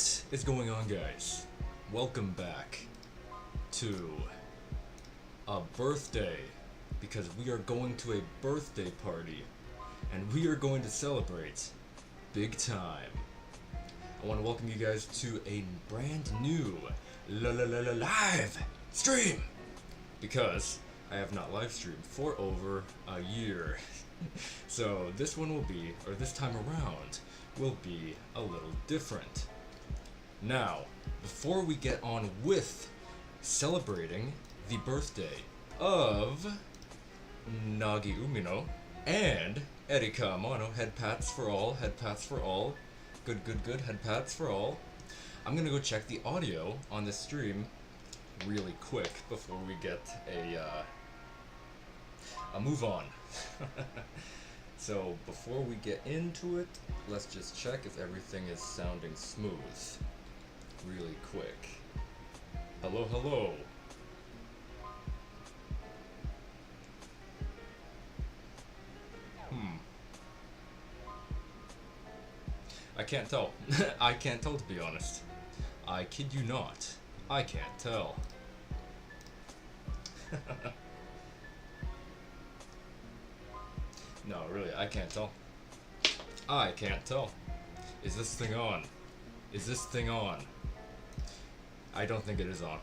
What is going on, guys? Welcome back to a birthday, because we are going to a birthday party and we are going to celebrate big time. I want to welcome you guys to a brand new live stream, because I have not live streamed for over a year. So this one will be, or this time around, will be a little different. Now, before we get on with celebrating the birthday of Nagi Umino and Erika Amano, head pats for all, good, head pats for all. I'm gonna go check the audio on the stream really quick before we get a move on. So before we get into it, let's just check if everything is sounding smooth really quick. Hello. I can't tell. I can't tell, to be honest. I kid you not. I can't tell. No, really, I can't tell. I can't tell. Is this thing on? Is this thing on? I don't think it is on.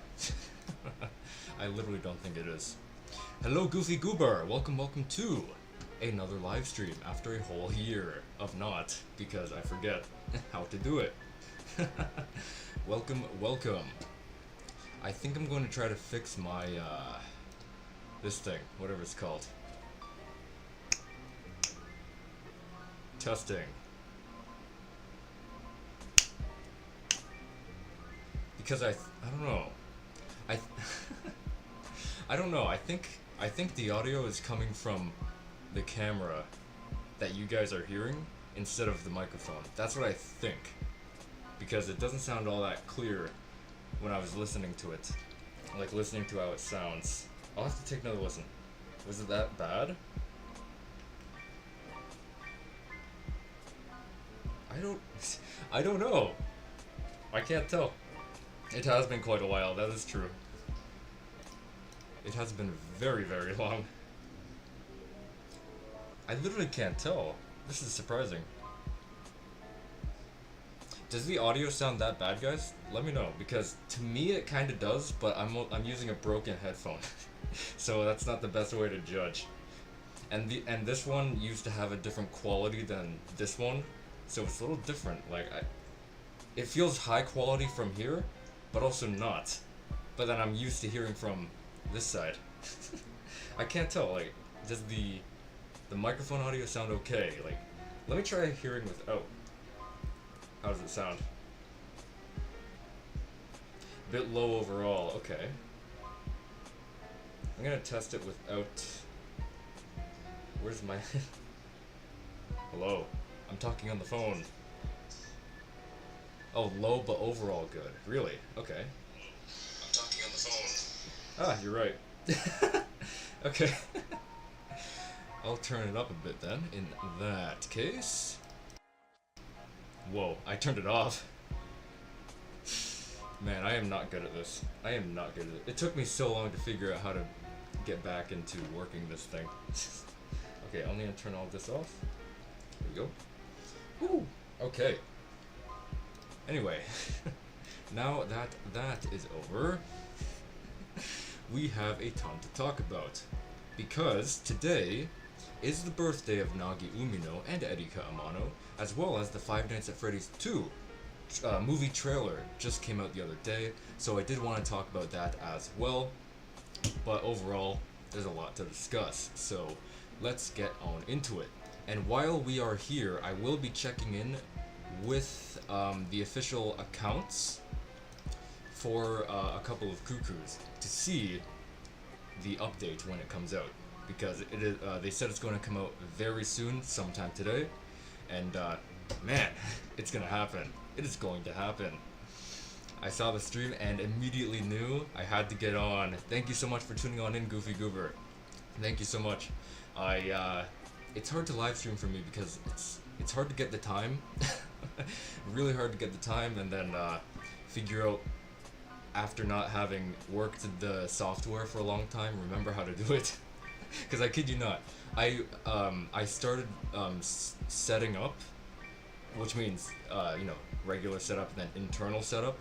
I literally don't think it is. Hello, Goofy Goober! Welcome to another live stream after a whole year of not, because I forget how to do it. Welcome. I think I'm going to try to fix my, this thing, whatever it's called. Testing. Because I don't know. I don't know. I think the audio is coming from the camera that you guys are hearing instead of the microphone. That's what I think. Because it doesn't sound all that clear when I was listening to it. Like listening to how it sounds. I'll have to take another listen. Was it that bad? I don't know. I can't tell. It has been quite a while, that is true. It has been very, very long. I literally can't tell. This is surprising. Does the audio sound that bad, guys? Let me know, because to me it kind of does, but I'm using a broken headphone. So that's not the best way to judge. And this one used to have a different quality than this one. So it's a little different. Like, it feels high quality from here, but also not. But then I'm used to hearing from this side. I can't tell. Like, does the microphone audio sound okay? Like, let me try hearing without. How does it sound? A bit low overall. Okay. I'm gonna test it without. Where's my? Hello. I'm talking on the phone. Oh, low but overall good. Really? Okay. I'm talking on the phone. Ah, you're right. Okay. I'll turn it up a bit then, in that case. Whoa, I turned it off. Man, I am not good at this. I am not good at it. It took me so long to figure out how to get back into working this thing. Okay, I'm gonna turn all this off. There we go. Woo! Okay. Anyway, now that that is over, we have a ton to talk about. Because today is the birthday of Nagi Umino and Erika Amano, as well as the Five Nights at Freddy's 2 movie trailer just came out the other day, so I did want to talk about that as well. But overall, there's a lot to discuss, so let's get on into it. And while we are here, I will be checking in with the official accounts for a couple of Cuckoos to see the update when it comes out, because it is, they said it's going to come out very soon, sometime today, and man, it's gonna happen. It is going to happen. I saw the stream and immediately knew I had to get on. Thank you so much for tuning on in, Goofy Goober. Thank you so much. It's hard to live stream for me because it's hard to get the time Really hard to get the time, and then figure out after not having worked the software for a long time, remember how to do it. Because I kid you not, I started setting up, which means regular setup and then internal setup.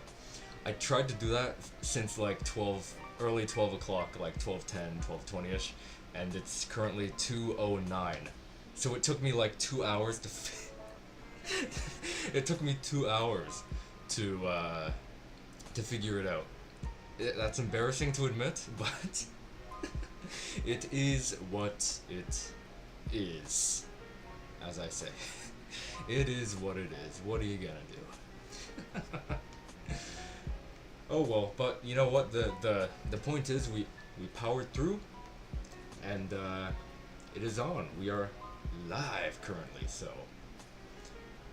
I tried to do that since like early 12 o'clock, like 12:10, 12:20ish, and it's currently 2:09. So it took me like 2 hours to. It took me 2 hours to figure it out. That's embarrassing to admit, but it is what it is. As I say, it is what it is. What are you gonna do? Oh well, but you know what? The point is we powered through, and it is on. We are live currently, so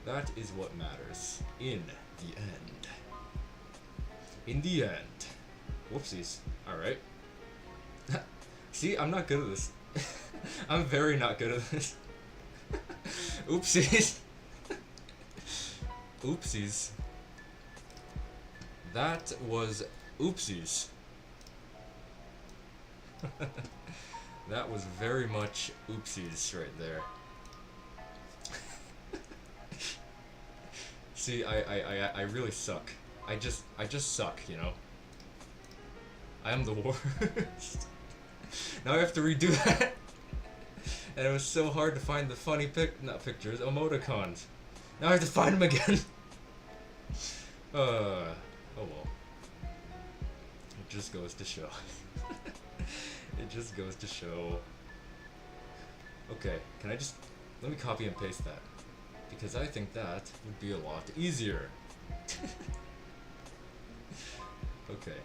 that is what matters in the end. In the end. Whoopsies. Alright. See, I'm not good at this. I'm very not good at this. Oopsies. Oopsies. That was oopsies. That was very much oopsies right there. See, I really suck. I just suck, you know? I am the worst. Now I have to redo that. And it was so hard to find the funny pictures, emoticons. Now I have to find them again. Oh well. It just goes to show. It just goes to show. Okay, let me copy and paste that. Because I think that would be a lot easier. Okay.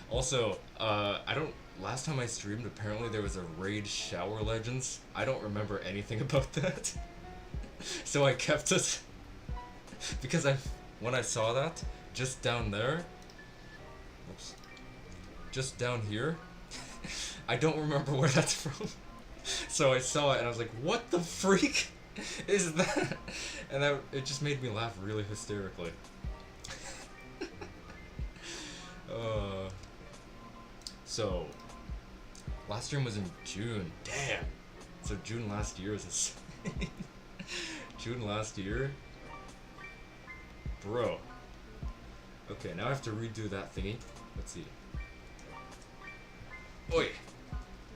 Also, last time I streamed, apparently there was a raid Shower Legends. I don't remember anything about that. So I kept it. Because when I saw that, just down there, oops, just down here, I don't remember where that's from. So I saw it and I was like, what the freak is that? And it just made me laugh really hysterically. So, last stream was in June. Damn! So June last year is insane. June last year? Bro. Okay, now I have to redo that thingy. Let's see. Oi!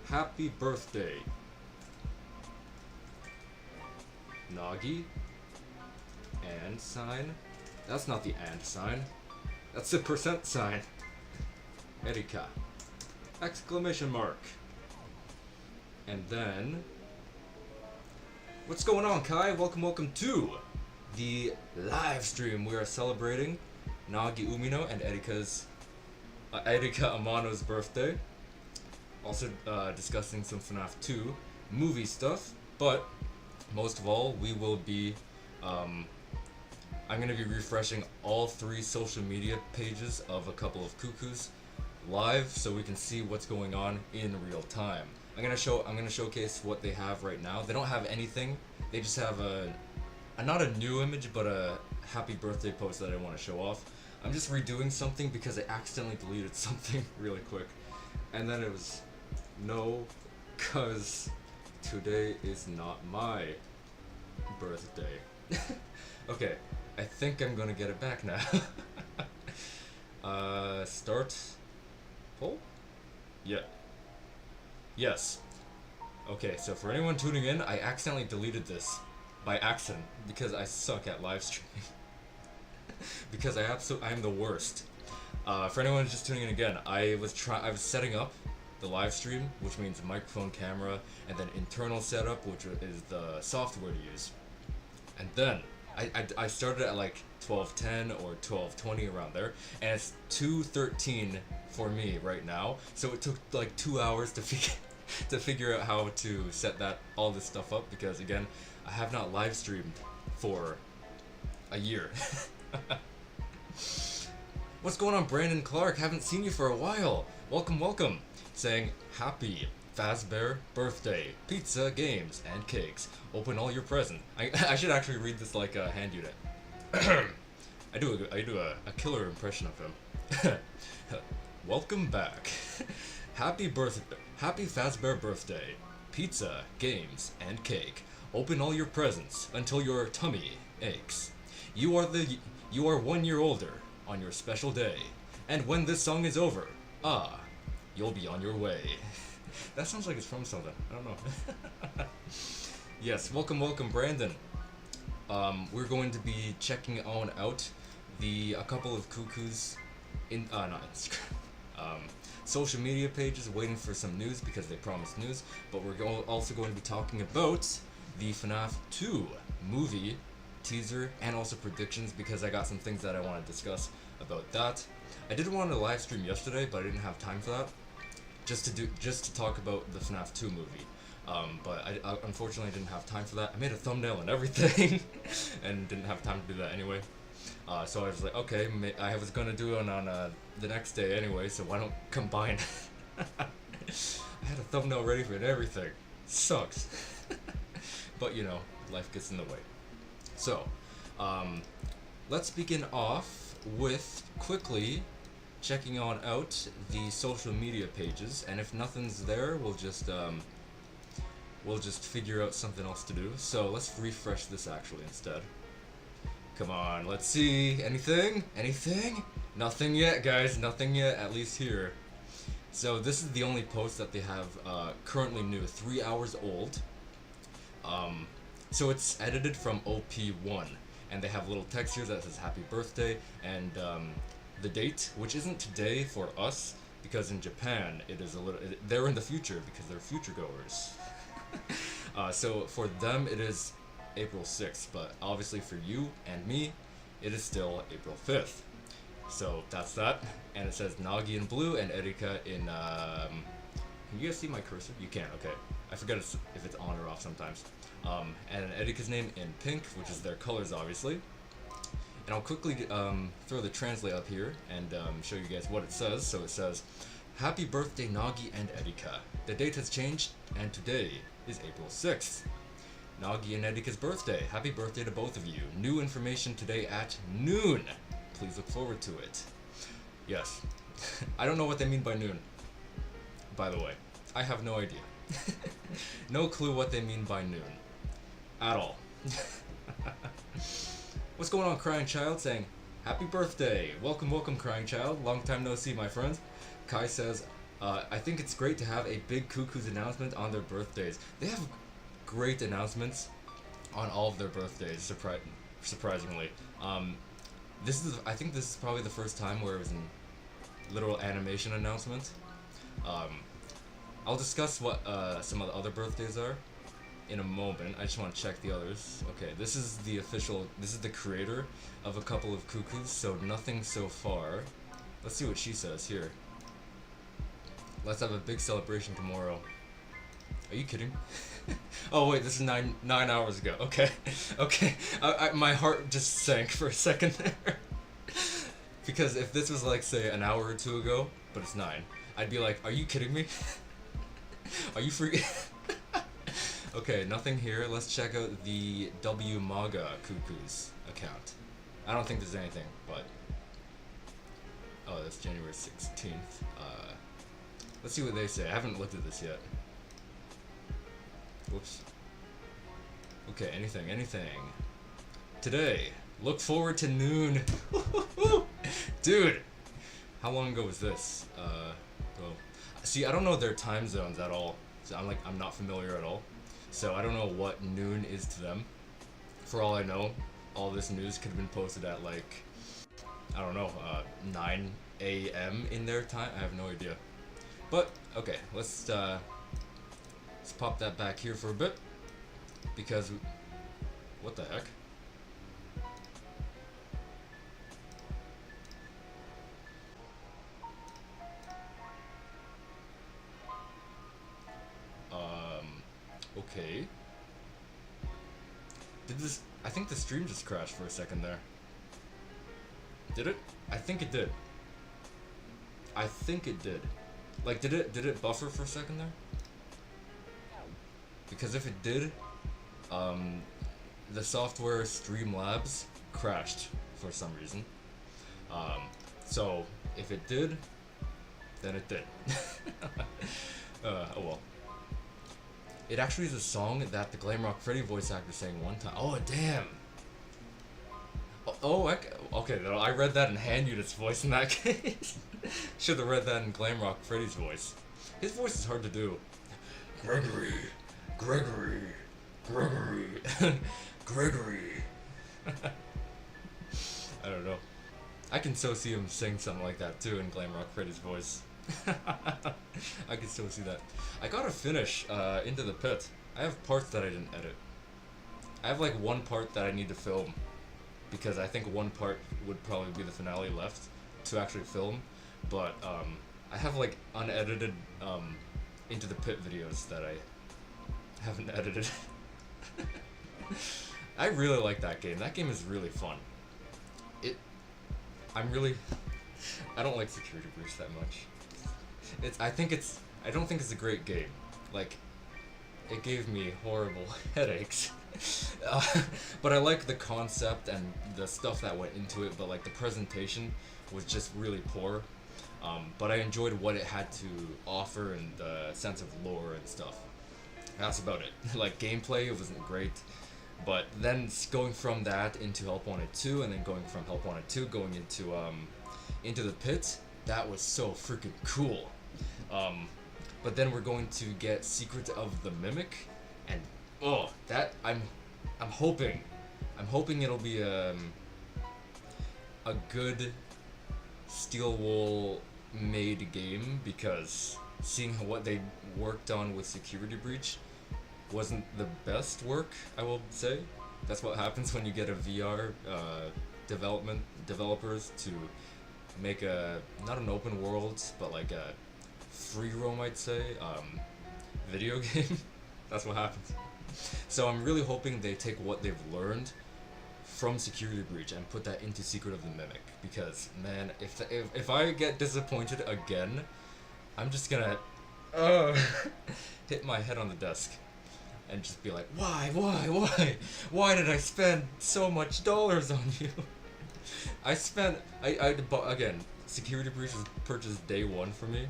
Happy birthday. Nagi. And sign. That's not the and sign. That's the percent sign. Erika. Exclamation mark. And then... What's going on, Kai? Welcome to the live stream. We are celebrating Nagi Umino and Erika Amano's birthday. Also discussing some FNAF 2 movie stuff. But most of all, we will be... I'm going to be refreshing all 3 social media pages of a couple of Cuckoos live so we can see what's going on in real time. I'm going to showcase what they have right now. They don't have anything. They just have not a new image, but a happy birthday post that I want to show off. I'm just redoing something because I accidentally deleted something really quick. And then it was no, cuz today is not my birthday. Okay. I think I'm gonna get it back now. Start poll? Yeah. Yes. Okay, so for anyone tuning in, I accidentally deleted this by accident because I suck at live streaming. Because I am the worst. For anyone who's just tuning in again, I was setting up the live stream, which means microphone, camera, and then internal setup, which is the software to use. And then I started at like 12:10 or 12:20 around there, and it's 2:13 for me right now. So it took like 2 hours to figure out how to set all this stuff up because again, I have not live streamed for a year. What's going on, Brandon Clark? Haven't seen you for a while. Welcome. Saying happy Fazbear birthday, pizza, games, and cakes. Open all your presents. I should actually read this like a hand unit. I do a killer impression of him. Welcome back. Happy Fazbear birthday. Pizza, games, and cake. Open all your presents until your tummy aches. You are 1 year older on your special day. And when this song is over, you'll be on your way. That sounds like it's from something. I don't know. Yes, welcome, Brandon. We're going to be checking on out a couple of Cuckoos not Instagram, social media pages, waiting for some news because they promised news. But we're also going to be talking about the FNAF 2 movie teaser and also predictions because I got some things that I want to discuss about that. I did want to live stream yesterday, but I didn't have time for that. Just to talk about the FNAF 2 movie. But I unfortunately didn't have time for that. I made a thumbnail and everything, and didn't have time to do that anyway. So I was like, okay, I was gonna do it on the next day anyway, so why don't combine? I had a thumbnail ready for it and everything. Sucks. But you know, life gets in the way. So, let's begin off with quickly checking on out the social media pages, and if nothing's there, we'll just figure out something else to do. So let's refresh this actually instead. Come on, let's see. Anything? Nothing yet, guys. Nothing yet, at least here. So this is the only post that they have currently new, 3 hours old. So it's edited from OP1, and they have little text here that says happy birthday, and the date, which isn't today for us, because in Japan it is they're in the future because they're future goers. So for them it is April 6th, but obviously for you and me, it is still April 5th. So that's that, and it says Nagi in blue and Erika in, can you guys see my cursor? You can, okay. I forget if it's on or off sometimes. And Erika's name in pink, which is their colors obviously. And I'll quickly throw the translate up here and show you guys what it says. So it says, happy birthday Nagi and Erika. The date has changed and today is April 6th. Nagi and Erika's birthday. Happy birthday to both of you. New information today at noon. Please look forward to it. Yes. I don't know what they mean by noon, by the way. I have no idea. No clue what they mean by noon. At all. What's going on, Crying Child? Saying, happy birthday. Welcome, Crying Child. Long time no see, my friend. Kai says, I think it's great to have a big Cuckoos announcement on their birthdays. They have great announcements on all of their birthdays, surprisingly. I think this is probably the first time where it was a literal animation announcement. I'll discuss what some of the other birthdays are in a moment. I just want to check the others. Okay, this is the creator of a couple of Cuckoos, so nothing so far. Let's see what she says here. Let's have a big celebration tomorrow. Are you kidding? Oh wait, this is nine hours ago. Okay, okay. My heart just sank for a second there. Because if this was like, say, an hour or two ago, but it's 9, I'd be like, are you kidding me? Are you freaking? Okay, nothing here. Let's check out the WMaga Cuckoos account. I don't think there's anything, but... Oh, that's January 16th. Let's see what they say. I haven't looked at this yet. Whoops. Okay, anything. Today, look forward to noon. Dude! How long ago was this? Well, see, I don't know their time zones at all. So I'm not familiar at all. So I don't know what noon is to them. For all I know, all this news could have been posted at like, I don't know, 9 a.m. in their time. I have no idea. But okay, let's pop that back here for a bit because what the heck? Okay. I think the stream just crashed for a second there. Did it? I think it did. Like, did it buffer for a second there? because if it did, the software Streamlabs crashed for some reason. So if it did, then it did. Oh well. It actually is a song that the Glamrock Freddy voice actor sang one time. Oh damn. Okay. I read that in Hand Unit's voice in that case. Should have read that in Glamrock Freddy's voice. His voice is hard to do. Gregory. I don't know. I can so see him sing something like that too in Glamrock Freddy's voice. I can still see that. I gotta finish Into the Pit. I have parts that I didn't edit. I have like one part that I need to film, because I think one part would probably be the finale left to actually film, but I have like unedited Into the Pit videos that I haven't edited. I really like that game. That game is really fun. I don't like Security Breach that much. I don't think it's a great game. Like, it gave me horrible headaches. But I like the concept and the stuff that went into it, but like the presentation was just really poor. But I enjoyed what it had to offer and the sense of lore and stuff. That's about it. Like, gameplay, it wasn't great. But then going from that into Help Wanted 2, and then going from Help Wanted 2 going into the Pit, that was so freaking cool. But then we're going to get Secret of the Mimic, and that I'm hoping it'll be a good Steel Wool made game, because seeing what they worked on with Security Breach wasn't the best work, I will say. That's what happens when you get a VR developers to make not an open world, but like a free roam, I'd say, video game. That's what happens. So I'm really hoping they take what they've learned from Security Breach and put that into Secret of the Mimic, because man, if I get disappointed again, I'm just gonna hit my head on the desk and just be like, why did I spend so much dollars on you? Again, Security Breach was purchased day one for me.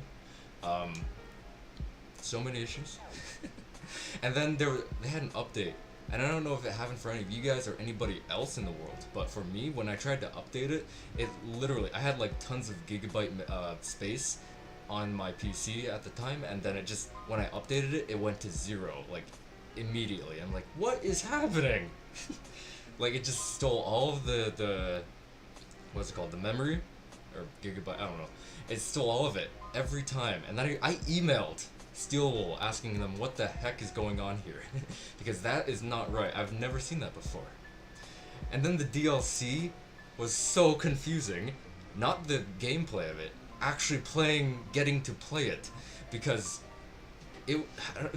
So many issues. And then they had an update, and I don't know if it happened for any of you guys or anybody else in the world, but for me, when I tried to update it, literally, I had like tons of gigabyte space on my PC at the time, and then when I updated it, it went to 0, like, immediately. I'm like, what is happening? Like, it just stole all of the what's it called, the memory, or gigabyte, I don't know. It stole all of it every time, and then I emailed Steelwool asking them what the heck is going on here, because that is not right. I've never seen that before. And then the DLC was so confusing, not the gameplay of it, actually getting to play it, because it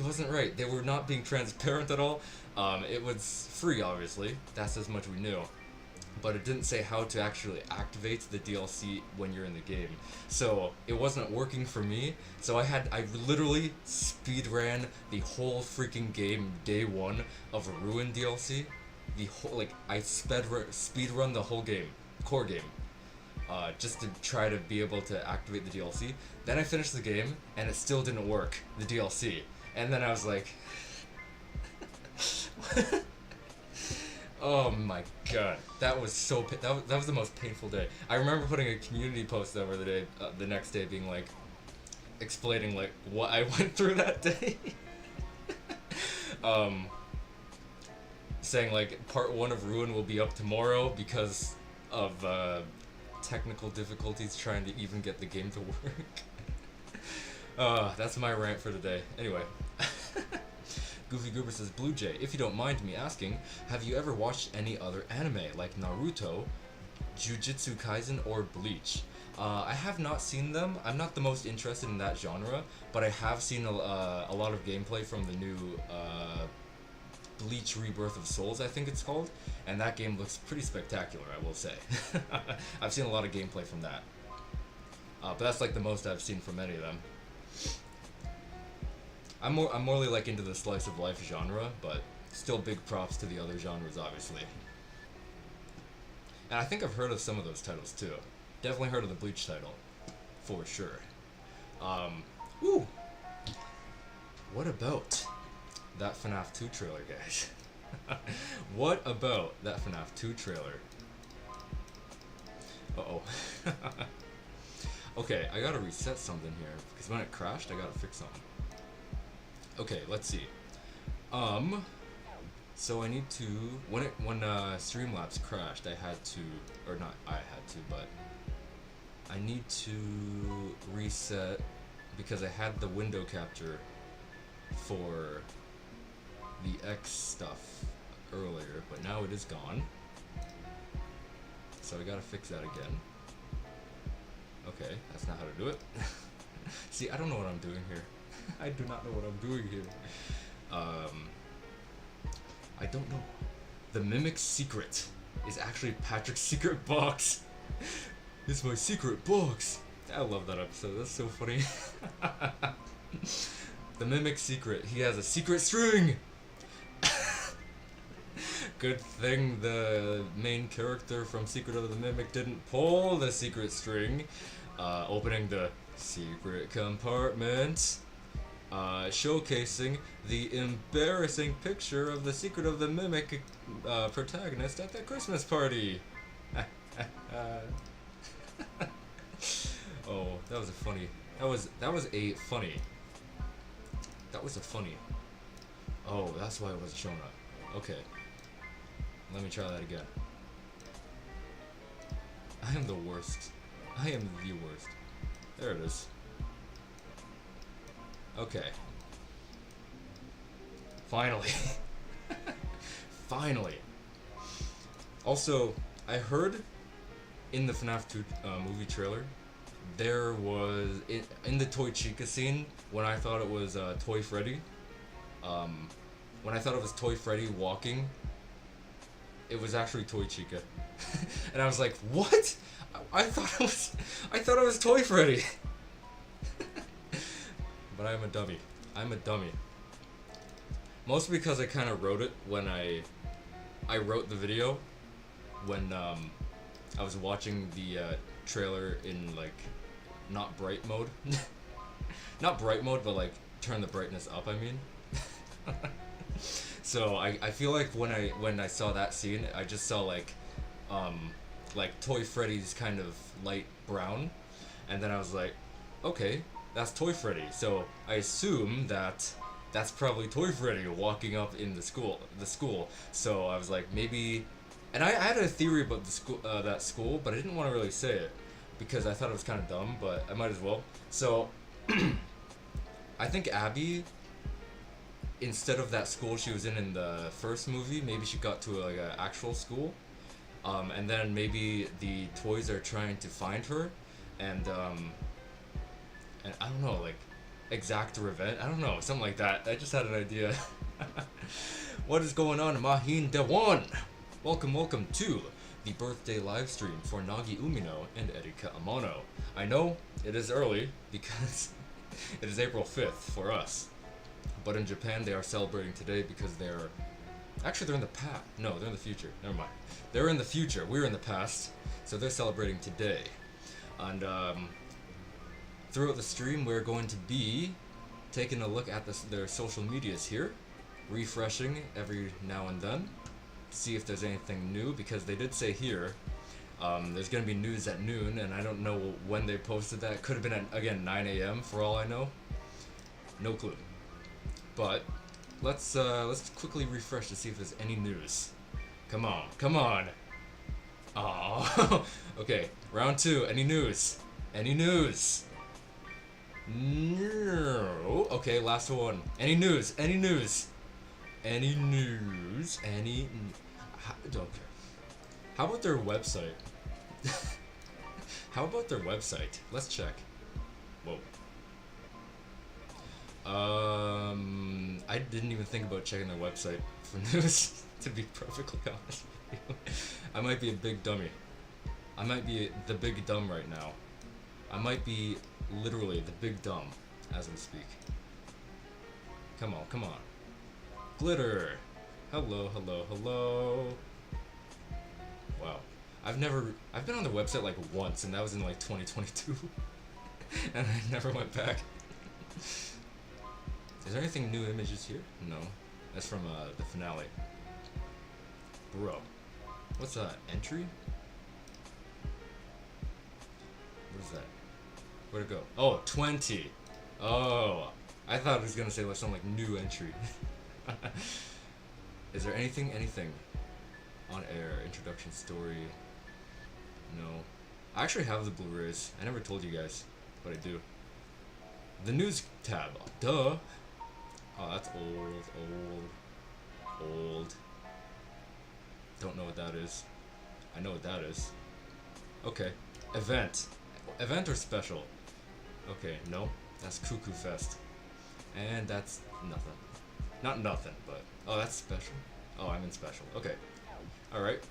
wasn't right. They were not being transparent at all. It was free, obviously. That's as much we knew. But it didn't say how to actually activate the DLC when you're in the game. So it wasn't working for me. So I literally speedran the whole freaking game day one of a Ruin DLC. I speedrun the whole game, core game, just to try to be able to activate the DLC. Then I finished the game and it still didn't work, the DLC. And then I was like, oh my god, that was that was the most painful day. I remember putting a community post over the next day, being like, explaining like what I went through that day. Saying like part 1 of Ruin will be up tomorrow because of technical difficulties trying to even get the game to work. That's my rant for today. Anyway. Goofy Goober says, Blue Jay, if you don't mind me asking, have you ever watched any other anime like Naruto, Jujutsu Kaisen, or Bleach? I have not seen them. I'm not the most interested in that genre, but I have seen a lot of gameplay from the new Bleach Rebirth of Souls, I think it's called, and that game looks pretty spectacular, I will say. I've seen a lot of gameplay from that. But that's like the most I've seen from any of them. I'm more like into the slice of life genre, but still big props to the other genres, obviously. And I think I've heard of some of those titles too. Definitely heard of the Bleach title, for sure. Ooh, what about that FNAF 2 trailer, guys? What about that FNAF 2 trailer? Uh-oh. Okay, I gotta reset something here, because when it crashed, I gotta fix something. Okay, let's see. So I need to, when Streamlabs crashed, I had to, or not I had to, but I need to reset, because I had the window capture for the X stuff earlier, but now it is gone. So I gotta fix that again. Okay, that's not how to do it. See, I don't know what I'm doing here. I do not know what I'm doing here. I don't know. The Mimic's secret is actually Patrick's secret box. It's my secret box. I love that episode. That's so funny. The Mimic's secret. He has a secret string. Good thing the main character from Secret of the Mimic didn't pull the secret string. Opening the secret compartment. Showcasing the embarrassing picture of the Secret of the Mimic protagonist at the Christmas party. Oh, that was a funny. That was a funny. That was a funny. Oh, that's why it wasn't showing up. Okay. Let me try that again. I am the worst. I am the worst. There it is. Okay. Finally. Finally. Also, I heard in the FNAF 2 movie trailer, there was, in the Toy Chica scene, when I thought it was Toy Freddy, when I thought it was Toy Freddy walking, it was actually Toy Chica. And I was like, what? I thought it was Toy Freddy. But I'm a dummy. I'm a dummy. Mostly because I kind of wrote it when I wrote the video when I was watching the trailer in like not bright mode. Not bright mode, but like turn the brightness up, I mean. So I feel like when I saw that scene, I just saw like Toy Freddy's kind of light brown, and then I was like, okay, that's Toy Freddy. So I assume that that's probably Toy Freddy walking up in the school. So I was like, maybe, and I had a theory about the school, that school, but I didn't want to really say it because I thought it was kind of dumb, but I might as well. So I think Abby, instead of that school she was in the first movie, maybe she got to like an actual school, and then maybe the toys are trying to find her, and I don't know, like exact revenge. I don't know, something like that. I just had an idea. What is going on, Mahin Dewan? Welcome to the birthday live stream for Nagi Umino and Erika Amano. I know it is early because it is April 5th for us. But in Japan, they are celebrating today because they're in the past. No, they're in the future. Never mind. They're in the future. We're in the past. So they're celebrating today. And throughout the stream, we're going to be taking a look at their social medias here, refreshing every now and then, see if there's anything new, because they did say here there's going to be news at noon, and I don't know when they posted that. Could have been at, again, 9 a.m. for all I know. No clue. But let's quickly refresh to see if there's any news. Come on. Oh, okay. Round 2. Any news? No. Okay, last one. Any news? Don't care. How about their website? Let's check. Whoa. I didn't even think about checking their website for news, to be perfectly honest with you. I might be a big dummy. I might be the big dumb right now. I might be literally the big dumb as we speak. Come on, come on. Glitter. Hello, hello, hello. Wow. I've been on the website like once, and that was in like 2022. And I never went back. Is there anything new images here? No. That's from the finale. Bro. What's that? Entry? What is that? Where'd it go? Oh, 20. Oh. I thought it was gonna say like something like new entry. Is there anything on air? Introduction story. No. I actually have the Blu-rays. I never told you guys, but I do. The news tab. Duh. Oh, that's old. Don't know what that is. I know what that is. Okay. Event. Event or special? Okay, no. That's Cuckoo Fest. And that's nothing. Not nothing, but... Oh, that's special? Oh, I'm in special. Okay. Alright.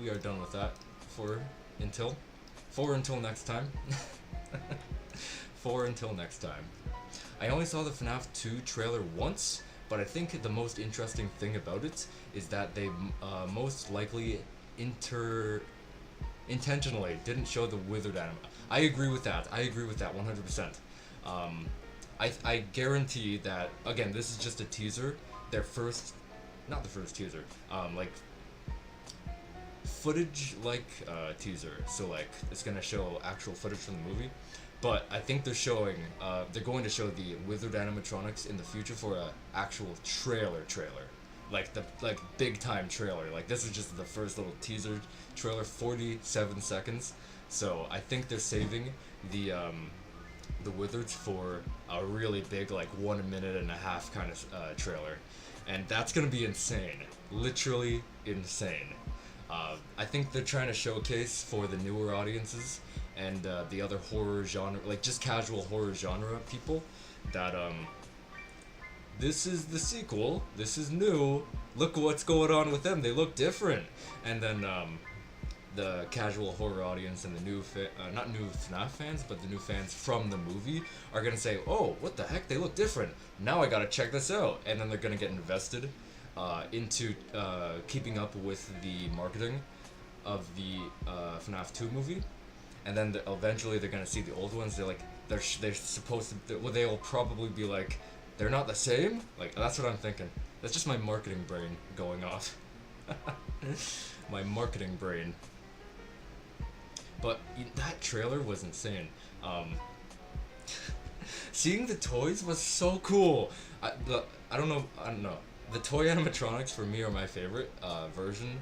We are done with that for until next time. For until next time. I only saw the FNAF 2 trailer once, but I think the most interesting thing about it is that they most likely intentionally didn't show the withered anima. I agree with that 100%. I guarantee that, again, this is just a teaser. Not the first teaser, like footage teaser. So like it's gonna show actual footage from the movie. But I think they're going to show the withered animatronics in the future for a actual trailer. Like big time trailer. Like this is just the first little teaser trailer, 47 seconds. So I think they're saving the wizards for a really big, like 1 minute and a half kind of trailer, and that's gonna be insane, literally insane. I think they're trying to showcase for the newer audiences and the other horror genre, like just casual horror genre people, that this is the sequel, this is new, look what's going on with them, they look different. And then the casual horror audience and the new not new FNAF fans, but the new fans from the movie are gonna say, oh, what the heck, they look different, now I gotta check this out. And then they're gonna get invested into keeping up with the marketing of the FNAF 2 movie. And then eventually they're gonna see the old ones, they're supposed to, well, they'll probably be like, they're not the same? Like, that's what I'm thinking. That's just my marketing brain going off. My marketing brain. But that trailer was insane. Seeing the toys was so cool. I don't know. The toy animatronics for me are my favorite version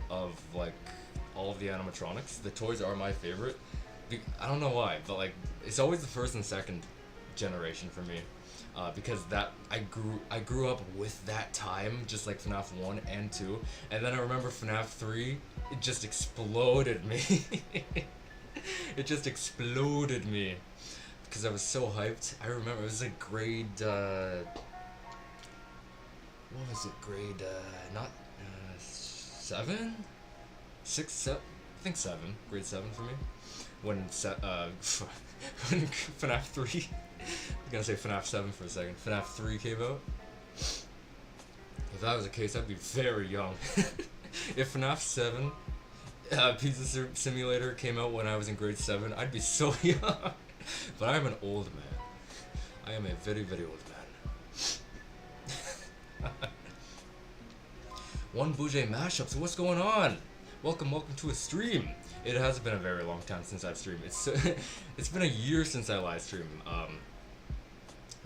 of like all of the animatronics. The toys are my favorite. I don't know why, but like it's always the first and second generation for me. Because that I grew up with that time, just like FNAF 1 and 2, and then I remember FNAF 3, it just exploded me. It just exploded me because I was so hyped. I remember it was like grade what was it, grade not 7, 6, 7, I think 7, grade 7 for me, when when FNAF 3 I'm gonna say FNAF 7 for a second. FNAF 3 came out. If that was the case, I'd be very young. If FNAF 7 Pizza Simulator came out when I was in grade 7, I'd be so young. But I'm an old man. I am a very, very old man. One Bouget mashup. So what's going on? Welcome to a stream. It hasn't been a very long time since I've streamed. It's been a year since I live streamed.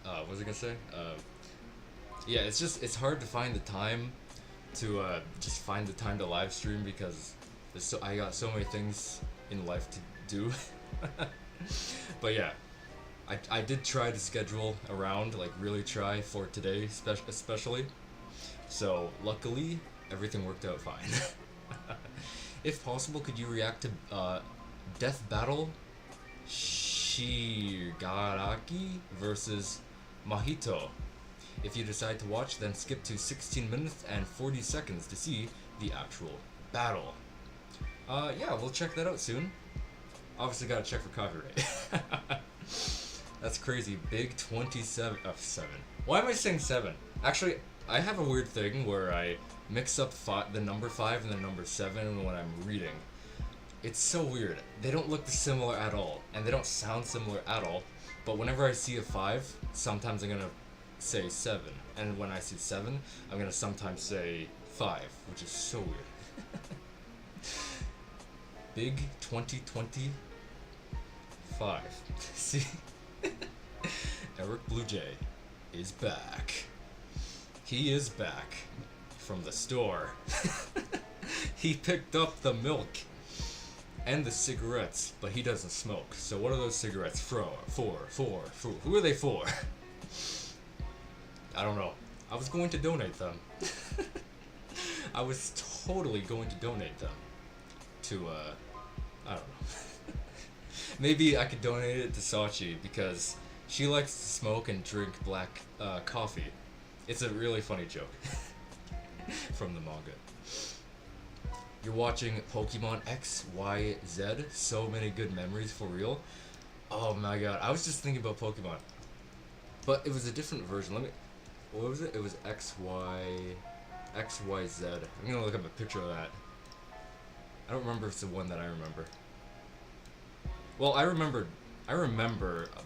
What was I gonna say? Yeah, it's hard to find the time to just find the time to live stream because I got so many things in life to do. But yeah, I did try to schedule around, like really try for today especially. So luckily everything worked out fine. If possible, could you react to Death Battle Shigaraki versus Mahito? If you decide to watch, then skip to 16 minutes and 40 seconds to see the actual battle. Yeah, we'll check that out soon. Obviously gotta check for copyright. That's crazy. Big 27 of 7. Why am I saying 7? Actually, I have a weird thing where I mix up the number 5 and the number 7 when I'm reading. It's so weird. They don't look similar at all, and they don't sound similar at all. But whenever I see a 5, sometimes I'm gonna say 7. And when I see 7, I'm gonna sometimes say 5, which is so weird. Big 2025. See? Eric Blue Jay is back. He is back from the store. He picked up the milk and the cigarettes, but he doesn't smoke. So what are those cigarettes for? Who are they for? I don't know. I was going to donate them. I was totally going to donate them to, I don't know. Maybe I could donate it to Sachi because she likes to smoke and drink black coffee. It's a really funny joke from the manga. You're watching Pokemon XYZ. So many good memories for real. Oh my god, I was just thinking about Pokemon, but it was a different version. What was it? It was XYZ. I'm gonna look up a picture of that. I don't remember if it's the one that I remember. Well, I remember a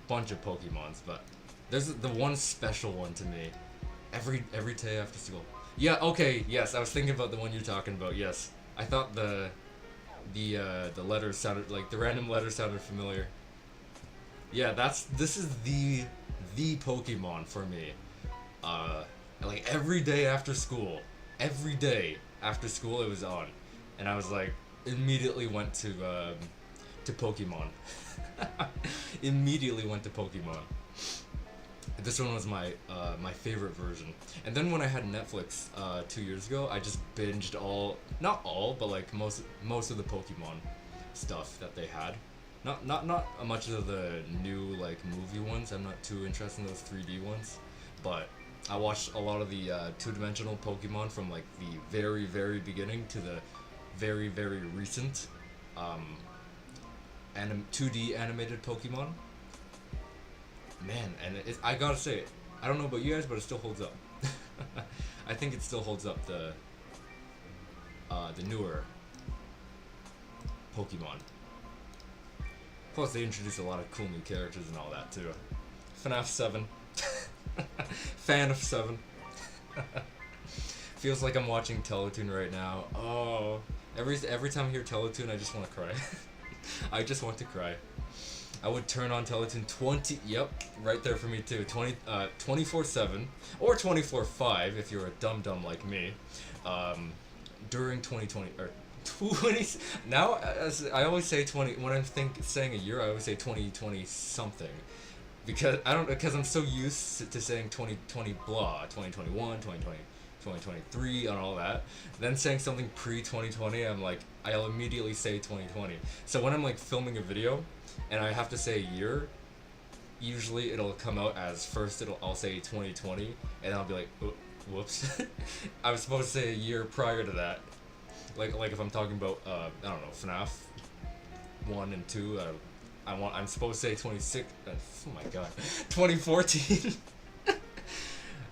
bunch of Pokemons, but there's the one special one to me. Every day after school. Yeah, okay, yes, I was thinking about the one you're talking about. Yes, I thought the letters sounded like the random letters sounded familiar. Yeah, this is the Pokemon for me. Like every day after school it was on, and I was like immediately went to Pokemon. Immediately went to Pokemon. This one was my favorite version. And then when I had Netflix 2 years ago, I just binged not all, but like most of the Pokemon stuff that they had. Not much of the new like movie ones. I'm not too interested in those 3D ones, but I watched a lot of the two-dimensional Pokemon from like the very, very beginning to the very, very recent 2D animated Pokemon. Man, and I gotta say, I don't know about you guys, but it still holds up. I think it still holds up the newer Pokemon. Plus, they introduced a lot of cool new characters and all that too. FNAF 7. Fan of 7. Feels like I'm watching Teletoon right now. Oh, every time I hear Teletoon, I just want to cry. I just want to cry. I would turn on Teletoon 20. Yep, right there for me too. 24/7 or 24/5 if you're a dum like me. During 2020 or 20. Now, as I always say 20 when I'm saying a year. I always say 2020 something. Because I'm so used to saying 2020 blah, 2021, 2020, 2023 and all that. Then saying something pre-2020, I'll immediately say 2020. So when I'm like filming a video and I have to say a year, usually it'll come out as first I'll say 2020 and I'll be like, whoops. I was supposed to say a year prior to that. Like if I'm talking about I don't know, FNAF 1 and 2, I'm supposed to say 26. Oh my god, 2014,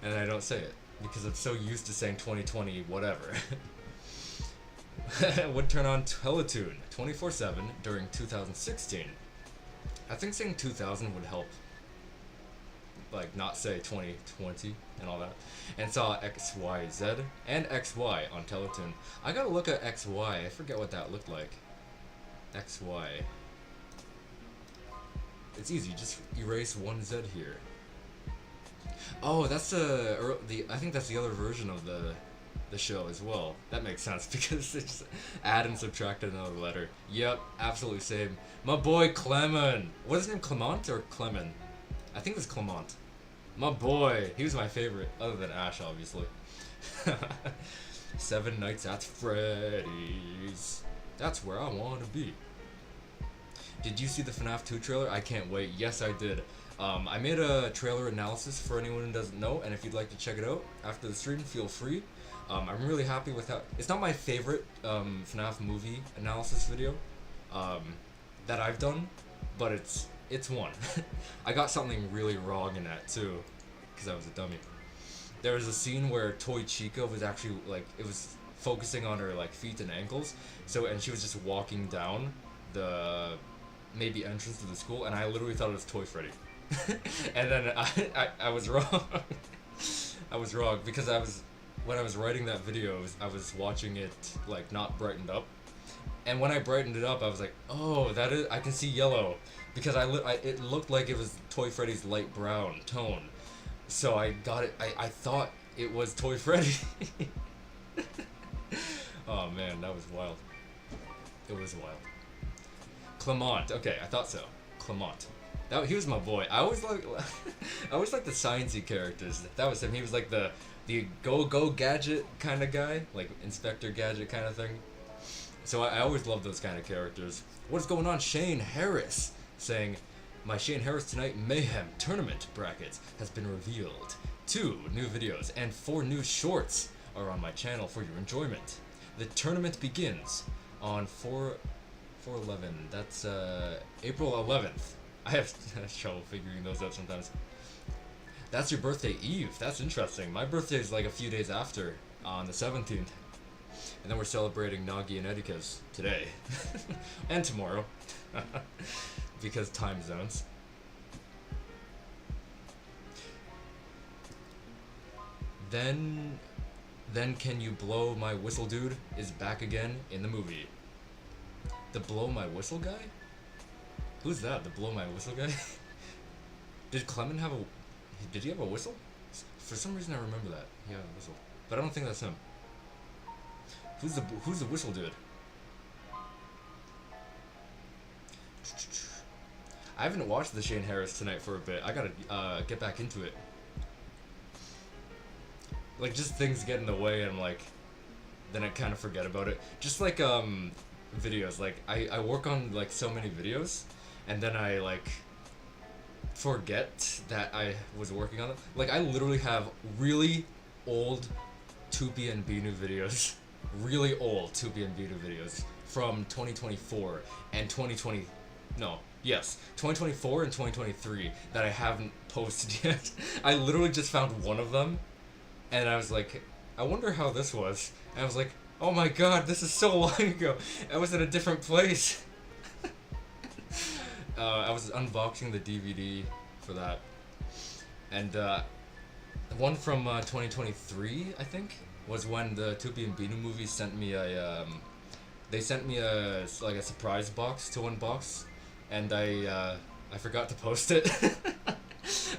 and I don't say it because I'm so used to saying 2020 whatever. Would turn on Teletoon 24/7 during 2016. I think saying 2000 would help, like not say 2020 and all that. And saw XYZ and XY on Teletoon. I gotta look at XY. I forget what that looked like. XY. It's easy, just erase one Z here. Oh, that's the I think that's the other version of the show as well. That makes sense because it's just add and subtracted another letter. Yep, absolutely same. My boy Clement. What's his name, Clement or Clement? I think it was Clement. My boy, he was my favorite, other than Ash, obviously. 7 Nights at Freddy's. That's where I want to be. Did you see the FNAF 2 trailer? I can't wait. Yes, I did. I made a trailer analysis for anyone who doesn't know, and if you'd like to check it out after the stream, feel free. I'm really happy with how... It's not my favorite FNAF movie analysis video that I've done, but it's one. I got something really wrong in that too, because I was a dummy. There was a scene where Toy Chica was actually like, it was focusing on her like feet and ankles, and she was just walking down the maybe entrance to the school, and I literally thought it was Toy Freddy. And then I was wrong. I was wrong because when I was writing that video, I was watching it like not brightened up, and when I brightened it up, I was like, oh, that is, I can see yellow, because it looked like it was Toy Freddy's light brown tone, so I got it. I thought it was Toy Freddy. Oh man, that was wild. It was wild. Clement. Okay, I thought so. Clement. He was my boy. I always like the sciencey characters. That was him. He was like the go gadget kind of guy, like Inspector Gadget kind of thing. So I always love those kind of characters. What's going on? Shane Harris saying, my Shane Harris Tonight Mayhem tournament bracket has been revealed. 2 new videos and 4 new shorts are on my channel for your enjoyment. The tournament begins on 4/11. That's April 11th. I have trouble figuring those out sometimes. That's your birthday eve. That's interesting. My birthday is like a few days after, on the 17th. And then we're celebrating Nagi and Erika's today. And tomorrow. Because time zones. Then Can You Blow My Whistle Dude is back again in the movie. The Blow My Whistle guy? Who's that? The Blow My Whistle guy? Did Clement have did he have a whistle? For some reason I remember that. He had a whistle. But I don't think that's him. Who's the whistle dude? I haven't watched the Shane Harris Tonight for a bit. I gotta get back into it. Like, just things get in the way, and like, then I kind of forget about it. Just like videos. Like I work on like so many videos, and then I like forget that I was working on it. Like, I literally have really old Tupi and Binu videos. Really old Tupi and Binu videos from 2024 and 2024 and 2023 that I haven't posted yet. I literally just found one of them, and I was like, I wonder how this was. And I was like, oh my god, this is so long ago. I was in a different place. I was unboxing the DVD for that. And one from 2023, I think, was when the Tupi and Binu movies sent me they sent me a surprise box to unbox, and I forgot to post it.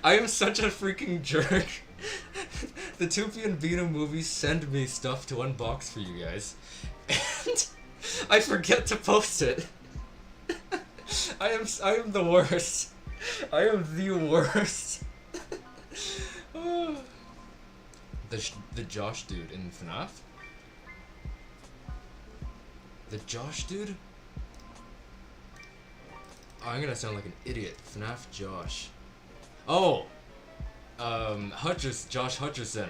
I am such a freaking jerk. The Tupi and Binu movies send me stuff to unbox for you guys, and I forget to post it. I am the worst. I am the worst. The Josh dude in FNAF? The Josh dude? Oh, I'm gonna sound like an idiot. FNAF Josh. Oh! Josh Hutcherson.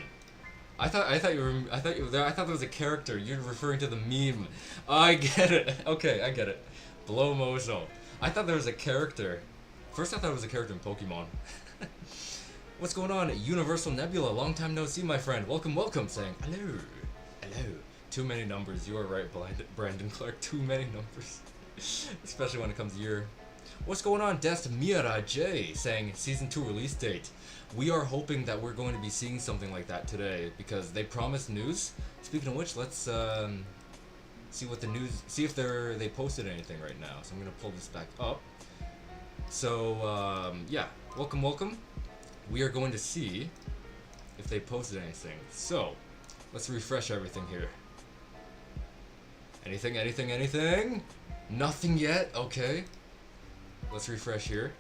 I thought there was a character. You're referring to the meme. I get it. Okay, I get it. Blow Mozo. I thought there was a character. First I thought it was a character in Pokemon. What's going on? Universal Nebula, long time no see, my friend. Welcome, saying hello. Hello. Too many numbers. You are right, Brandon Clark. Too many numbers. Especially when it comes to your... What's going on? Dest Mira J saying season 2 release date. We are hoping that we're going to be seeing something like that today because they promised news. Speaking of which, let's see what the news. See if they posted anything right now. So I'm gonna pull this back up. So yeah, welcome. We are going to see if they posted anything. So let's refresh everything here. Anything? Nothing yet. Okay. Let's refresh here.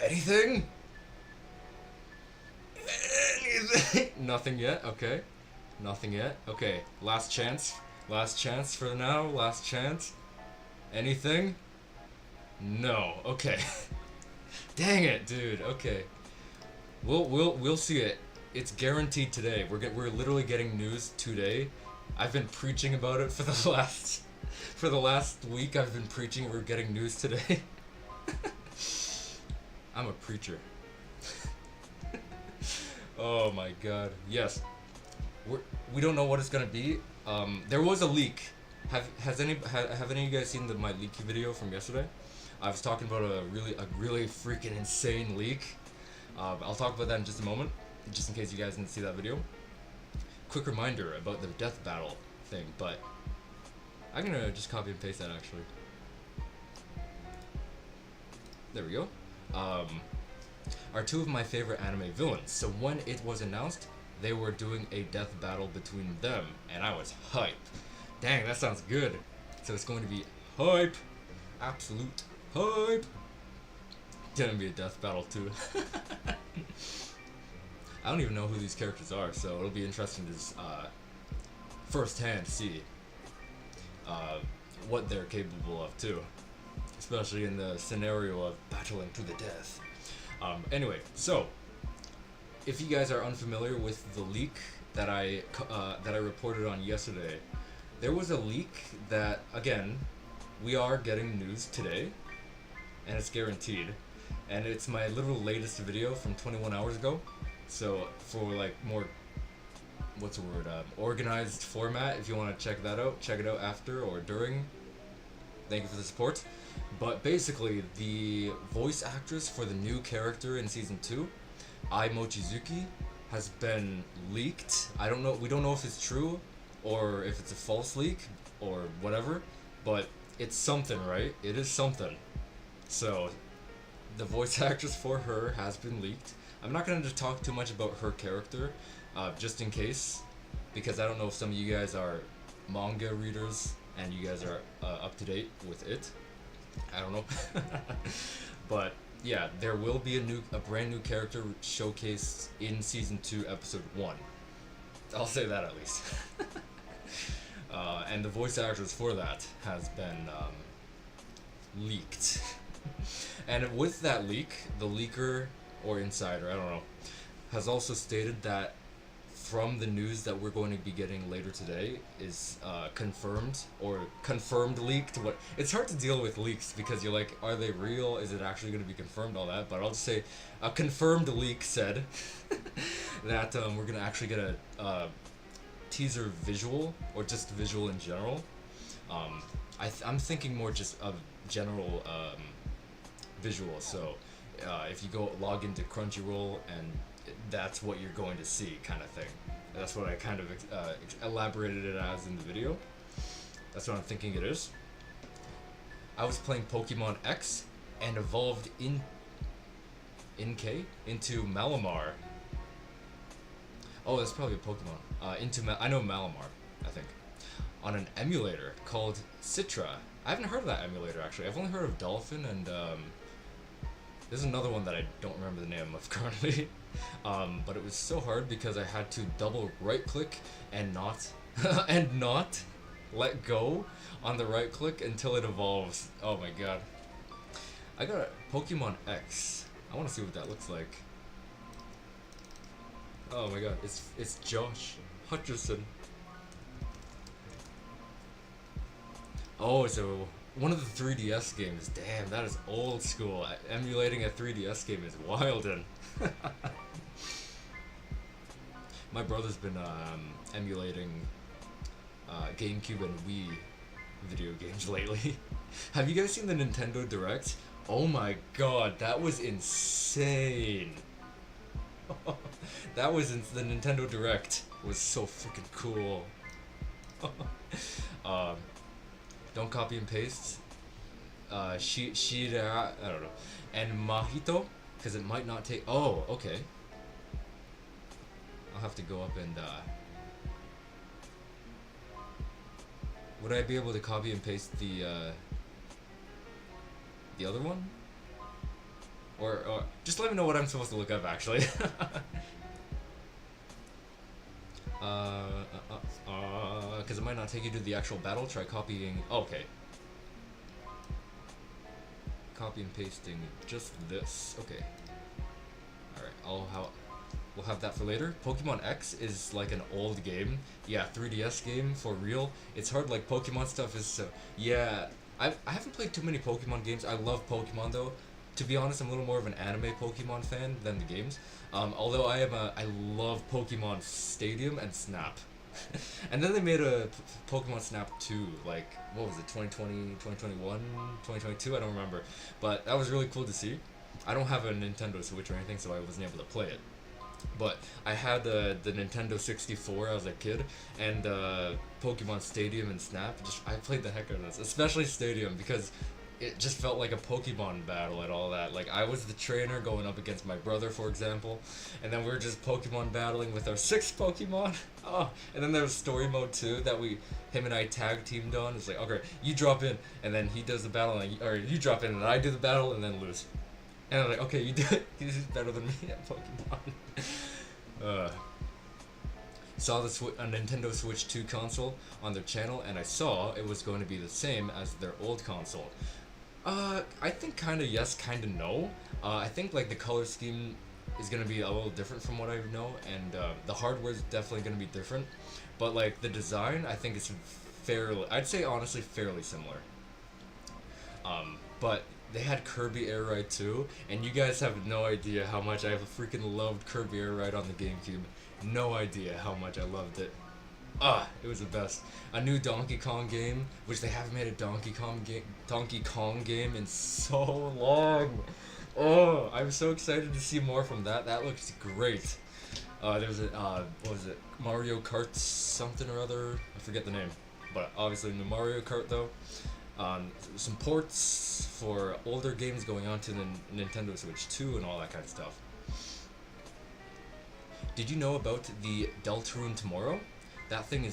Anything? Nothing yet. Okay. Nothing yet. Okay. Last chance for now. Last chance. Anything? No. Okay. Dang it, dude. Okay. We'll see it. It's guaranteed today. We're literally getting news today. I've been preaching about it for the last week. I've been preaching we're getting news today. I'm a preacher. Oh my god. Yes. We don't know what it's gonna be. There was a leak. Have any of you guys seen my leaky video from yesterday? I was talking about a really freaking insane leak. I'll talk about that in just a moment, just in case you guys didn't see that video. Quick reminder about the death battle thing, but I'm gonna just copy and paste that actually. There we go. Are two of my favorite anime villains. So when it was announced, they were doing a death battle between them, and I was hype. Dang, that sounds good. So it's going to be hype, absolute hype. Gonna be a death battle too. I don't even know who these characters are, so it'll be interesting to just, firsthand see what they're capable of too, especially in the scenario of battling to the death. Anyway, so if you guys are unfamiliar with the leak that I reported on yesterday, there was a leak that, again, we are getting news today, and it's guaranteed, and it's my literal latest video from 21 hours ago. So for like more, what's the word, organized format, if you want to check that out, check it out after or during. Thank you for the support. But basically, the voice actress for the new character in season 2, Ai Mochizuki, has been leaked. We don't know if it's true or if it's a false leak or whatever, but it's something, right? It is something. So the voice actress for her has been leaked. I'm not going to talk too much about her character, just in case, because I don't know if some of you guys are manga readers and you guys are up to date with it. I don't know. But yeah, there will be a brand new character showcased in season 2, episode 1. I'll say that at least. And the voice actress for that has been leaked. And with that leak, the leaker or insider, I don't know, has also stated that from the news that we're going to be getting later today is confirmed leaked. It's hard to deal with leaks because you're like, are they real? Is it actually going to be confirmed? All that, but I'll just say a confirmed leak said that we're going to actually get a teaser visual, or just visual in general. I'm thinking more just of general visual. So if you log into Crunchyroll, and that's what you're going to see, kind of thing. That's what I kind of elaborated it as in the video. That's what I'm thinking it is. I was playing Pokemon X and evolved into Malamar. Oh, that's probably a Pokemon. I know Malamar, I think. On an emulator called Citra. I haven't heard of that emulator, actually. I've only heard of Dolphin, and there's another one that I don't remember the name of currently. But it was so hard because I had to double right click and not let go on the right click until it evolves. Oh my god. I got a Pokemon X. I want to see what that looks like. Oh my god, it's Josh Hutcherson. Oh, so one of the 3DS games. Damn, that is old school. Emulating a 3DS game is wild. And my brother's been emulating GameCube and Wii video games lately. Have you guys seen the Nintendo Direct? Oh my god, that was insane. The Nintendo Direct was so freaking cool. Don't copy and paste. Shira, I don't know. And Mahito, because it might not take. Oh, okay. I'll have to go up and. Would I be able to copy and paste the other one? Or just let me know what I'm supposed to look up, actually. Because it might not take you to the actual battle. Try copying. Oh, okay. Copy and pasting just this. Okay. Alright, we'll have that for later. Pokemon X is like an old game. Yeah, 3DS game for real. It's hard, like Pokemon stuff is so. Yeah, I haven't played too many Pokemon games. I love Pokemon though. to be honest, I'm a little more of an anime Pokemon fan than the games. Although I love Pokemon Stadium and Snap. And then they made a Pokemon Snap 2, like, what was it, 2020, 2021, 2022, I don't remember. But that was really cool to see. I don't have a Nintendo Switch or anything, so I wasn't able to play it. But I had the Nintendo 64 as a kid, and Pokemon Stadium and Snap. I played the heck out of this, especially Stadium, because it just felt like a Pokemon battle and all that. Like, I was the trainer going up against my brother, for example, and then we were just Pokemon battling with our 6 Pokemon. Oh, and then there was story mode too that him and I tag teamed on. It's like, okay, you drop in, and then he does the battle, or you drop in, and I do the battle, and then lose. And I'm like, okay, you do it. He's better than me at Pokemon. Saw a Nintendo Switch 2 console on their channel, and I saw it was going to be the same as their old console. I think kinda yes, kinda no. I think like the color scheme is gonna be a little different from what I know, and the hardware is definitely gonna be different. But like the design, I think is I'd say honestly fairly similar. But they had Kirby Air Ride too, and you guys have no idea how much I freaking loved Kirby Air Ride on the GameCube. No idea how much I loved it. It was the best. A new Donkey Kong game, which they haven't made a Donkey Kong game in so long. Oh, I'm so excited to see more from that. That looks great. There was what was it? Mario Kart something or other. I forget the name, but obviously the Mario Kart though. Some ports for older games going on to the Nintendo Switch 2 and all that kind of stuff. Did you know about the Deltarune Tomorrow? That thing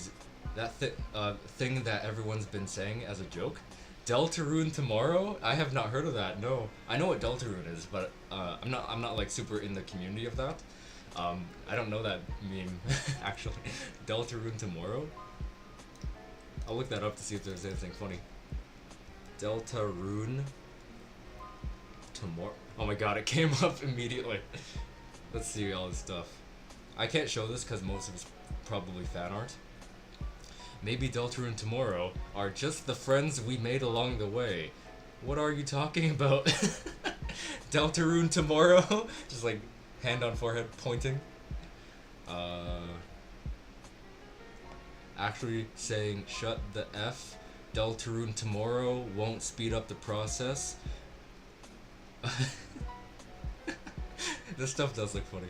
that everyone's been saying as a joke. Deltarune Tomorrow? I have not heard of that. No, I know what Deltarune is, but I'm not like super in the community of that. I don't know that meme actually. Deltarune Tomorrow. I'll look that up to see if there's anything funny. Deltarune Tomorrow. Oh my god, it came up immediately. Let's see all this stuff. I can't show this because most of it's probably fan art. Maybe Deltarune Tomorrow are just the friends we made along the way. What are you talking about? Deltarune Tomorrow? Just like hand on forehead pointing. Actually saying shut the F. Deltarune Tomorrow won't speed up the process. This stuff does look funny.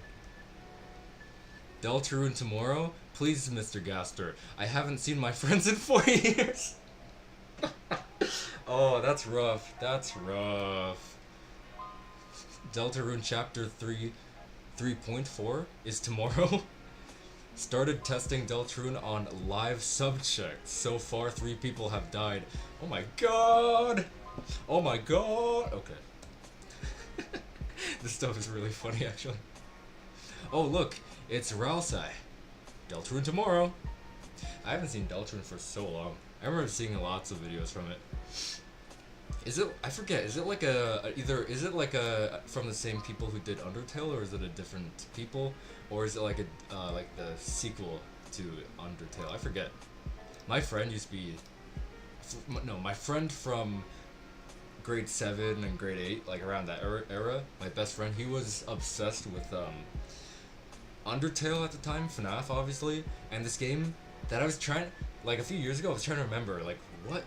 Deltarune Tomorrow? Please, Mr. Gaster. I haven't seen my friends in 4 years. Oh, that's rough. That's rough. Deltarune Chapter 3.4 is tomorrow. Started testing Deltarune on live subjects. So far, 3 people have died. Oh my god! Oh my god! Okay. This stuff is really funny, actually. Oh, look. It's Ralsei. Deltarune Tomorrow. I haven't seen Deltarune for so long. I remember seeing lots of videos from it. Is it? I forget. Is it like is it like from the same people who did Undertale, or is it a different people, or is it like like the sequel to Undertale? I forget. My friend used to be. No, my friend from grade 7 and grade 8, like around that era. My best friend, he was obsessed with Undertale at the time, FNAF obviously, and this game that I was trying, like a few years ago, I was trying to remember, like, what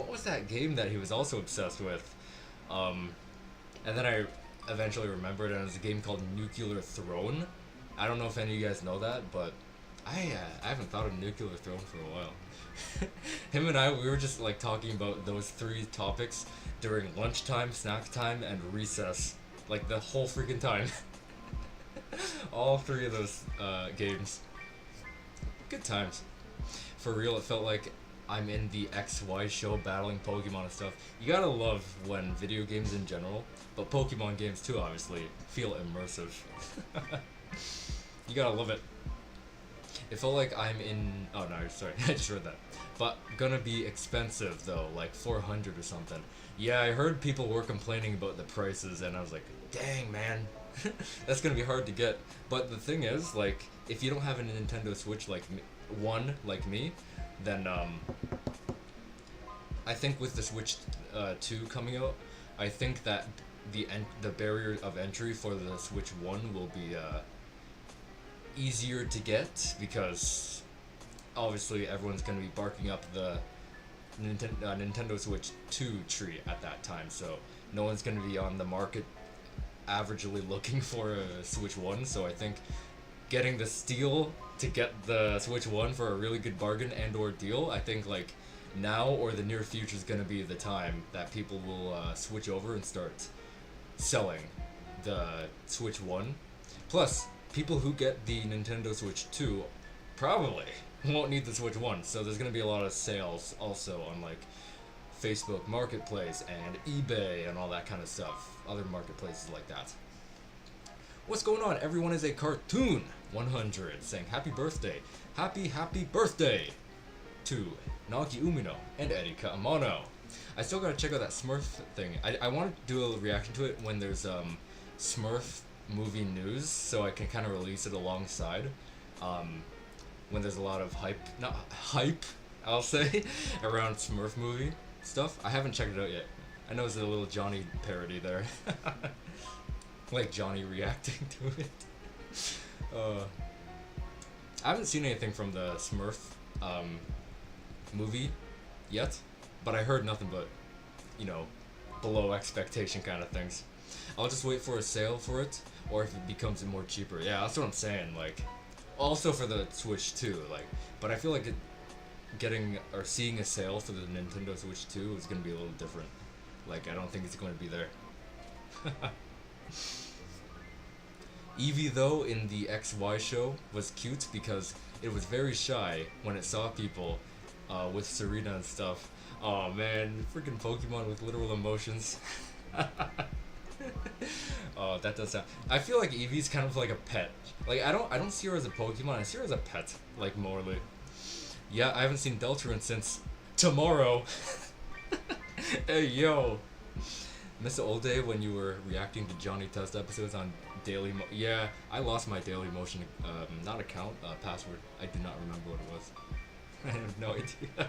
was that game that he was also obsessed with? And then I eventually remembered, and it was a game called Nuclear Throne. I don't know if any of you guys know that, but I haven't thought of Nuclear Throne for a while. Him and we were just like talking about those 3 topics during lunchtime, snack time, and recess, like the whole freaking time. All 3 of those games. Good times. For real, it felt like I'm in the XY show battling Pokemon and stuff. You gotta love when video games in general, but Pokemon games too, obviously, feel immersive. You gotta love it. It felt like I'm in... Oh no, sorry, I just read that. But gonna be expensive though, like 400 or something. Yeah, I heard people were complaining about the prices, and I was like, dang man. That's gonna be hard to get. But the thing is, like, if you don't have a Nintendo Switch like me, then I think with the Switch 2 coming out, I think that the barrier of entry for the Switch One will be easier to get, because obviously everyone's gonna be barking up the Nintendo Switch 2 tree at that time, so no one's gonna be on the market averagely looking for a Switch 1. So I think getting the steal to get the Switch 1 for a really good bargain and or deal, I think like now or the near future is gonna be the time that people will switch over and start selling the Switch 1. Plus, people who get the Nintendo Switch 2 probably won't need the Switch 1, so there's gonna be a lot of sales also on like Facebook Marketplace and eBay and all that kind of stuff, other marketplaces like that. What's going on? Everyone is a cartoon 100 saying happy birthday, happy birthday to Nagi Umino and Erika Amano. I still gotta check out that Smurf thing. I want to do a reaction to it when there's Smurf movie news, so I can kind of release it alongside when there's a lot of hype, I'll say, around Smurf movie stuff. I haven't checked it out yet. I know there's a little Johnny parody there. Like Johnny reacting to it. I haven't seen anything from the Smurf movie yet, but I heard nothing but, below expectation kind of things. I'll just wait for a sale for it, or if it becomes more cheaper. Yeah, that's what I'm saying. Like, also for the Switch 2, like, but I feel like getting or seeing a sale for the Nintendo Switch 2 is gonna be a little different. Like, I don't think it's going to be there. Eevee, though, in the XY show was cute because it was very shy when it saw people with Serena and stuff. Oh man, freaking Pokemon with literal emotions. Oh, that does sound. I feel like Eevee's kind of like a pet. Like, I don't see her as a Pokemon. I see her as a pet, like morally. Yeah, I haven't seen Deltarune since tomorrow. Hey yo, miss the old day when you were reacting to Johnny Test episodes on Daily Yeah, I lost my Daily Motion, not account, password. I do not remember what it was. I have no idea.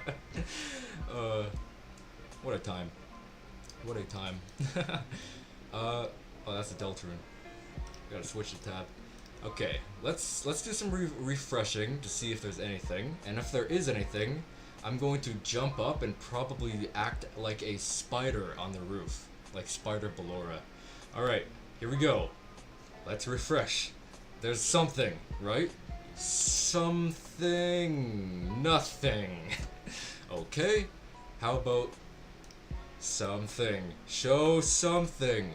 What a time. What a time. Oh, that's a Deltarune. Gotta switch the tab. Okay, let's do some refreshing to see if there's anything. And if there is anything, I'm going to jump up and probably act like a spider on the roof. Like Spider Ballora. Alright, here we go. Let's refresh. There's something, right? Something. Nothing. Okay. How about something? Show something.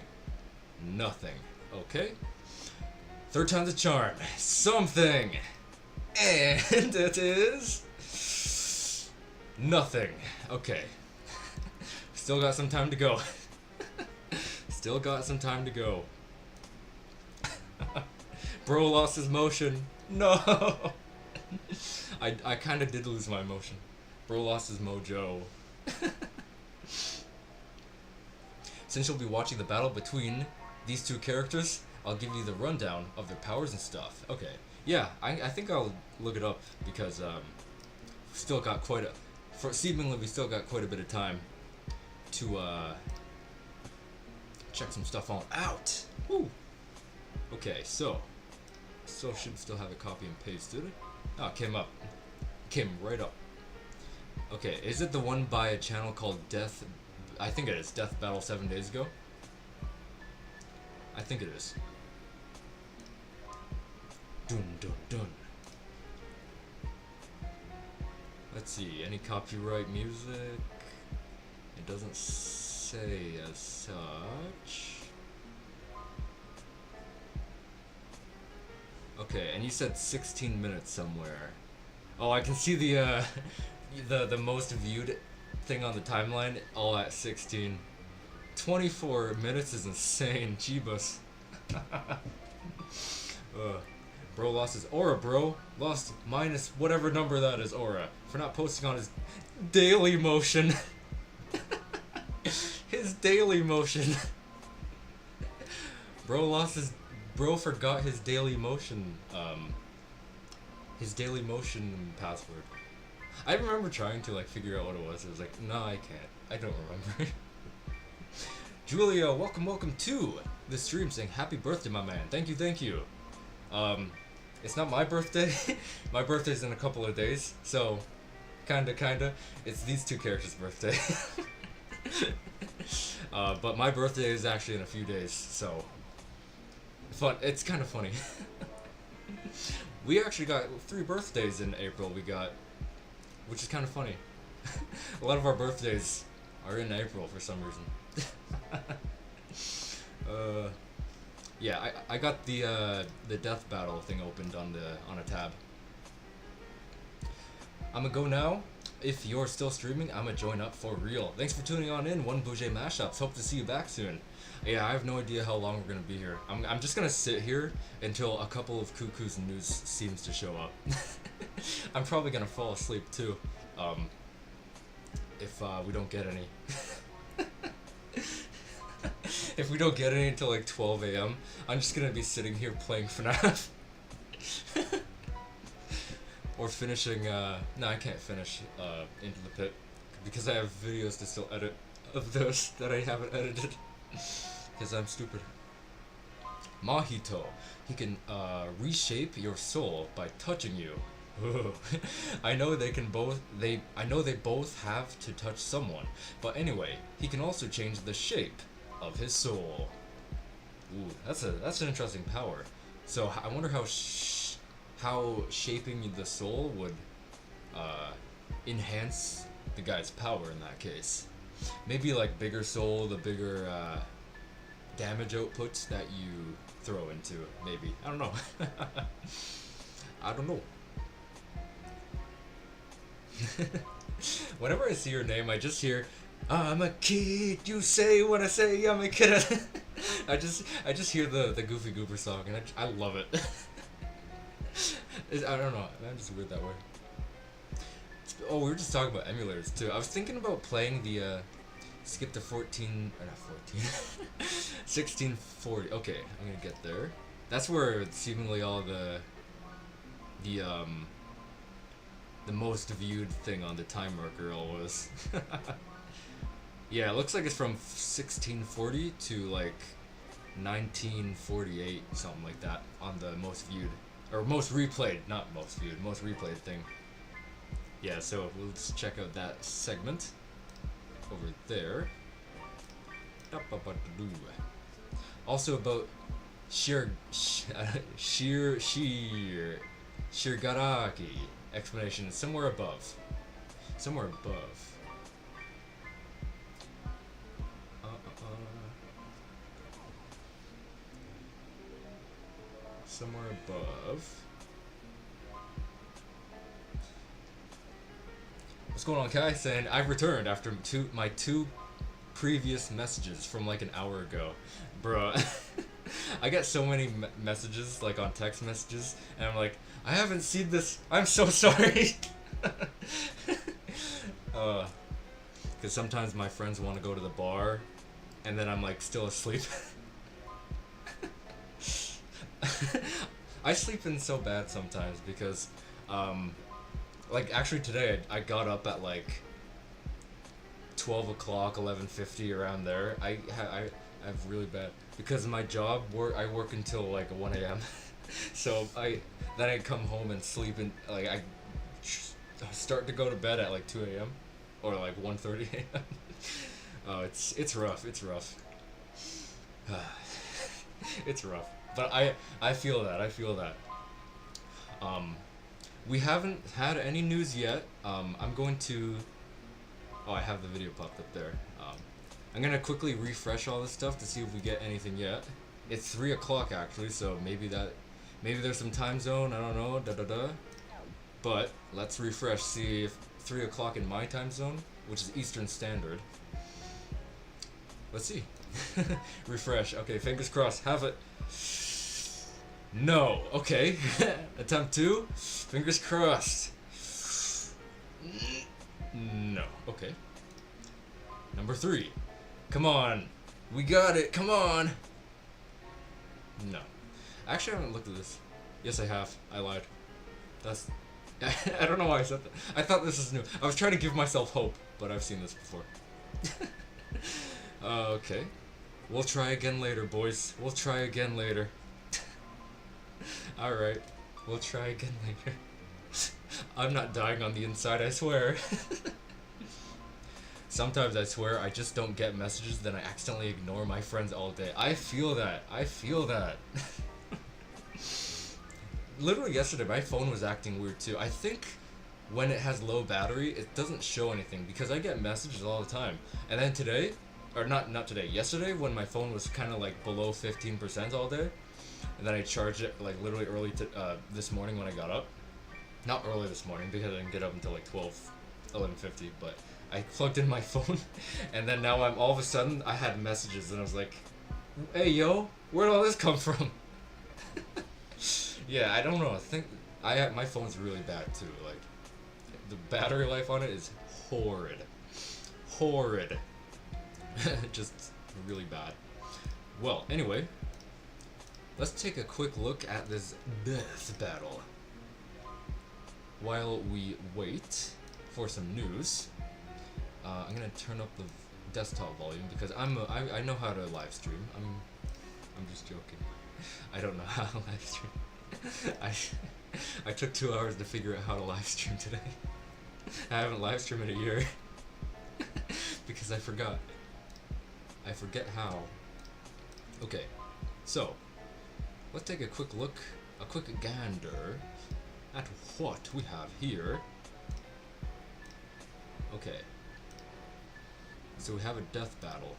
Nothing. Okay. Third time's a charm. Something. And it is nothing. Okay. Still got some time to go. Still got some time to go. Bro lost his motion. No. I kind of did lose my motion. Bro lost his mojo. Since you'll be watching the battle between these two characters, I'll give you the rundown of their powers and stuff. Okay. Yeah, I think I'll look it up because still got seemingly we still got quite a bit of time to check some stuff on out. Woo. Okay, so should still have it copy and pasted. Oh, it came up. Came right up. Okay, is it the one by a channel called Death? I think it is. Death Battle 7 days ago. I think it is. Dun dun dun. Let's see, any copyright music? It doesn't say as such. Okay, and you said 16 minutes somewhere. Oh, I can see the most viewed thing on the timeline, all at 16. 24 minutes is insane, Jeebus. Bro lost his aura, bro. Lost minus whatever number that is aura for not posting on his daily motion. His daily motion. Bro forgot his daily motion password. I remember trying to like figure out what it was. It was like, no, I can't. I don't remember. Julia, welcome to the stream saying happy birthday, my man. Thank you. It's not my birthday. My birthday's in a couple of days, so kinda. It's these two characters' birthday. But my birthday is actually in a few days, so fun. It's kind of funny. We actually got 3 birthdays in April. Which is kind of funny. A lot of our birthdays are in April for some reason. Yeah, I got the death battle thing opened on a tab. I'ma go now. If you're still streaming, I'ma join up for real. Thanks for tuning on in. One Bouget Mashups. Hope to see you back soon. Yeah, I have no idea how long we're gonna be here. I'm just gonna sit here until a couple of Cuckoos news seems to show up. I'm probably gonna fall asleep too. If we don't get any. If we don't get any until like 12 a.m., I'm just gonna be sitting here playing FNAF. Or finishing, no, I can't finish Into the Pit because I have videos to still edit of those that I haven't edited because I'm stupid. Mahito, he can reshape your soul by touching you. I know they both have to touch someone, but anyway, he can also change the shape of his soul. Ooh, that's an interesting power. So I wonder how shaping the soul would enhance the guy's power in that case. Maybe like bigger soul, the bigger damage outputs that you throw into it. Maybe, I don't know. I don't know. Whenever I see your name, I just hear, I'm a kid, you say what I say, I'm a kid. I just hear the Goofy Goober song, and I love it. I don't know, I'm just weird that way. Oh, we were just talking about emulators, too. I was thinking about playing the, skip to 14, or not 14, 1640. Okay, I'm gonna get there. That's where seemingly all the most viewed thing on the time marker all was. Yeah, it looks like it's from 1640 to like 1948, something like that, on the most viewed, or most replayed, not most viewed, most replayed thing. Yeah, so let's check out that segment over there. Also about Shirgaraki. Explanation somewhere above. Somewhere above. Somewhere above. What's going on, Kai? Saying I've returned after my two previous messages from like an hour ago. Bruh. I get so many messages, like on text messages, and I'm like, I haven't seen this. I'm so sorry. Because sometimes my friends want to go to the bar, and then I'm like still asleep. I sleep in so bad sometimes because, like actually today I got up at like 12 o'clock, 11:50 around there. I have really bad because of my job. I work until like 1 a.m. So then I come home and sleep, and like I start to go to bed at like 2 a.m. or like 1:30 a.m. Oh, it's rough. It's rough. It's rough. But I feel that. I feel that. We haven't had any news yet. I'm going to. Oh, I have the video popped up there. I'm gonna quickly refresh all this stuff to see if we get anything yet. It's 3 o'clock actually, so maybe there's some time zone. I don't know. But let's refresh. See if 3 o'clock in my time zone, which is Eastern Standard. Let's see. Refresh. Okay, fingers crossed. Have it. No. Okay. Attempt 2. Fingers crossed. No. Okay. Number 3. Come on. We got it. Come on. No. Actually, I haven't looked at this. Yes, I have. I lied. That's... I don't know why I said that. I thought this was new. I was trying to give myself hope, but I've seen this before. Okay. We'll try again later, boys. We'll try again later. Alright. We'll try again later. I'm not dying on the inside, I swear. Sometimes I swear I just don't get messages, then I accidentally ignore my friends all day. I feel that. I feel that. Literally yesterday, my phone was acting weird too. I think when it has low battery, it doesn't show anything because I get messages all the time. And then today, or not today, yesterday when my phone was kind of like below 15% all day, and then I charged it like literally early this morning when I got up. Not early this morning because I didn't get up until like 11:50, but I plugged in my phone, and then now I'm all of a sudden I had messages and I was like, "Hey yo, where'd all this come from?" Yeah, I don't know. I think my phone's really bad too. Like the battery life on it is horrid, just really bad. Well, anyway, let's take a quick look at this death battle. While we wait for some news, I'm gonna turn up the desktop volume because I know how to live stream. I'm just joking. I don't know how to live stream. I took 2 hours to figure out how to live stream today. I haven't live streamed in a year because I forgot. I forget how. Okay, so let's take a quick look, a quick gander at what we have here. Okay. So we have a death battle.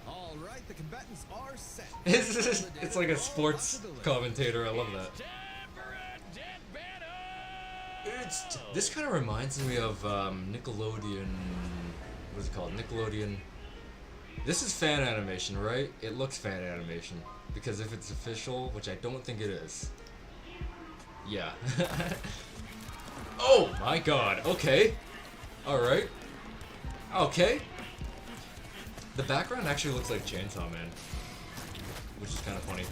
All right, the combatants are set. It's like a sports commentator. I love that. This kind of reminds me of Nickelodeon. What is it called? Nickelodeon. This is fan animation, right? It looks fan animation because if it's official, which I don't think it is. Yeah. Oh my god. Okay. Alright. Okay. The background actually looks like Chainsaw Man, which is kind of funny.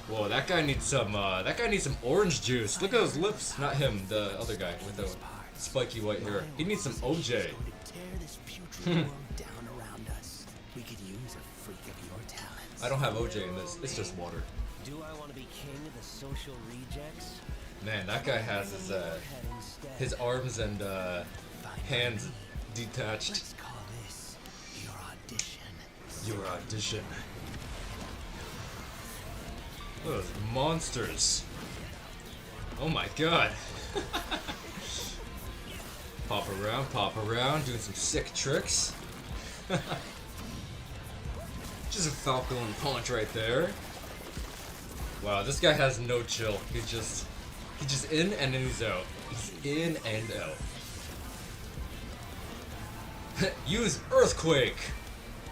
Whoa, that guy needs some orange juice. Look at those lips. Not him, the other guy with the spiky white hair. He needs some OJ. I don't have OJ in this. It's just water. Do I want to be king of the social rejects? Man, that guy has his arms and hands detached. Let's call this your audition. Your audition. Those monsters. Oh my god. Pop around, doing some sick tricks. Just a Falcon punch right there. Wow, this guy has no chill. He's just in and then he's out. He's in and out. Use Earthquake!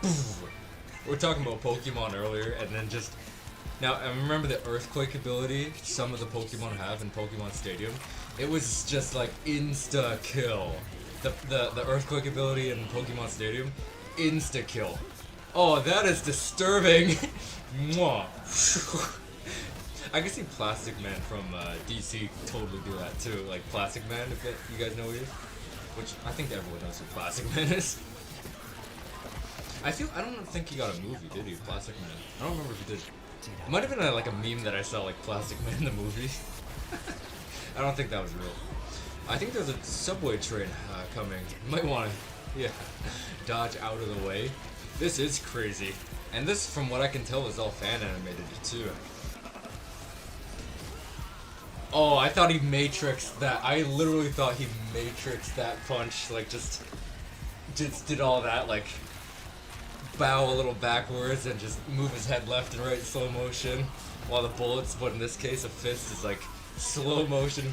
We were talking about Pokemon earlier, and then just... Now, I remember the Earthquake ability some of the Pokemon have in Pokemon Stadium. It was just like insta-kill. The Earthquake ability in Pokemon Stadium, insta-kill. Oh, that is disturbing! Mwah! I can see Plastic Man from DC totally do that too. Like Plastic Man, if you guys know who he is. Which I think everyone knows who Plastic Man is. I don't think he got a movie, did he? Plastic Man. I don't remember if he did. It might have been like a meme that I saw, like Plastic Man the movie. I don't think that was real. I think there's a subway train coming. You might want to, dodge out of the way. This is crazy. And this, from what I can tell, is all fan animated too. Oh, I thought he matrixed that. I literally thought he matrixed that punch. Like, just did all that, like, bow a little backwards and just move his head left and right in slow motion. While the bullets, but in this case, a fist is like slow motion,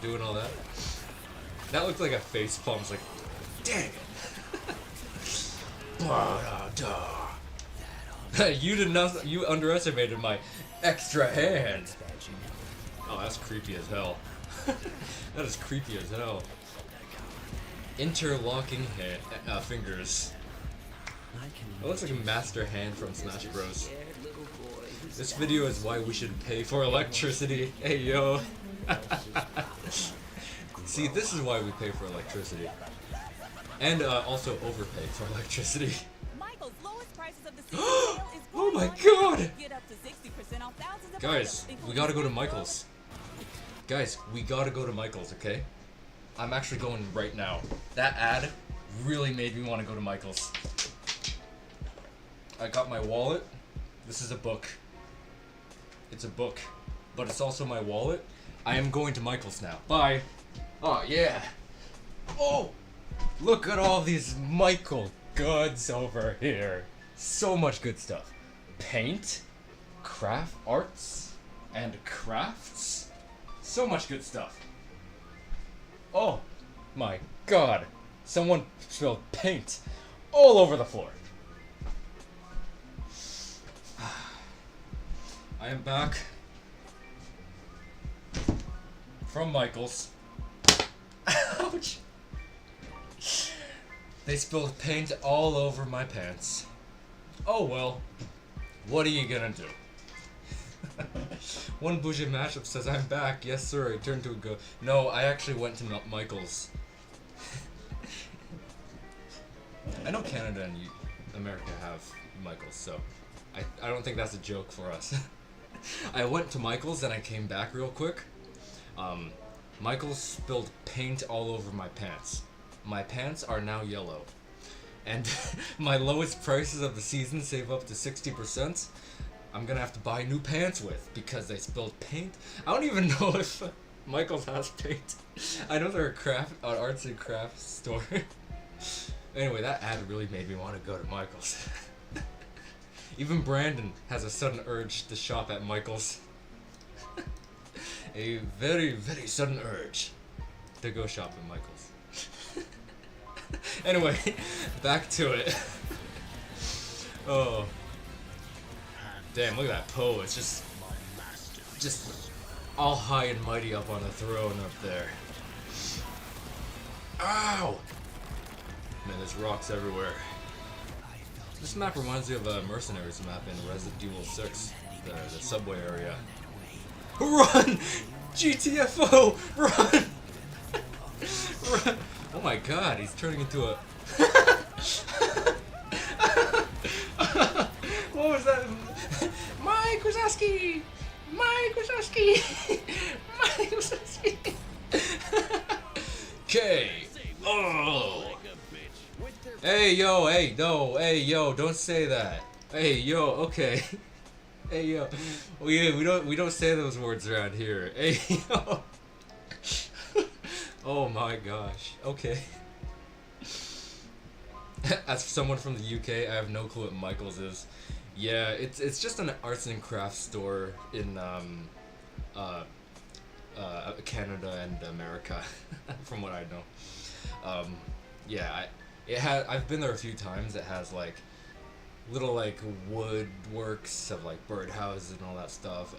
doing all that. That looked like a face palm. It's like, dang it. You underestimated my extra hand. Oh, that's creepy as hell. That is creepy as hell. Interlocking fingers. That looks like a master hand from Smash Bros. This video is why we should pay for electricity. Hey yo. See, this is why we pay for electricity. And also overpay for electricity. Oh my god! Guys, we gotta go to Michael's. Guys, we gotta go to Michael's, okay? I'm actually going right now. That ad really made me want to go to Michael's. I got my wallet. This is a book. It's a book. But it's also my wallet. I am going to Michael's now. Bye. Oh, yeah. Oh! Look at all these Michael goods over here. So much good stuff. Paint, craft arts, and crafts. So much good stuff. Oh my god. Someone spilled paint all over the floor. I am back from Michael's. Ouch. They spilled paint all over my pants. Oh well, what are you gonna do? One bougie mashup says, I'm back. Yes sir, I turned to a go. No, I actually went to Michael's. I know Canada and America have Michael's, so I don't think that's a joke for us. I went to Michael's and I came back real quick. Michael's spilled paint all over my pants. My pants are now yellow. And my lowest prices of the season save up to 60%. I'm gonna have to buy new pants with because they spilled paint. I don't even know if Michael's has paint. I know they're a arts and crafts store. Anyway, that ad really made me want to go to Michael's. Even Brandon has a sudden urge to shop at Michael's. A very, very sudden urge to go shop at Michael's. Anyway, back to it. Oh. Damn, look at that pose. Just all high and mighty up on the throne up there. Ow! Man, there's rocks everywhere. This map reminds me of a Mercenaries map in Resident Evil 6, the subway area. Run! GTFO! Run! Run! Oh my god, he's turning into a... What was that? Mike Wazowski! Mike Wazowski! Mike Wazowski! Okay. Oh! Hey yo, hey, no, hey yo, don't say that. Hey yo, okay. Hey yo. Oh yeah, we don't say those words around here. Hey yo. Oh my gosh. Okay. As someone from the UK, I have no clue what Michael's is. Yeah, it's just an arts and crafts store in Canada and America, from what I know. Yeah, I've been there a few times. It has like little like woodworks of like birdhouses and all that stuff.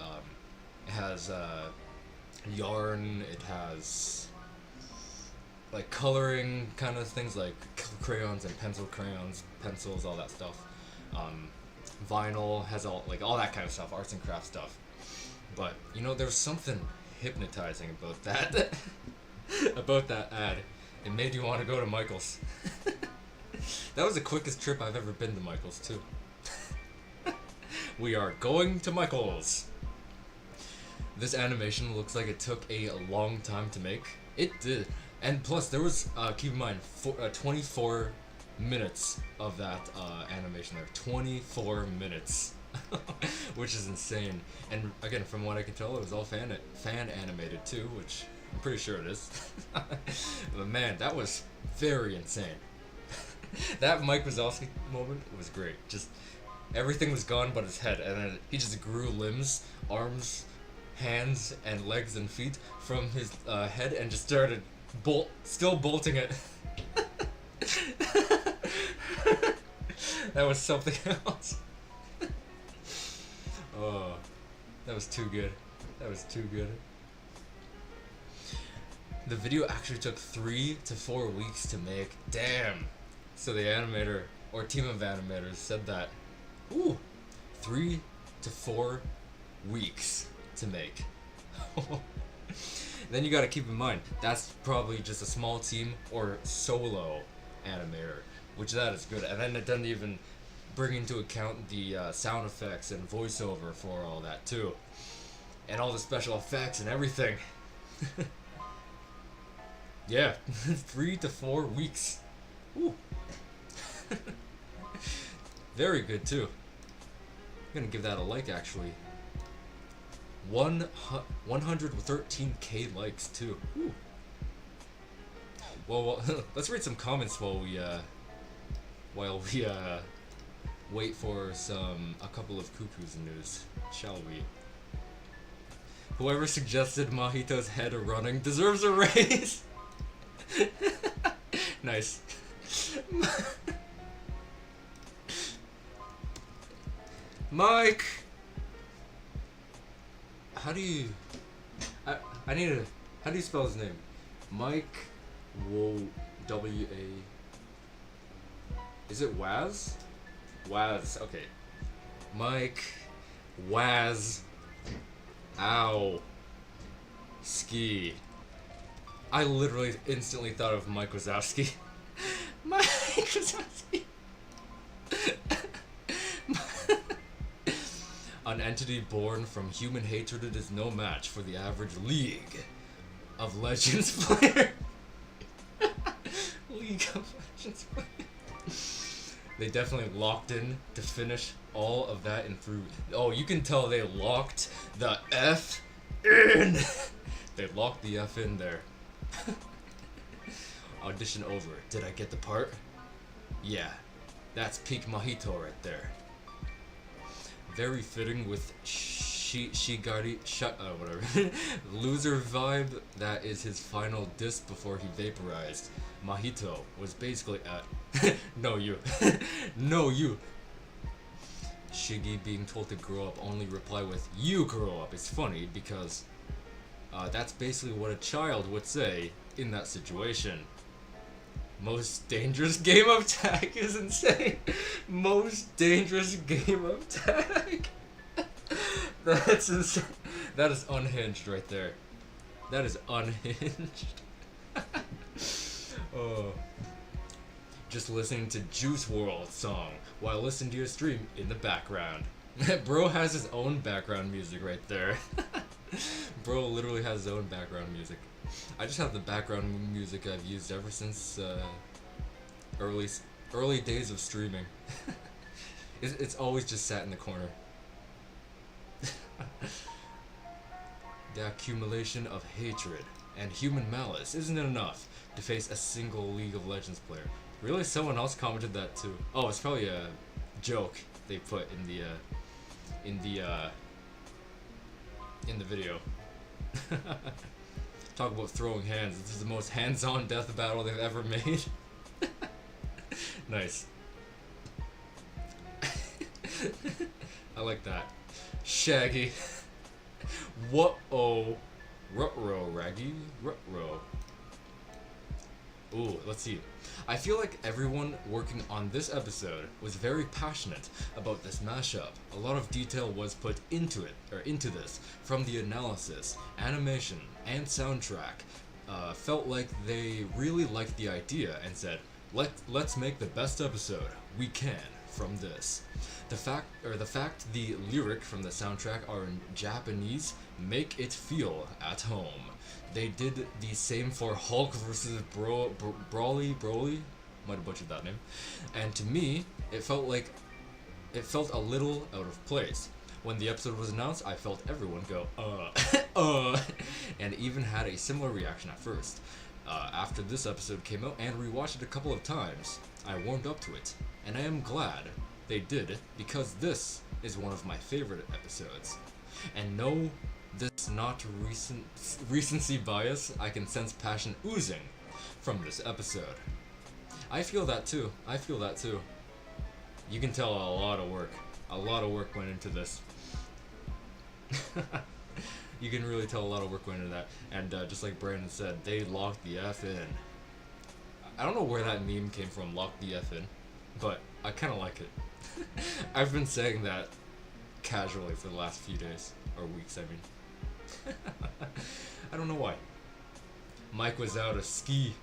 It has yarn. It has like coloring kind of things like crayons and pencils, all that stuff. Vinyl has all that kind of stuff, arts and crafts stuff. But you know, there's something hypnotizing about that about that ad. It made you want to go to Michael's. That was the quickest trip I've ever been to Michael's too. We are going to Michael's. This animation looks like it took a long time to make. It did. And plus there was, keep in mind, 24 minutes of that animation there. 24 minutes. Which is insane. And again, from what I can tell, it was all fan animated too, which I'm pretty sure it is. But man, that was very insane. That Mike Wazowski moment was great. Just everything was gone but his head, and then he just grew limbs, arms, hands, and legs and feet from his head and just started still bolting it. That was something else. Oh, that was too good. That was too good. The video actually took 3 to 4 weeks to make. Damn. So the animator, or team of animators, said that, ooh, 3 to 4 weeks to make. Then you gotta keep in mind, that's probably just a small team or solo animator, which that is good. And then it doesn't even bring into account the sound effects and voiceover for all that too, and all the special effects and everything. Yeah, 3 to 4 weeks. Ooh. Very good too. I'm gonna give that a like actually. 113k likes too. Ooh. Well, let's read some comments while we wait for a couple of Cuckoos news, shall we? Whoever suggested Mahito's head running deserves a raise. Nice. Mike. How do you how do you spell his name? Mike W-A. Is it Waz? Waz, okay. Mike Waz. Ow. Ski. I literally instantly thought of Mike Wazowski. Mike Wazowski. An entity born from human hatred, it is no match for the average League of Legends player. League of Legends player. They definitely locked in to finish all of that in through. Oh, you can tell they locked the F in. They locked the F in there. Audition over. Did I get the part? Yeah, that's peak Mahito right there. Very fitting with Shigari, whatever. Loser vibe. That is his final diss before he vaporized. Mahito was basically at no you. No you. Shiggy being told to grow up, only reply with you grow up. It's funny because that's basically what a child would say in that situation. Most dangerous game of tag is insane. Most dangerous game of tag. That's insane. That is unhinged right there. That is unhinged. Oh. Just listening to Juice WRLD song while listening to your stream in the background. Bro has his own background music right there. Bro literally has his own background music. I just have the background music I've used ever since early days of streaming. It's always just sat in the corner. The accumulation of hatred and human malice isn't enough to face a single League of Legends player. Really, someone else commented that too. Oh, it's probably a joke they put in the video. Talk about throwing hands. This is the most hands-on death battle they've ever made. Nice. I like that. Shaggy. What-oh. Rut-row, Raggy. Rut-row. Ooh, let's see. I feel like everyone working on this episode was very passionate about this mashup. A lot of detail was put into it, or into this, from the analysis, animation, and soundtrack. Felt like they really liked the idea and said, let's make the best episode we can from this. The fact the lyric from the soundtrack are in Japanese make it feel at home. They did the same for Hulk vs. Broly, might have butchered that name, and to me, it felt a little out of place. When the episode was announced, I felt everyone go, and even had a similar reaction at first. After this episode came out and rewatched it a couple of times, I warmed up to it, and I am glad they did, because this is one of my favorite episodes. And no, this not recency bias, I can sense passion oozing from this episode. I feel that too. You can tell a lot of work went into this. You can really tell a lot of work went into that. And just like Brandon said, they locked the F in. I don't know where that meme came from, lock the F in, but I kind of like it. I've been saying that casually for the last few days, or weeks, I mean. I don't know why. Mike was out ski.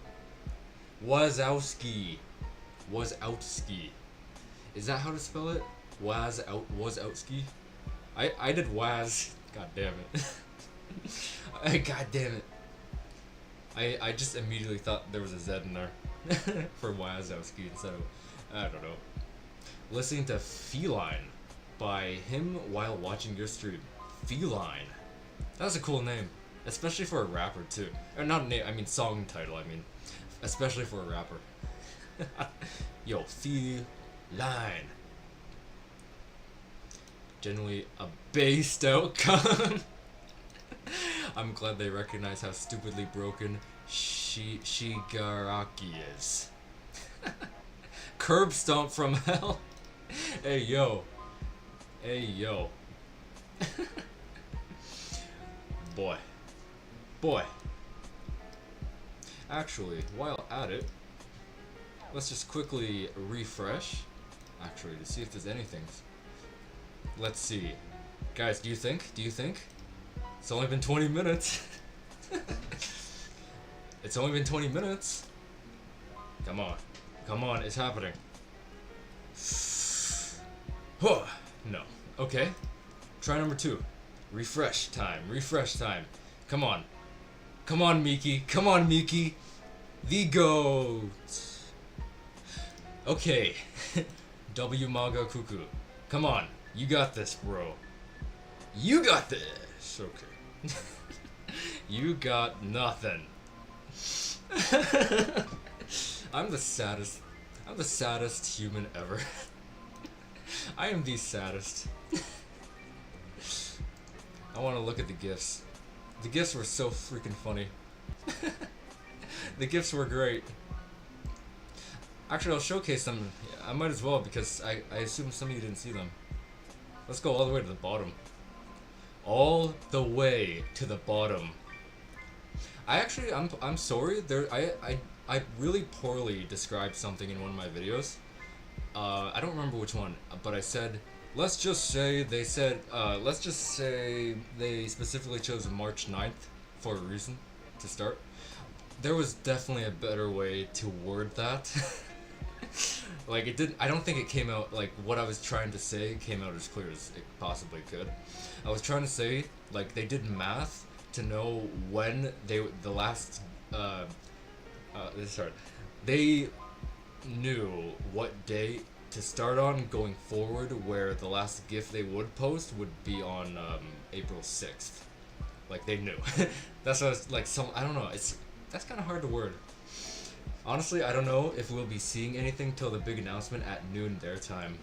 Was out ski. Is that how to spell it? Wazowski? I did Waz. God damn it. God damn it. I just immediately thought there was a Z in there for Wazowski instead of, I don't know. Listening to Feline by him while watching your stream. Feline. That was a cool name. Especially for a rapper too. Or not a name, I mean song title, I mean. Especially for a rapper. Yo, Feline. Generally a based outcome. I'm glad they recognize how stupidly broken Shigaraki is. Curb stomp from hell. Hey yo. Hey yo. Boy. Boy. Actually, while at it, let's just quickly refresh. Actually, to see if there's anything. Let's see. Guys, do you think? It's only been 20 minutes. It's only been 20 minutes. Come on. Come on, it's happening. No. Okay. Try number 2. Refresh time. Come on. Come on, Miki. The GOAT. Okay. W Maga Cuckoo. Come on. You got this, bro. You got this. Okay. You got nothing. I'm the saddest human ever. I am the saddest. I want to look at the GIFs. The GIFs were so freaking funny. The GIFs were great. Actually, I'll showcase them. I might as well because I assume some of you didn't see them. Let's go all the way to the bottom. All the way to the bottom. I'm sorry. I really poorly described something in one of my videos. I don't remember which one, but I said, let's just say they specifically chose March 9th for a reason to start. There was definitely a better way to word that. Like I don't think it came out, like what I was trying to say came out as clear as it possibly could. I was trying to say, like, they did math to know when they knew what day to start on going forward, where the last GIF they would post would be on April 6th. Like, they knew. That's what I was, like, I don't know, that's kind of hard to word. Honestly, I don't know if we'll be seeing anything till the big announcement at noon their time.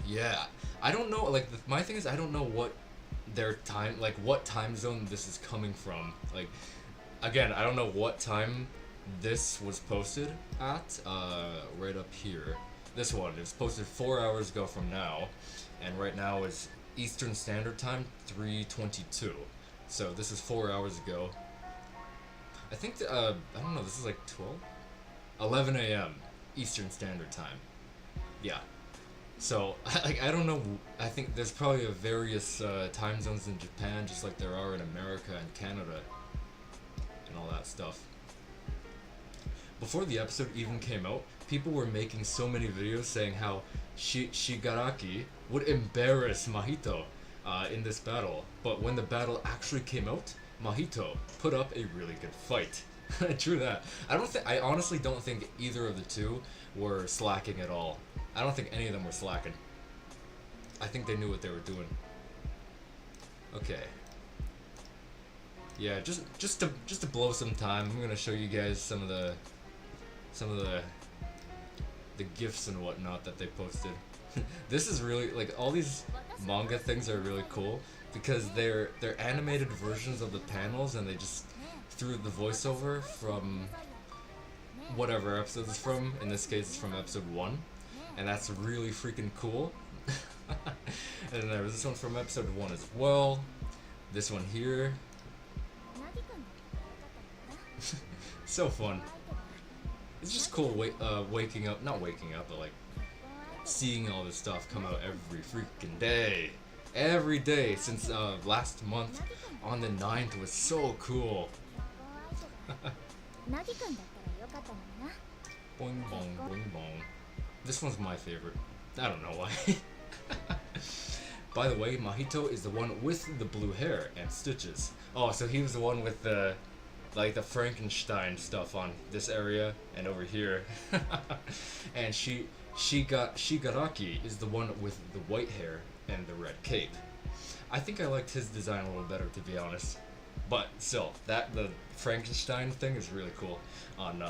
Yeah, I don't know, like, my thing is I don't know what their time, like, what time zone this is coming from. Like, again, I don't know what time this was posted at, right up here. This one, it was posted 4 hours ago from now, and right now is Eastern Standard Time, 3:22. So this is 4 hours ago. I think, I don't know, this is like 11 a.m. Eastern Standard Time. Yeah. So, like, I don't know, I think there's probably various time zones in Japan, just like there are in America and Canada, and all that stuff. Before the episode even came out, people were making so many videos saying how Shigaraki would embarrass Mahito in this battle. But when the battle actually came out, Mahito put up a really good fight. True that. I honestly don't think either of the two were slacking at all. I don't think any of them were slacking. I think they knew what they were doing. Okay. Yeah, just to blow some time, I'm gonna show you guys some of the GIFs and whatnot that they posted. This is really, like, all these manga things are really cool because they're animated versions of the panels, and they just threw the voiceover from whatever episode it's from. In this case, it's from episode 1, and that's really freaking cool. And then there was this one from episode 1 as well. This one here. So fun. It's just cool waking up, not waking up, but like seeing all this stuff come out every freaking day. Every day since last month on the 9th was so cool. Boing bong, boing bong. This one's my favorite. I don't know why. By the way, Mahito is the one with the blue hair and stitches. Oh, so he was the one with the, like, the Frankenstein stuff on this area and over here. And Shigaraki is the one with the white hair and the red cape. I think I liked his design a little better, to be honest. But still, the Frankenstein thing is really cool on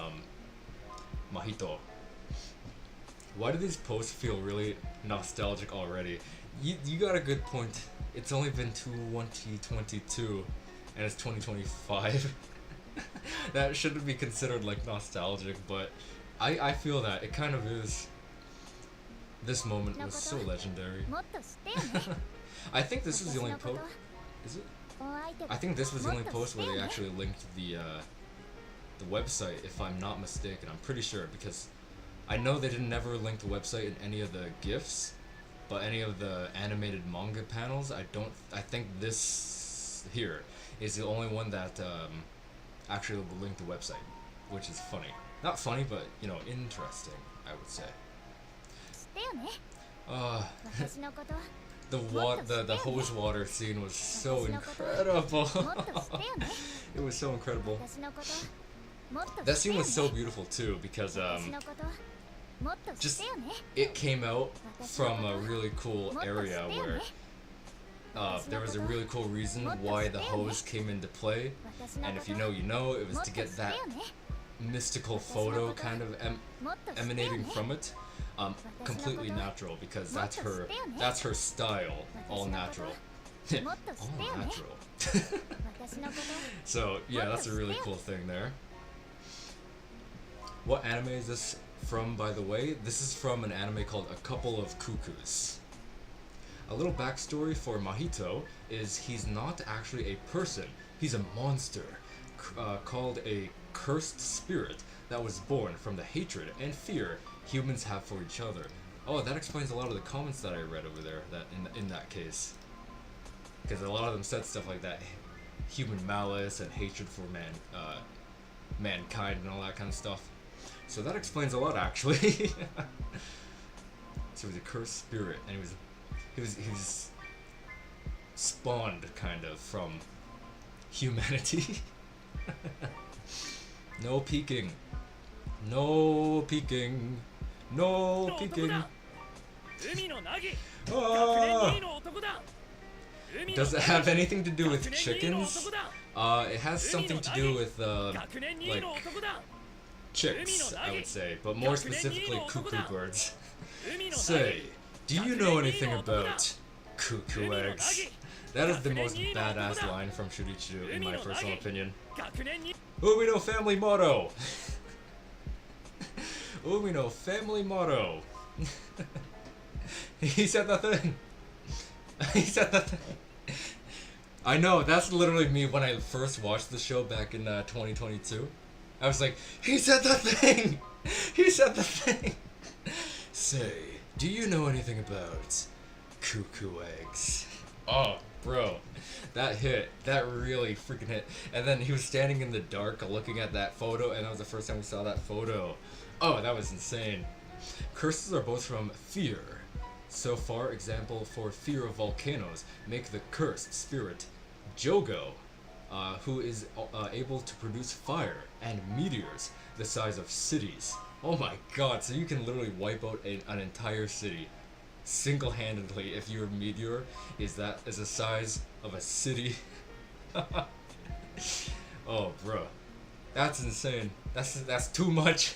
Mahito. Why do these posts feel really nostalgic already? You got a good point. It's only been 2022 and it's 2025. That shouldn't be considered like nostalgic, but I feel that it kind of is. This moment was so legendary. I think this was the only post. Is it? I think this was the only post where they actually linked the website, if I'm not mistaken. I'm pretty sure, because I know they didn't never link the website in any of the GIFs, but any of the animated manga panels, I think this here is the only one that actually linked the website, which is funny. Not funny, but, you know, interesting, I would say. The hose water scene was so incredible. It was so incredible. That scene was so beautiful too, because just it came out from a really cool area where there was a really cool reason why the hose came into play, and if you know, you know, it was to get that mystical photo kind of emanating from it. Completely natural, because that's her style, all natural. All natural. So yeah, that's a really cool thing there. What anime is this from, by the way? This is from an anime called A Couple of Cuckoos. A little backstory for Mahito is he's not actually a person, he's a monster called a cursed spirit that was born from the hatred and fear humans have for each other. Oh, that explains a lot of the comments that I read over there. That in that case, because a lot of them said stuff like that, human malice and hatred for mankind and all that kind of stuff. So that explains a lot, actually. So he was a cursed spirit, and he was spawned kind of from humanity. No peeking. No peeking. No peeking. Does it have anything to do with chickens? It has something to do with like chicks, I would say, but more specifically cuckoo birds. Say, do you know anything about cuckoo eggs? That is the most badass line from Shurichiro, in my personal opinion. Umino family motto! Umino family motto! He said the thing! He said the thing! I know, that's literally me when I first watched the show back in 2022. I was like, he said the thing! He said the thing! Say, do you know anything about cuckoo eggs? Oh, bro, that hit. That really freaking hit. And then he was standing in the dark looking at that photo, and that was the first time we saw that photo. Oh, that was insane. Curses are both from fear. So far, example for fear of volcanoes, make the cursed spirit Jogo, who is able to produce fire and meteors the size of cities. Oh my god, so you can literally wipe out an entire city single-handedly if your meteor is the size of a city. Oh, bro, that's insane. That's too much.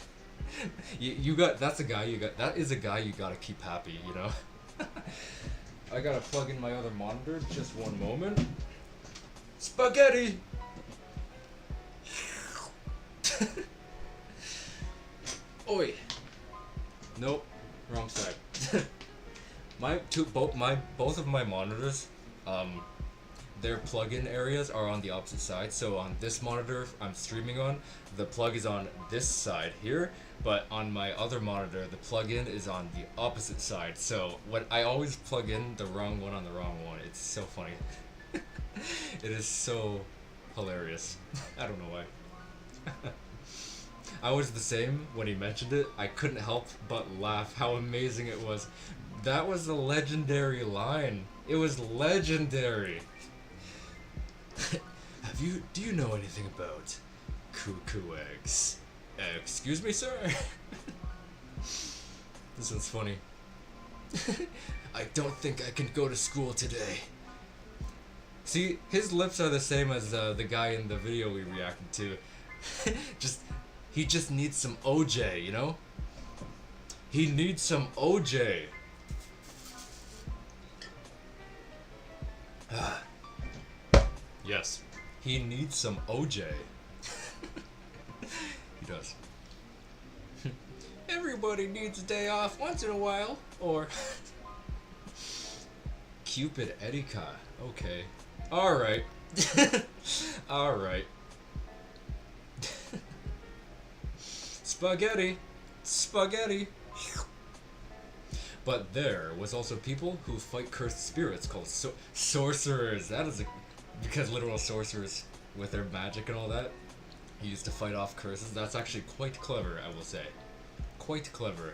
That is a guy you gotta keep happy, you know. I gotta plug in my other monitor. Just one moment. Spaghetti. Oi. Nope. Wrong side. Both of my monitors, their plug-in areas are on the opposite side. So on this monitor I'm streaming on, the plug is on this side here, but on my other monitor, the plug-in is on the opposite side. So when I always plug in the wrong one on the wrong one, it's so funny. It is so hilarious. I don't know why. I was the same when he mentioned it. I couldn't help but laugh how amazing it was. That was a legendary line. It was legendary. Do you know anything about cuckoo eggs? Excuse me, sir? This one's funny. I don't think I can go to school today. See, his lips are the same as the guy in the video we reacted to. He just needs some OJ, you know? He needs some OJ. Yes, he needs some OJ. He does. Everybody needs a day off once in a while, or Cupid Erika. Okay. Alright. Alright. Spaghetti. Spaghetti. But there was also people who fight cursed spirits called sorcerers. That is because literal sorcerers with their magic and all that used to fight off curses. That's actually quite clever, I will say. Quite clever.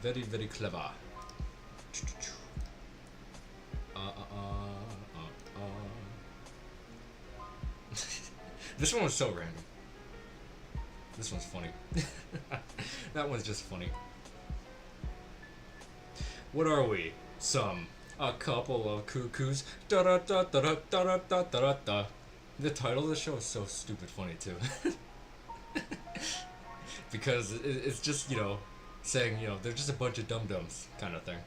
Very, very clever. This one was so random. This one's funny. That one's just funny. What are we? A couple of cuckoos. Da da da da da da da da da da. The title of the show is so stupid funny too. Because it's just, you know, saying, you know, they're just a bunch of dum-dums kind of thing.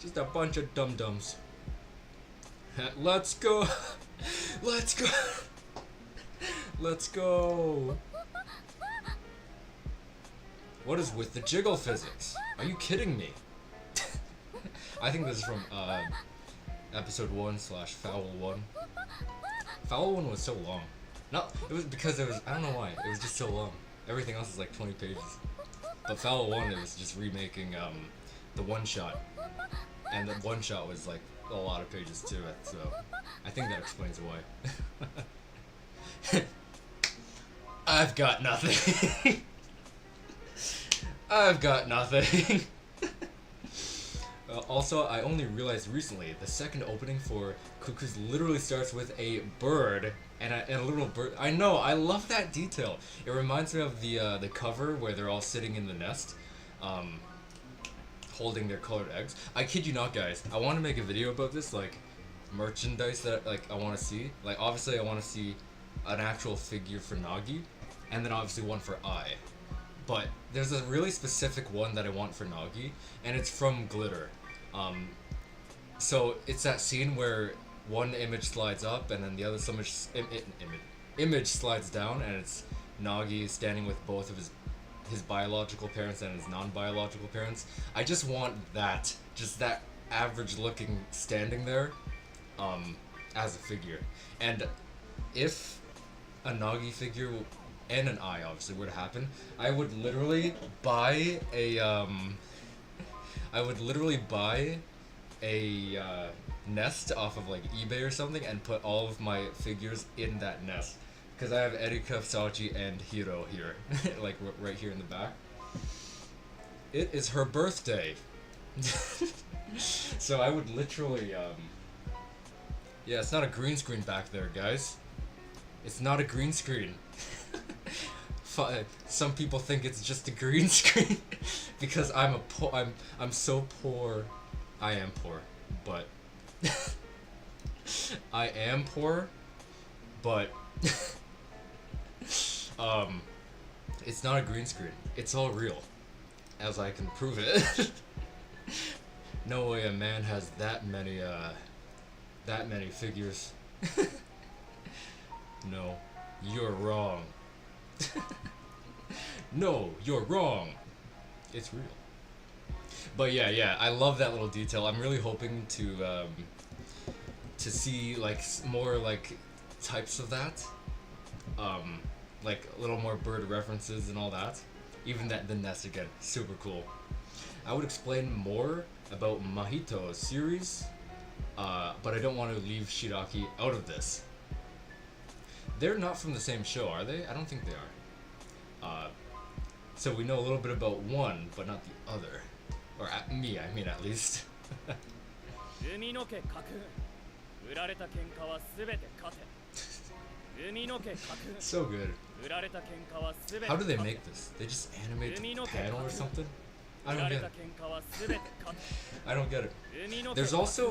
Just a bunch of dum-dums. Let's go! Let's go! Let's go! What is with the jiggle physics? Are you kidding me? I think this is from episode 1/Foul 1. Foul 1 was so long. No, it was because it was, I don't know why, it was just so long. Everything else is like 20 pages. But Foul 1, it was just remaking the one-shot. And the one-shot was like a lot of pages to it, so I think that explains why. I've got nothing. I've got nothing. Also, I only realized recently the second opening for Cuckoos literally starts with a bird and a little bird. I know, I love that detail. It reminds me of the cover where they're all sitting in the nest, holding their colored eggs. I kid you not, guys. I want to make a video about this, like merchandise that like I want to see. Like obviously, I want to see an actual figure for Nagi, and then obviously one for Ai. But there's a really specific one that I want for Nagi, and it's from Glitter. So it's that scene where one image slides up, and then the other image slides down, and it's Nagi standing with both of his biological parents and his non-biological parents. I just want that, just that average-looking standing there, as a figure. And if a Nagi figure and an Ai obviously were to happen, I would literally buy a nest off of like eBay or something and put all of my figures in that nest. Because I have Erika, Sachi, and Hiro here, like right here in the back. It is her birthday. So I would literally, yeah, it's not a green screen back there, guys. It's not a green screen. Some people think it's just a green screen because I'm so poor. I am poor, but I am poor, but it's not a green screen. It's all real, as I can prove it. No way a man has that many figures. No, you're wrong. No, you're wrong. It's real. But yeah, I love that little detail. I'm really hoping to see like more like types of that. Like a little more bird references and all that. Even the nest again, super cool. I would explain more about Mahito's series, but I don't want to leave Shiraki out of this. They're not from the same show, are they? I don't think they are. So we know a little bit about one, but not the other. Or me, I mean, at least. 海の家架空売られた喧嘩はすべて勝て海の家架空 So good. 売られた喧嘩はすべて How do they 勝て make this? They just animate the 海の家 panel or 架空 something? I 売 don't られ get た it. 喧嘩はすべて勝て I don't get it. 海の家 There's 架空 also,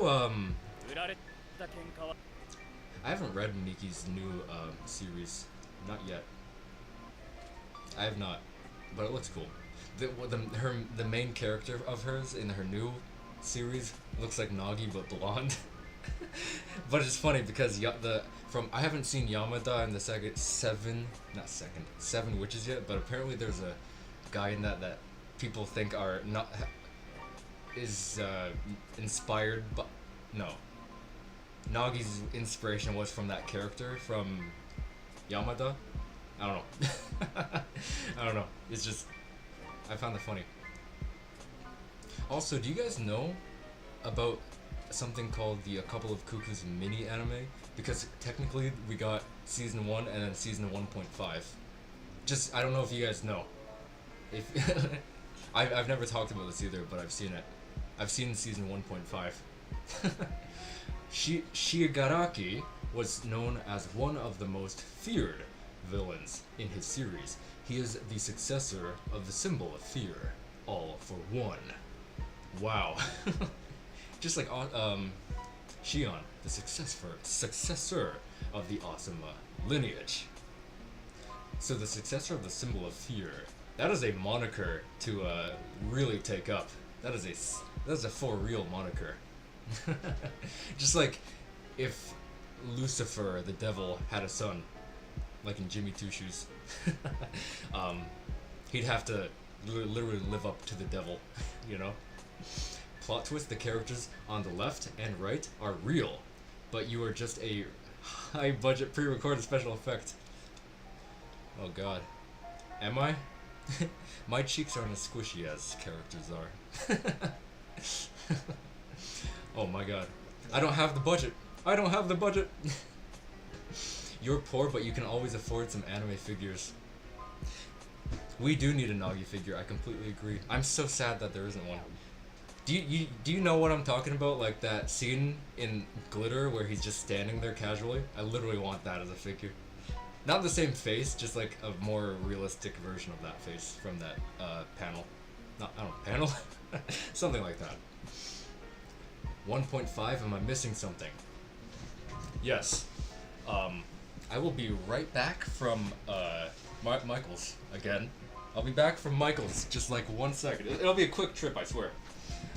売られた喧嘩は I haven't read Miki's new series. Not yet. I have not. But it looks cool. The main character of hers in her new series looks like Nagi but blonde. But it's funny because I haven't seen Yamada in the seven witches yet, but apparently there's a guy in that people think are not is inspired but no. Nagi's inspiration was from that character from Yamada. I don't know. I don't know. It's just I found it funny. Also, do you guys know about something called the A Couple of Cuckoos mini anime? Because technically we got season 1 and then season 1.5. Just I don't know if you guys know. If I've never talked about this either, but I've seen it. I've seen season 1.5. Shigaraki was known as one of the most feared villains in his series. He is the successor of the symbol of fear, all for one. Wow. Just like Shion, the successor of the Asuma lineage. So the successor of the symbol of fear. That is a moniker to really take up. That is a for real moniker. Just like if Lucifer, the devil, had a son, like in Jimmy Two Shoes, he'd have to literally live up to the devil, you know? Plot twist, the characters on the left and right are real, but you are just a high budget pre-recorded special effect. Oh god. Am I? My cheeks aren't as squishy as characters are. Oh my god. I don't have the budget. I don't have the budget. You're poor, but you can always afford some anime figures. We do need a Nagi figure, I completely agree. I'm so sad that there isn't one. Do you know what I'm talking about? Like that scene in Glitter where he's just standing there casually? I literally want that as a figure. Not the same face, just like a more realistic version of that face from that panel. I don't know, panel? Something like that. 1.5, am I missing something? Yes. I will be right back from Michael's again. I'll be back from Michael's just like 1 second. It'll be a quick trip, I swear.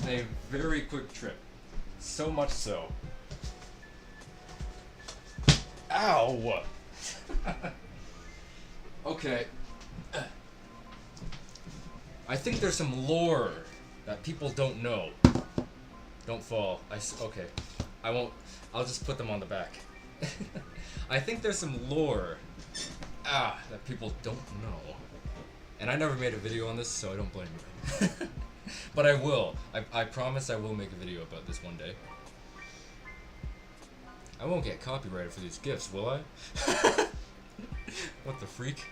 A very quick trip. So much so. Ow! Okay. I think there's some lore that people don't know. Don't fall. Okay. I won't. I'll just put them on the back. I think there's some lore that people don't know. And I never made a video on this, so I don't blame you. But I will. I promise I will make a video about this one day. I won't get copyrighted for these gifts, will I? What the freak?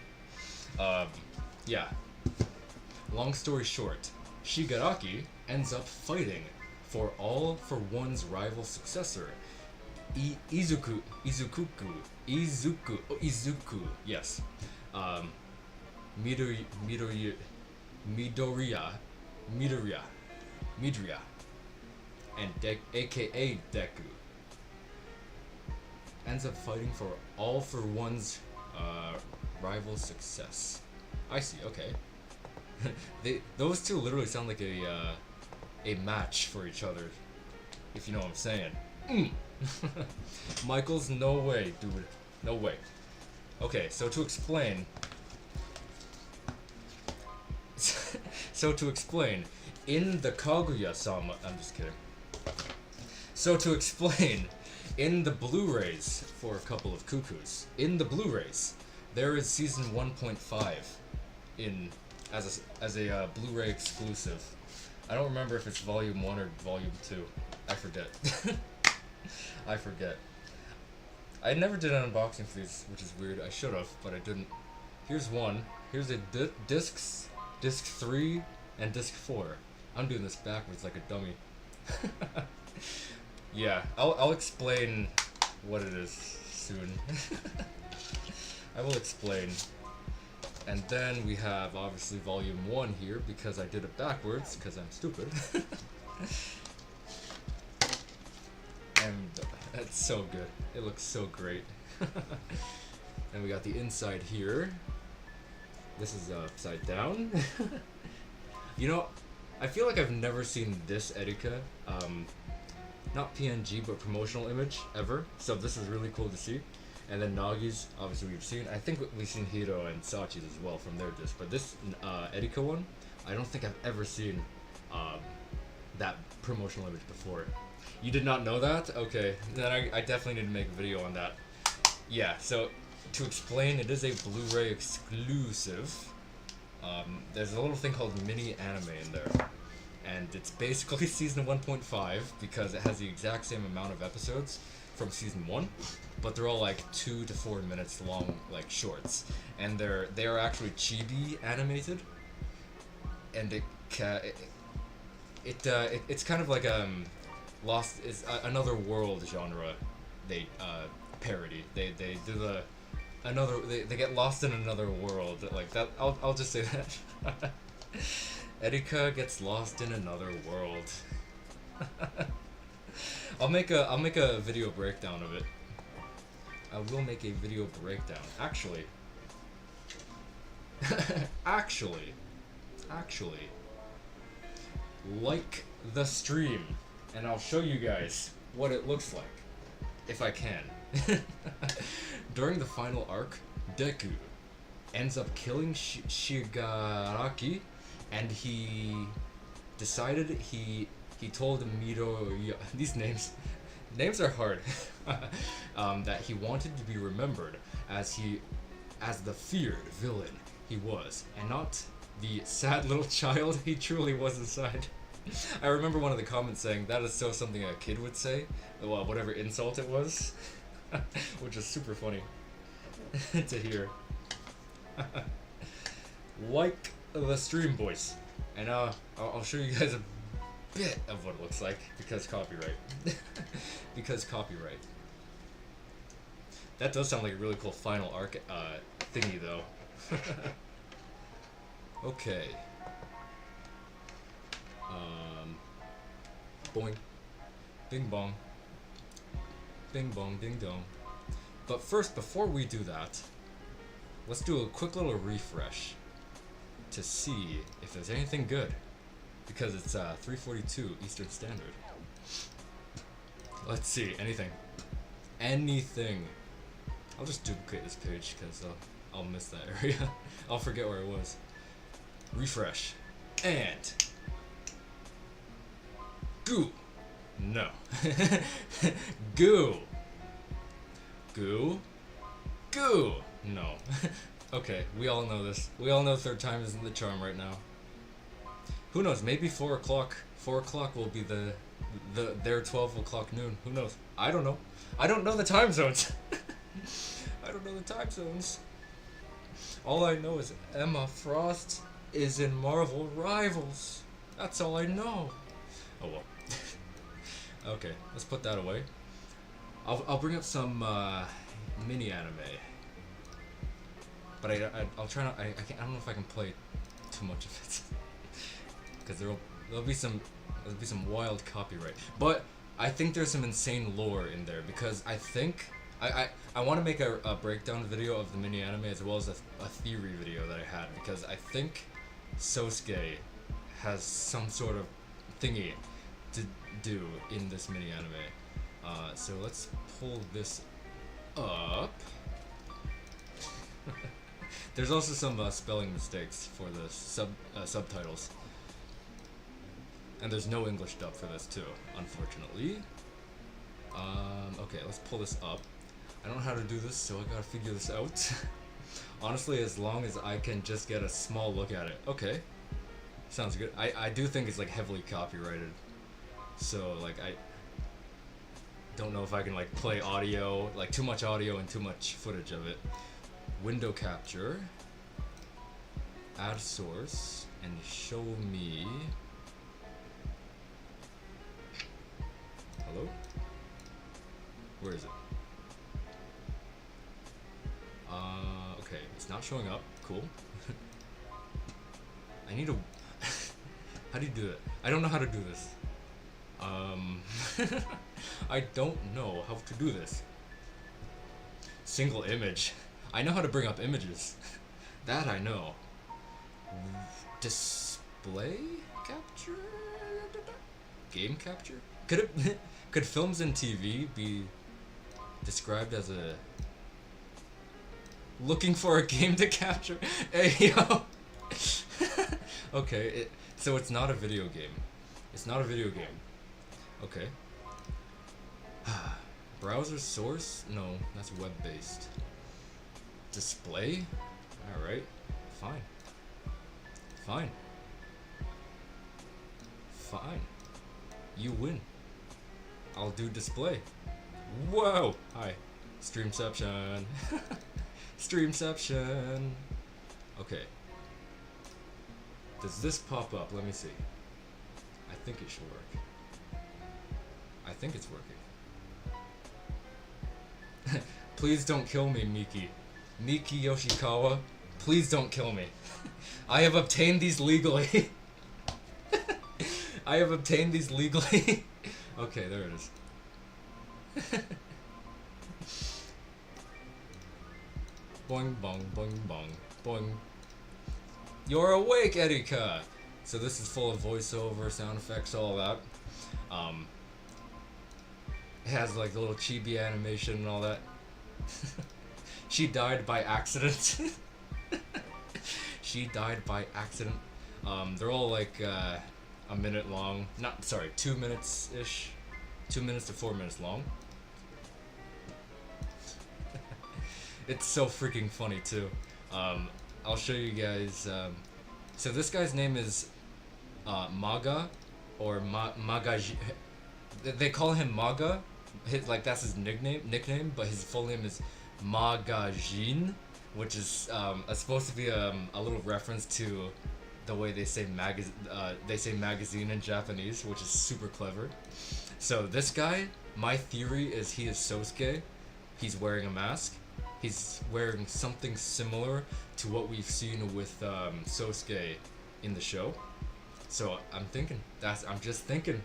Yeah. Long story short, Shigaraki ends up fighting for all for one's rival successor, Izuku, yes. Midoriya, and aka Deku, ends up fighting for all for one's rival success. I see. Okay. Those two literally sound like a match for each other, if you know what I'm saying. Michael's, no way, dude. No way. Okay, so to explain, in the Kaguya-sama, I'm just kidding. So to explain, in the Blu-rays for A Couple of Cuckoos, in the Blu-rays, there is season 1.5 in as a Blu-ray exclusive. I don't remember if it's volume 1 or volume 2. I forget. I forget. I never did an unboxing for these, which is weird. I should have, but I didn't. Here's one. Here's the discs. disc 3 and disc 4. I'm doing this backwards like a dummy. Yeah, I'll explain what it is soon. I will explain. And then we have obviously volume 1 here because I did it backwards because I'm stupid. And it's so good. It looks so great. And we got the inside here. This is upside down. You know, I feel like I've never seen this Erika, not PNG but promotional image ever. So this is really cool to see. And then Nagi's, obviously we've seen. I think we've seen Hiro and Sachi's as well from their disc. But this Erika one, I don't think I've ever seen that promotional image before. You did not know that? Okay, then I definitely need to make a video on that. Yeah, so to explain, it is a Blu-ray exclusive. There's a little thing called mini anime in there. And it's basically season 1.5 because it has the exact same amount of episodes from season 1, but they're all like 2 to 4 minutes long, like shorts. And they are actually chibi animated. And it's kind of like Lost is another world genre. They parody. They do the another. They get lost in another world like that. I'll just say that. Erika gets lost in another world. I'll make a video breakdown of it. I will make a video breakdown. Actually, like the stream, and I'll show you guys what it looks like, if I can. During the final arc, Deku ends up killing Shigaraki, and he decided he told Miro, these names are hard, that he wanted to be remembered as the feared villain he was, and not the sad little child he truly was inside. I remember one of the comments saying that is so something a kid would say, well, whatever insult it was, which is super funny to hear. Like the stream, boys, and I'll show you guys a bit of what it looks like because copyright. Because copyright. That does sound like a really cool final arc thingy though. Okay. Boing. Bing bong. Bing bong ding dong. But first, before we do that, let's do a quick little refresh to see if there's anything good. Because it's 3:42 Eastern Standard. Let's see, anything. Anything. I'll just duplicate this page because I'll miss that area. I'll forget where it was. Refresh. And goo. No. Goo. Goo. Goo. No. Okay, we all know this. We all know third time isn't the charm right now. Who knows? Maybe 4 o'clock. 4 o'clock will be their 12 o'clock noon. Who knows? I don't know. I don't know the time zones. I don't know the time zones. All I know is Emma Frost is in Marvel Rivals. That's all I know. Oh well. Okay, let's put that away. I'll bring up some mini anime. But I'll try not. I don't know if I can play too much of it. Because there'll be some wild copyright, but I think there's some insane lore in there because I think I want to make a breakdown video of the mini anime as well as a theory video that I had because I think Sosuke has some sort of thingy to do in this mini anime. So let's pull this up. There's also some spelling mistakes for the subtitles. And there's no English dub for this too, unfortunately. Okay, let's pull this up. I don't know how to do this, so I gotta figure this out. Honestly, as long as I can just get a small look at it. Okay, sounds good. I do think it's like heavily copyrighted. So like I don't know if I can like play audio, like too much audio and too much footage of it. Window capture. Add source. and show me. Hello? Where is it? Okay, it's not showing up. Cool. I need to. How do you do it? I don't know how to do this. I don't know how to do this. Single image. I know how to bring up images. That I know. Display capture? Game capture? Could it? Could films and TV be described as a looking for a game to capture? Hey yo. Okay, so it's not a video game. It's not a video game. Okay. Browser source? No, that's web-based. Display? Alright. Fine. Fine. Fine. You win. I'll do display. Whoa! Hi. Streamception. Streamception. Okay. Does this pop up? Let me see. I think it should work. I think it's working. Please don't kill me, Miki. Miki Yoshikawa. Please don't kill me. I have obtained these legally. I have obtained these legally. Okay, there it is. Boing, bong, boing, bong, boing. You're awake, Erika! So this is full of voiceover, sound effects, all that. It has like the little chibi animation and all that. She died by accident. She died by accident. They're all like a minute long. 2 minutes-ish. 2 minutes to 4 minutes long. It's so freaking funny too. I'll show you guys. So this guy's name is Maga, or Magaji. They call him Maga. That's his nickname, but his full name is Magajin, which is supposed to be a little reference to the way they say magazine in Japanese, which is super clever. So this guy, my theory is he is Sosuke. He's wearing a mask. He's wearing something similar to what we've seen with Sosuke in the show. So I'm just thinking.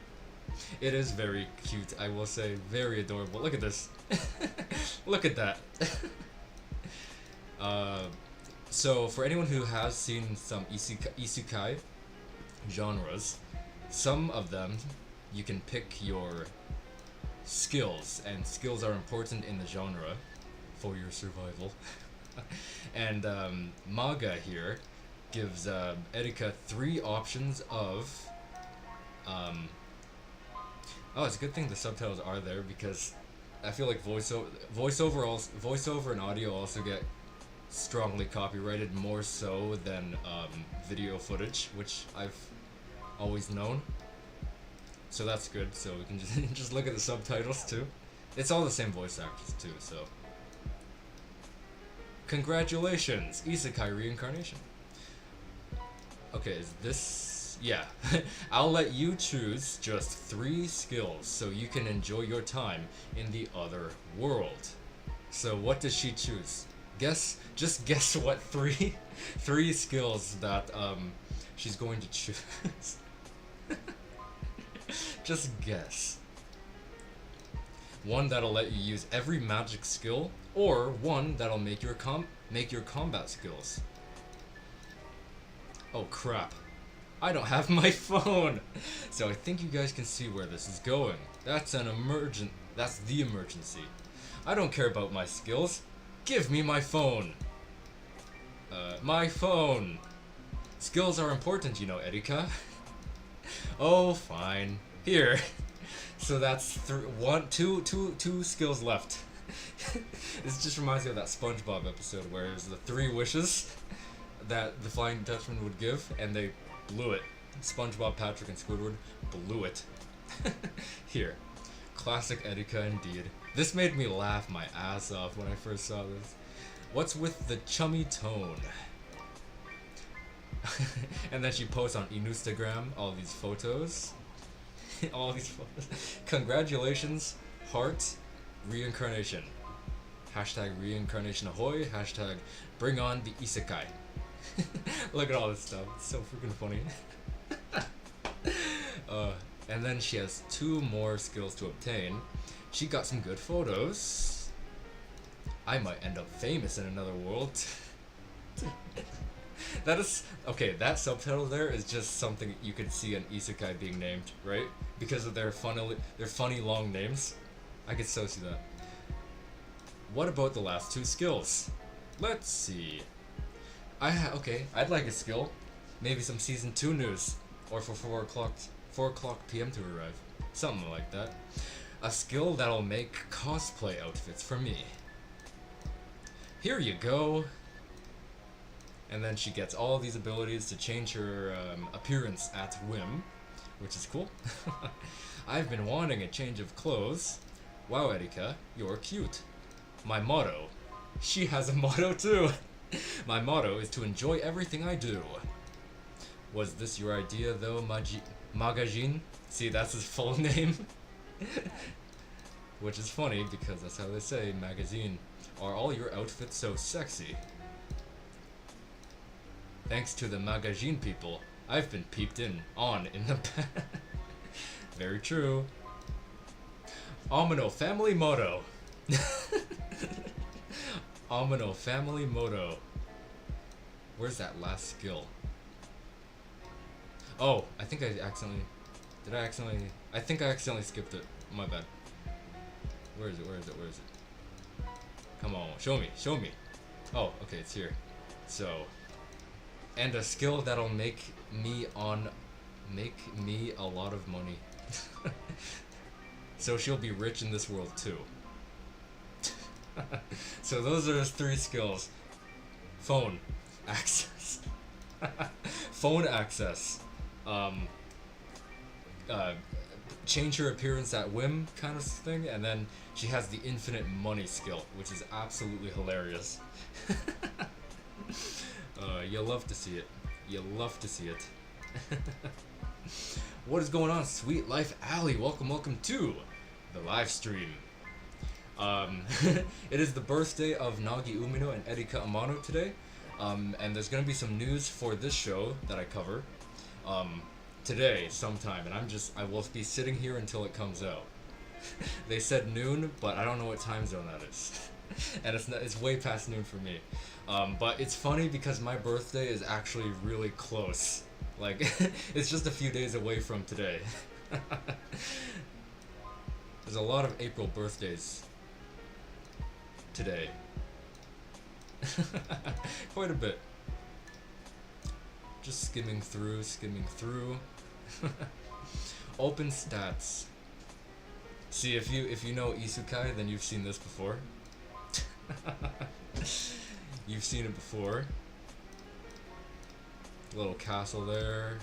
It is very cute, I will say. Very adorable. Look at this. Look at that. So for anyone who has seen some isekai genres, some of them you can pick your skills, and skills are important in the genre for your survival. And Maga here gives Erika 3 options of oh, it's a good thing the subtitles are there, because I feel like voiceover and audio also get strongly copyrighted, more so than video footage, which I've always known. So that's good. So we can just look at the subtitles too. It's all the same voice actors too. So congratulations, Isekai Reincarnation. Okay, is this? Yeah. I'll let you choose just 3 skills so you can enjoy your time in the other world. So what does she choose? Just guess what 3 skills that she's going to choose. Just guess. One that'll let you use every magic skill, or one that'll make your combat skills. Oh crap. I don't have my phone. So I think you guys can see where this is going. That's the emergency. I don't care about my skills. Give me my phone. My phone. Skills are important, you know, Erika. Oh, fine. Here. So that's 2 skills left. This just reminds me of that SpongeBob episode where there's the 3 wishes that the Flying Dutchman would give, and they blew it. SpongeBob, Patrick, and Squidward blew it. Here. Classic Erika indeed. This made me laugh my ass off when I first saw this. What's with the chummy tone? And then she posts on Instagram all these photos. All these photos. Congratulations, heart, reincarnation. Hashtag reincarnation ahoy. Hashtag bring on the isekai. Look at all this stuff. It's so freaking funny. And then she has 2 more skills to obtain. She got some good photos. I might end up famous in another world. That is okay. That subtitle there is just something you could see an isekai being named, right? Because of their funny long names. I could so see that. What about the last 2 skills? Let's see. Okay. I'd like a skill. Maybe some season 2 news, or for 4 o'clock p.m. to arrive. Something like that. A skill that'll make cosplay outfits for me. Here you go. And then she gets all these abilities to change her appearance at whim, which is cool. I've been wanting a change of clothes. Wow, Erika, you're cute. My motto. She has a motto too. My motto is to enjoy everything I do. Was this your idea though, Magazine? See, that's his full name. Which is funny because that's how they say magazine. Are all your outfits so sexy? Thanks to the magazine people, I've been peeped in the back. Very true. Amano family motto. Amano family motto. Where's that last skill? Oh, I think I accidentally... I think I accidentally skipped it. My bad. Where is it? Come on, show me. Oh, okay, it's here. So... And a skill that'll make me a lot of money. So she'll be rich in this world too. So those are his 3 skills. Phone access. Phone access. Change her appearance at whim kind of thing, and then she has the infinite money skill, which is absolutely hilarious. You'll love to see it. What is going on, Sweet Life Alley? Welcome to the live stream. It is the birthday of Nagi Umino and Erika Amano today. And there's gonna be some news for this show that I cover today sometime, and I will be sitting here until it comes out. They said noon, but I don't know what time zone that is. And it's way past noon for me. But it's funny because my birthday is actually really close. Like, it's just a few days away from today. There's a lot of April birthdays today. Quite a bit. Just skimming through. Open stats. See, if you know Isekai, then you've seen this before. You've seen it before. Little castle there.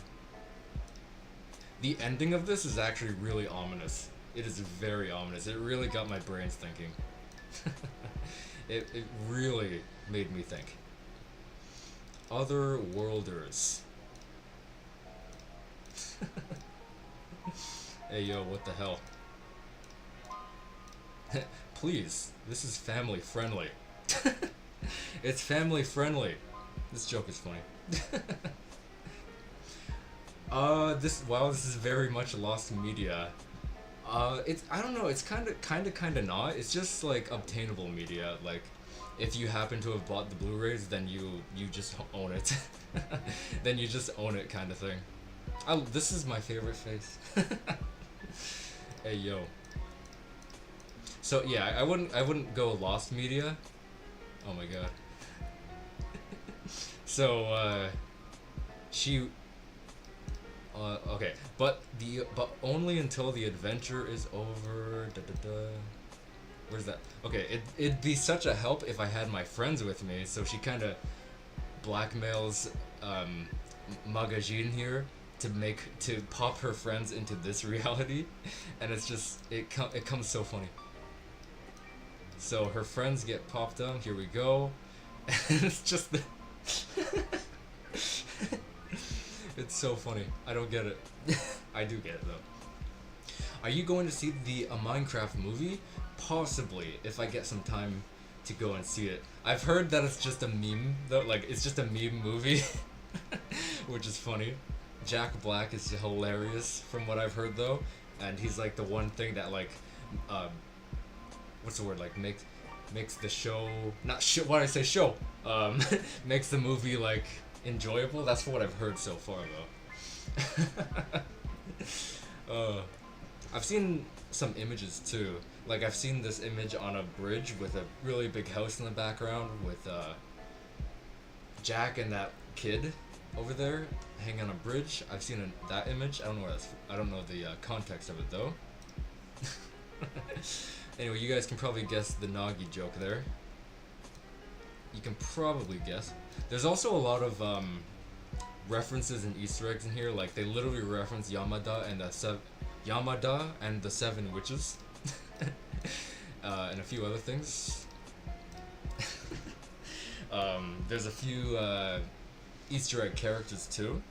The ending of this is actually really ominous. It is very ominous. It really got my brains thinking. It really made me think. Other worlders. Hey yo, what the hell? Please, this is family friendly. It's family friendly. This joke is funny. This is very much lost media. I don't know, it's kinda not. It's just like obtainable media. Like, if you happen to have bought the Blu-rays, then you just own it. Then you just own it, kind of thing. This is my favorite face. Hey yo. So yeah, I wouldn't go lost media. Oh my god. So okay, but only until the adventure is over. Where's that? Okay, it'd be such a help if I had my friends with me. So she kind of blackmails Magazine here to pop her friends into this reality, and it's just it comes so funny. So her friends get popped on. Here we go. And it's just the It's so funny. I don't get it. I do get it though. Are you going to see the Minecraft movie? Possibly, if I get some time to go and see it. I've heard that it's just a meme though, like it's just a meme movie, which is funny. Jack Black is hilarious from what I've heard though, and he's like the one thing that like, what's the word, like makes the show, not show, why did I say show? Makes the movie like enjoyable. That's what I've heard so far though. I've seen some images too. Like I've seen this image on a bridge with a really big house in the background with Jack and that kid over there hanging on a bridge. I've seen that image. I don't know where that's. I don't know the context of it though. Anyway, you guys can probably guess the Nagi joke there. You can probably guess. There's also a lot of references and Easter eggs in here. Like they literally reference Yamada and the Seven Witches, and a few other things. There's a few Easter egg characters too.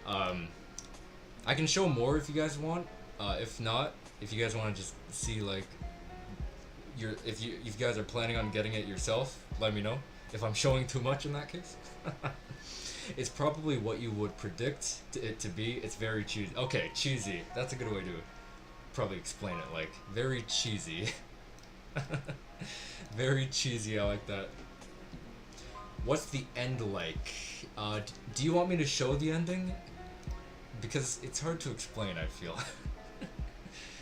I can show more if you guys want. If not, if you guys want to just see like if you guys are planning on getting it yourself, let me know. If I'm showing too much in that case. It's probably what you would predict it to be. It's very cheesy. Okay, cheesy. That's a good way to probably explain it. Like, very cheesy. Very cheesy, I like that. What's the end like? Do you want me to show the ending? Because it's hard to explain, I feel.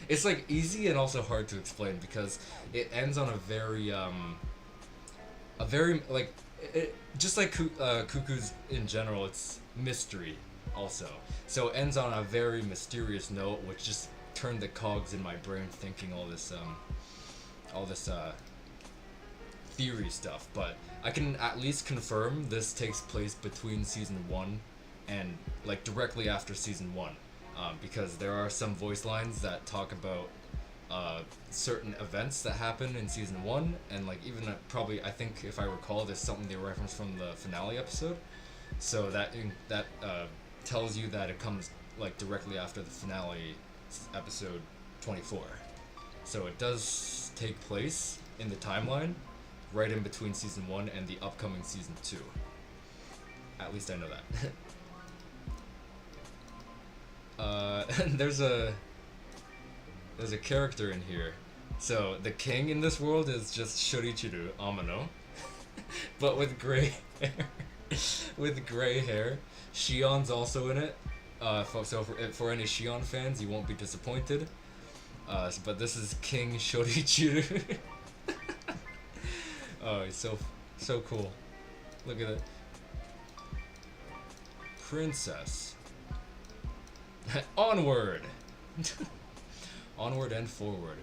It's like easy and also hard to explain because it ends on a very like, just like Cuckoos in general, it's mystery also. So it ends on a very mysterious note, which just turned the cogs in my brain thinking all this theory stuff. But I can at least confirm this takes place between season 1 and like directly after season 1, because there are some voice lines that talk about certain events that happen in season 1, and like even probably, I think if I recall, there's something they referenced from the finale episode, so that tells you that it comes like directly after the finale episode 24. So it does take place in the timeline right in between season 1 and the upcoming season 2. At least I know that. There's a character in here. So the king in this world is just Shorichiru Amano, but with gray hair. With gray hair. Shion's also in it. So for any Shion fans, you won't be disappointed. But this is King Shorichiru. Oh, he's so cool. Look at it. Princess. Onward. Onward and forward.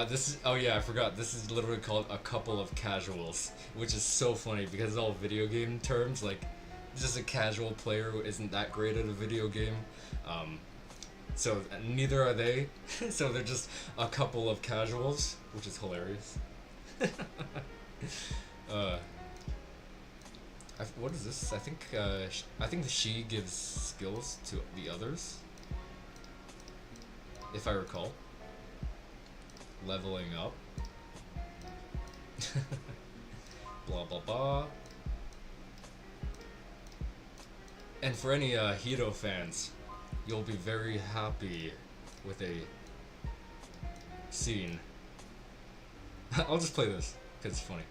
This is, oh yeah, I forgot, this is literally called a couple of casuals, which is so funny because it's all video game terms. Like, just a casual player who isn't that great at a video game. So neither are they. So they're just a couple of casuals, which is hilarious. What is this? I think the she gives skills to the others, if I recall. Leveling up. Blah blah blah. And for any Hiro fans, you'll be very happy with a scene. I'll just play this because it's funny.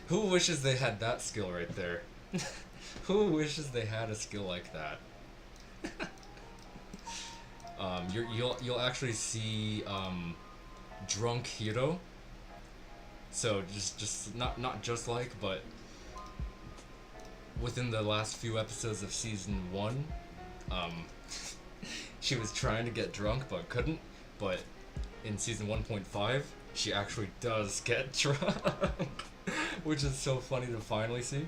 Who wishes they had that skill right there? Who wishes they had a skill like that? You'll actually see drunk Hiro. So just not just like, but within the last few episodes of season 1, she was trying to get drunk but couldn't. But in season 1.5, she actually does get drunk, which is so funny to finally see.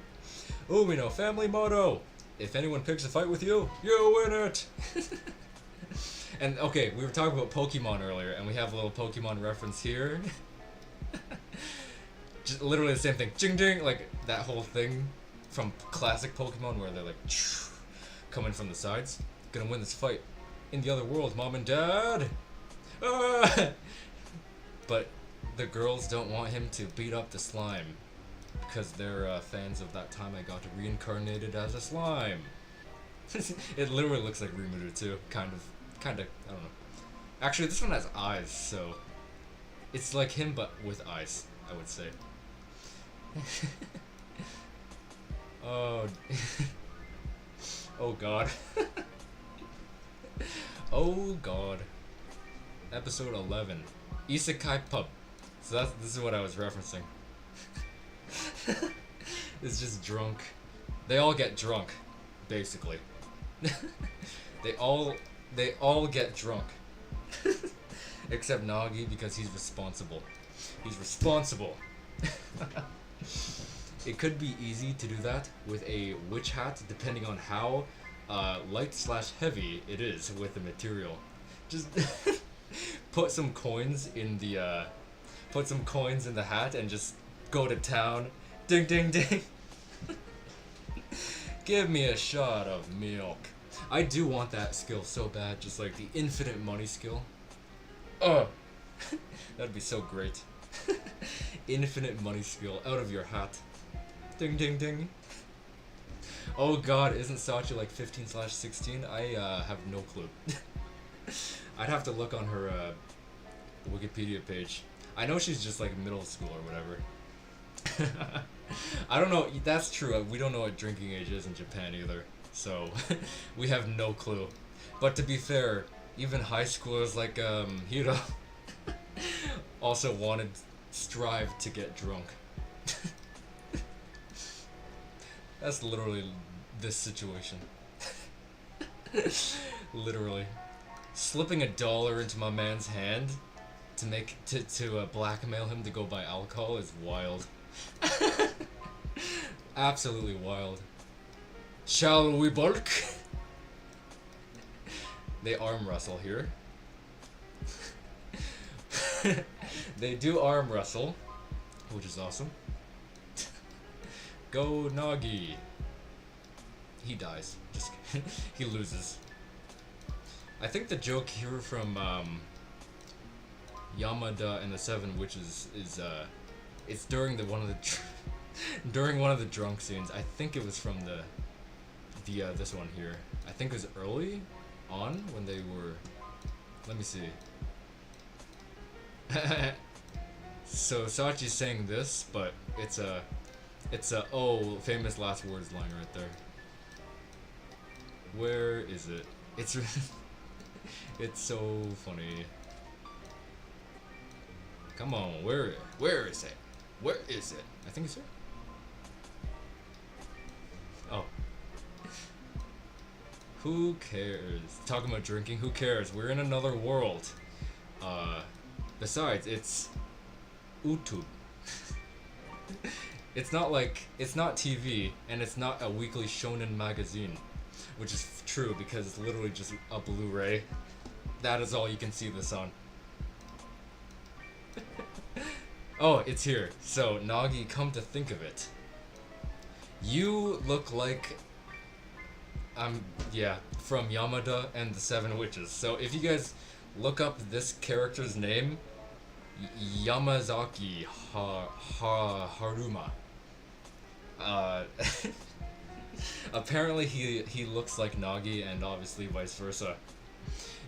Umino family motto: if anyone picks a fight with you, you win it. And okay, we were talking about Pokemon earlier, and we have a little Pokemon reference here. Just literally the same thing. Jing jing, like that whole thing from classic Pokemon where they're like coming from the sides. Gonna win this fight in the other world, Mom and Dad. Ah! But the girls don't want him to beat up the slime because they're fans of that time I got reincarnated as a slime. It literally looks like Rimuru too, kind of, I don't know. Actually, this one has eyes, so it's like him but with eyes, I would say. Oh, oh God. Oh God. Episode 11, Isekai Pub. So this is what I was referencing. It's just drunk. They all get drunk, basically. They all get drunk. Except Nagi because he's responsible. He's responsible. It could be easy to do that with a witch hat, depending on how light/heavy it is with the material. Just put some coins in the hat and just go to town. Ding ding ding. Give me a shot of milk. I do want that skill so bad, just like the infinite money skill. Oh, that'd be so great. Infinite money skill out of your hat. Ding ding ding. Oh God, isn't Sachi like 15/16? I have no clue. I'd have to look on her Wikipedia page. I know she's just like middle school or whatever. I don't know. That's true. We don't know what drinking age is in Japan either, so we have no clue. But to be fair, even high schoolers like Hiro also strive to get drunk. That's literally this situation. Literally. Slipping $1 into my man's hand to blackmail him to go buy alcohol is wild. Absolutely wild. Shall we bulk? They arm wrestle here. They do arm wrestle, which is awesome. Go Nagi. He dies. Just he loses. I think the joke here from Yamada and the Seven Witches is it's during one of the drunk scenes. I think it was from the this one here. I think it was early on when they were. Let me see. So Sachi's saying this, but it's a oh, famous last words line right there. Where is it? It's it's so funny. Come on, where is it? Where is it? I think it's here. Oh. Who cares? Talking about drinking, who cares? We're in another world. Besides, it's YouTube. It's not TV, and it's not a weekly shonen magazine, which is true because it's literally just a Blu-ray. That is all you can see this on. Oh, it's here. So, Nagi, come to think of it, you look like yeah, from Yamada and the Seven Witches. So if you guys look up this character's name, Yamazaki Haruma. Apparently he looks like Nagi, and obviously vice versa.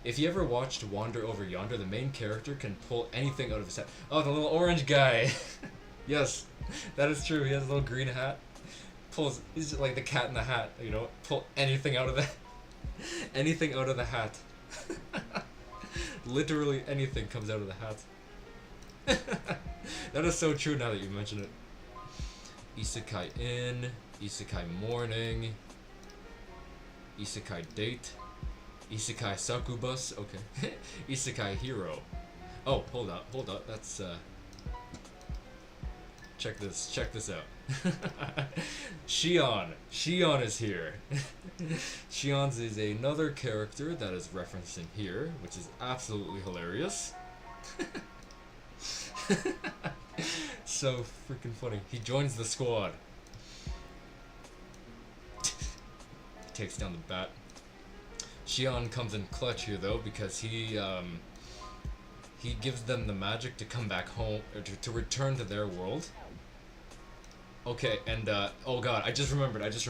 If you ever watched Wander Over Yonder, the main character can pull anything out of his hat. Oh, the little orange guy. Yes, that is true. He has a little green hat. He's just like the cat in the hat, you know. Pull anything out of the hat. Literally anything comes out of the hat. That is so true now that you mention it. Isekai in, Isekai morning, Isekai date, Isekai Sakubus, okay. Isekai hero. Oh, hold up, that's check this out. Shion is here. Shion's is another character that is referenced in here, which is absolutely hilarious. So freaking funny. He joins the squad. takes down the bat. Shion comes in clutch here though because he gives them the magic to come back home, or to return to their world. Okay, and oh god, I just remembered. There's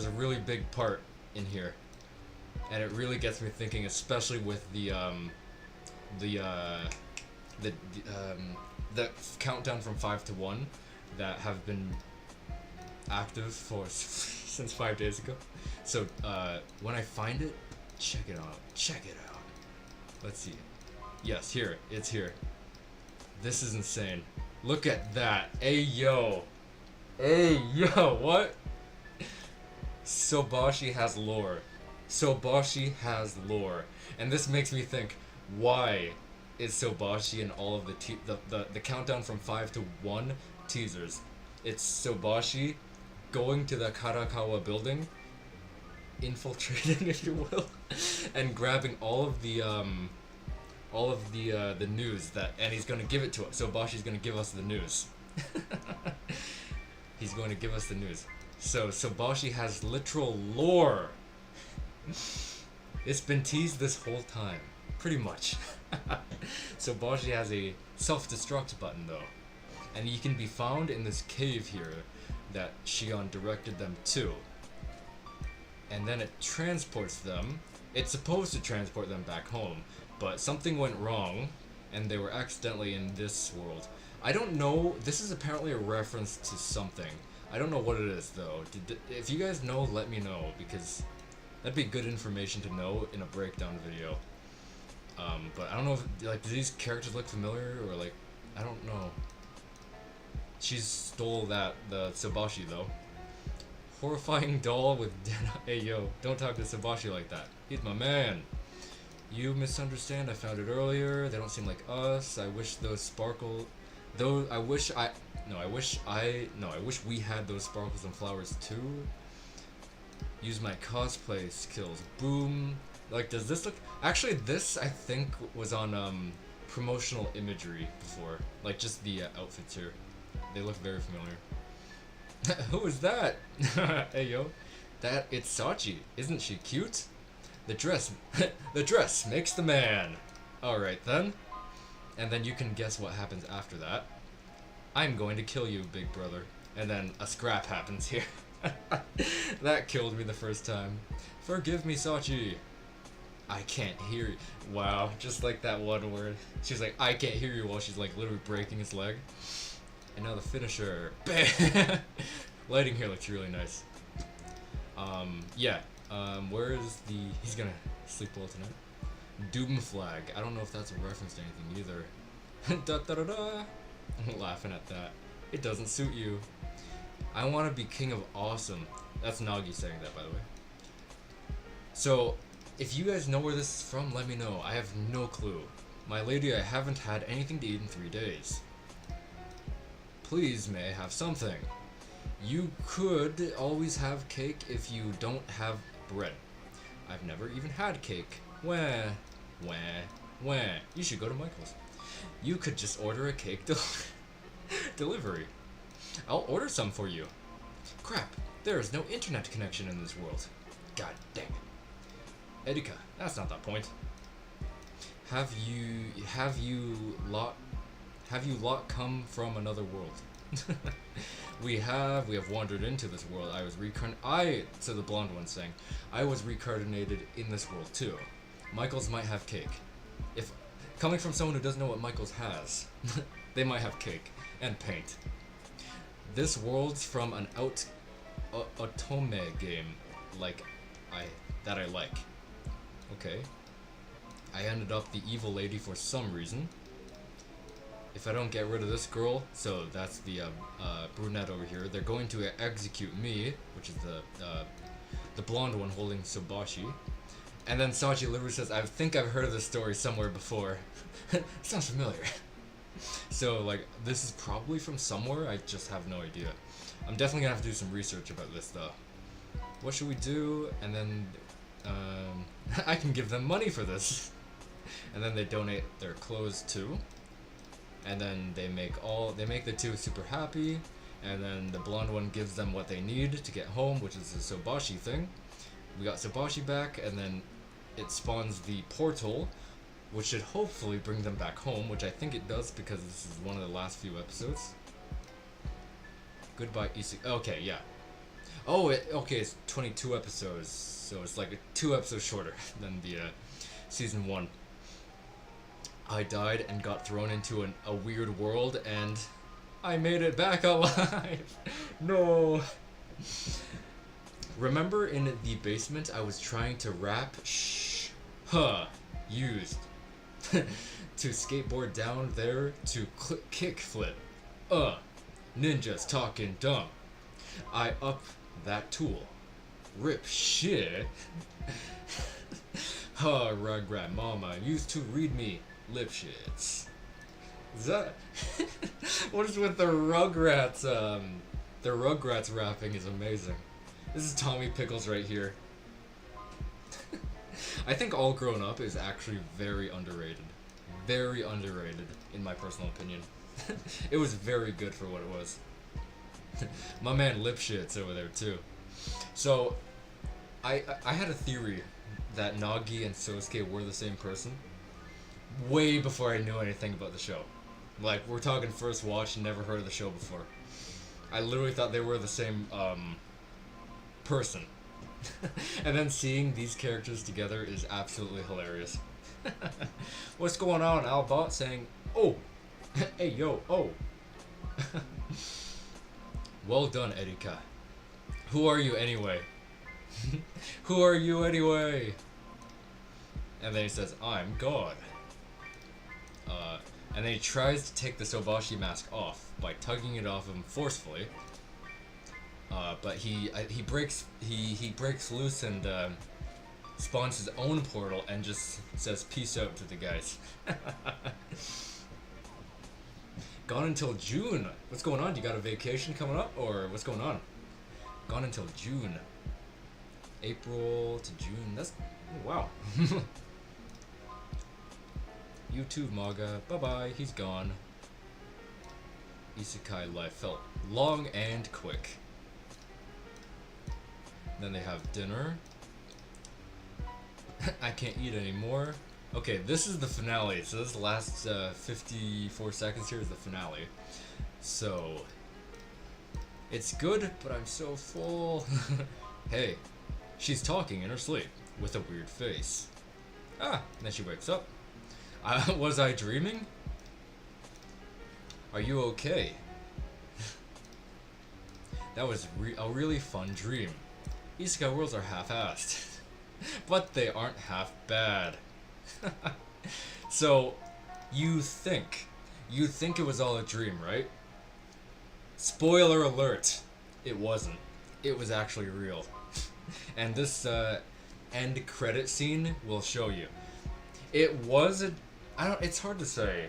a really big part in here, and it really gets me thinking, especially with the countdown from 5 to 1 that have been active for since 5 days ago. So when I find it, check it out. Let's see. Yes, here. It's here. This is insane. Look at that. Hey yo, what? Sobashi has lore. And this makes me think, why is Sobashi in all of the countdown from 5 to 1 teasers? It's Sobashi going to the Karakawa building, infiltrating, if you will, and grabbing all of the news and he's gonna give it to us. Sobashi's gonna give us the news. He's going to give us the news. So Sobashi has literal lore. It's been teased this whole time, pretty much. Sobashi has a self-destruct button though, and he can be found in this cave here that Shion directed them to. And then it transports them. It's supposed to transport them back home, but something went wrong, and they were accidentally in this world. I don't know. This is apparently a reference to something. I don't know what it is though. If you guys know, let me know, because that'd be good information to know in a breakdown video. But I don't know if, like, do these characters look familiar, or like, I don't know. She stole the Sobashi though. Horrifying doll with dead. Hey yo, don't talk to Sobashi like that. He's my man. You misunderstand. I found it earlier. They don't seem like us. I wish those sparkle. Though I wish we had those sparkles and flowers too. Use my cosplay skills. Boom. Like, does this look? Actually, this I think was on promotional imagery before. Like, just the outfits here. They look very familiar. Who is that? Hey yo, it's Sachi. Isn't she cute? The dress makes the man. All right then. And then you can guess what happens after that. I'm going to kill you, big brother. And then a scrap happens here. That killed me the first time. Forgive me, Sachi. I can't hear you. Wow, just like that one word. She's like, I can't hear you, while she's like literally breaking his leg. And now the finisher. Bam! Lighting here looks really nice. Where is he's gonna sleep well tonight. Doom flag. I don't know if that's a reference to anything either. Da da da da. I'm laughing at that. It doesn't suit you. I want to be king of awesome. That's Nagi saying that, by the way. So, if you guys know where this is from, let me know. I have no clue. My lady, I haven't had anything to eat in 3 days. Please, may I have something? You could always have cake if you don't have bread. I've never even had cake. Wah. You should go to Michael's. You could just order a cake delivery. I'll order some for you. Crap, there is no internet connection in this world. God dang it. Erika, that's not the point. Have you lot come from another world? We have wandered into this world. So the blonde one's saying, I was reincarnated in this world too. Michael's might have cake. If coming from someone who doesn't know what Michael's has, they might have cake and paint. This world's from an otome game that I like. Okay. I ended up the evil lady for some reason. If I don't get rid of this girl, so that's the brunette over here, they're going to execute me, which is the blonde one holding Sobashi. And then Sachi literally says, I think I've heard of this story somewhere before. Sounds familiar. So, like, this is probably from somewhere, I just have no idea. I'm definitely gonna have to do some research about this, though. What should we do? And then, I can give them money for this. And then they donate their clothes too. And then they make the two super happy. And then the blonde one gives them what they need to get home, which is the Sobashi thing. We got Sobashi back, and then it spawns the portal, which should hopefully bring them back home, which I think it does because this is one of the last few episodes. Goodbye, Isi. Okay, yeah. Oh, okay, it's 22 episodes, so it's like 2 episodes shorter than the season 1. I died and got thrown into a weird world, and I made it back alive. No. Remember in the basement, I was trying to rap used to skateboard down there to kick flip. Ninjas talking dumb. I up that tool. Rip shit. Rugrat mama used to read me lip shits. Is that what is with the Rugrats? The Rugrats rapping is amazing. This is Tommy Pickles right here. I think All Grown Up is actually very underrated. Very underrated, in my personal opinion. It was very good for what it was. My man Lipshits over there too. So, I had a theory that Nagi and Sosuke were the same person way before I knew anything about the show. Like, we're talking first watch, never heard of the show before. I literally thought they were the same person. And then seeing these characters together is absolutely hilarious. What's going on? Albot saying, oh, hey yo, oh. Well done, Erika. Who are you anyway? Who are you anyway? And then he says, I'm God. And then he tries to take the Sobashi mask off by tugging it off him forcefully. But he breaks loose and spawns his own portal and just says peace out to the guys. Gone until June. What's going on? You got a vacation coming up, or what's going on? Gone until June. April to June. That's wow. You too, Maga. Bye bye. He's gone. Isekai life felt long and quick. Then they have dinner. I can't eat anymore. Okay, this is the finale. So this last 54 seconds here is the finale. So it's good, but I'm so full. Hey, she's talking in her sleep with a weird face. Ah, and then she wakes up. Was I dreaming? Are you okay? That was a really fun dream. Isekai worlds are half-assed, but they aren't half bad. So, you think it was all a dream, right? Spoiler alert, it wasn't. It was actually real. And this end credit scene will show you. It was it's hard to say.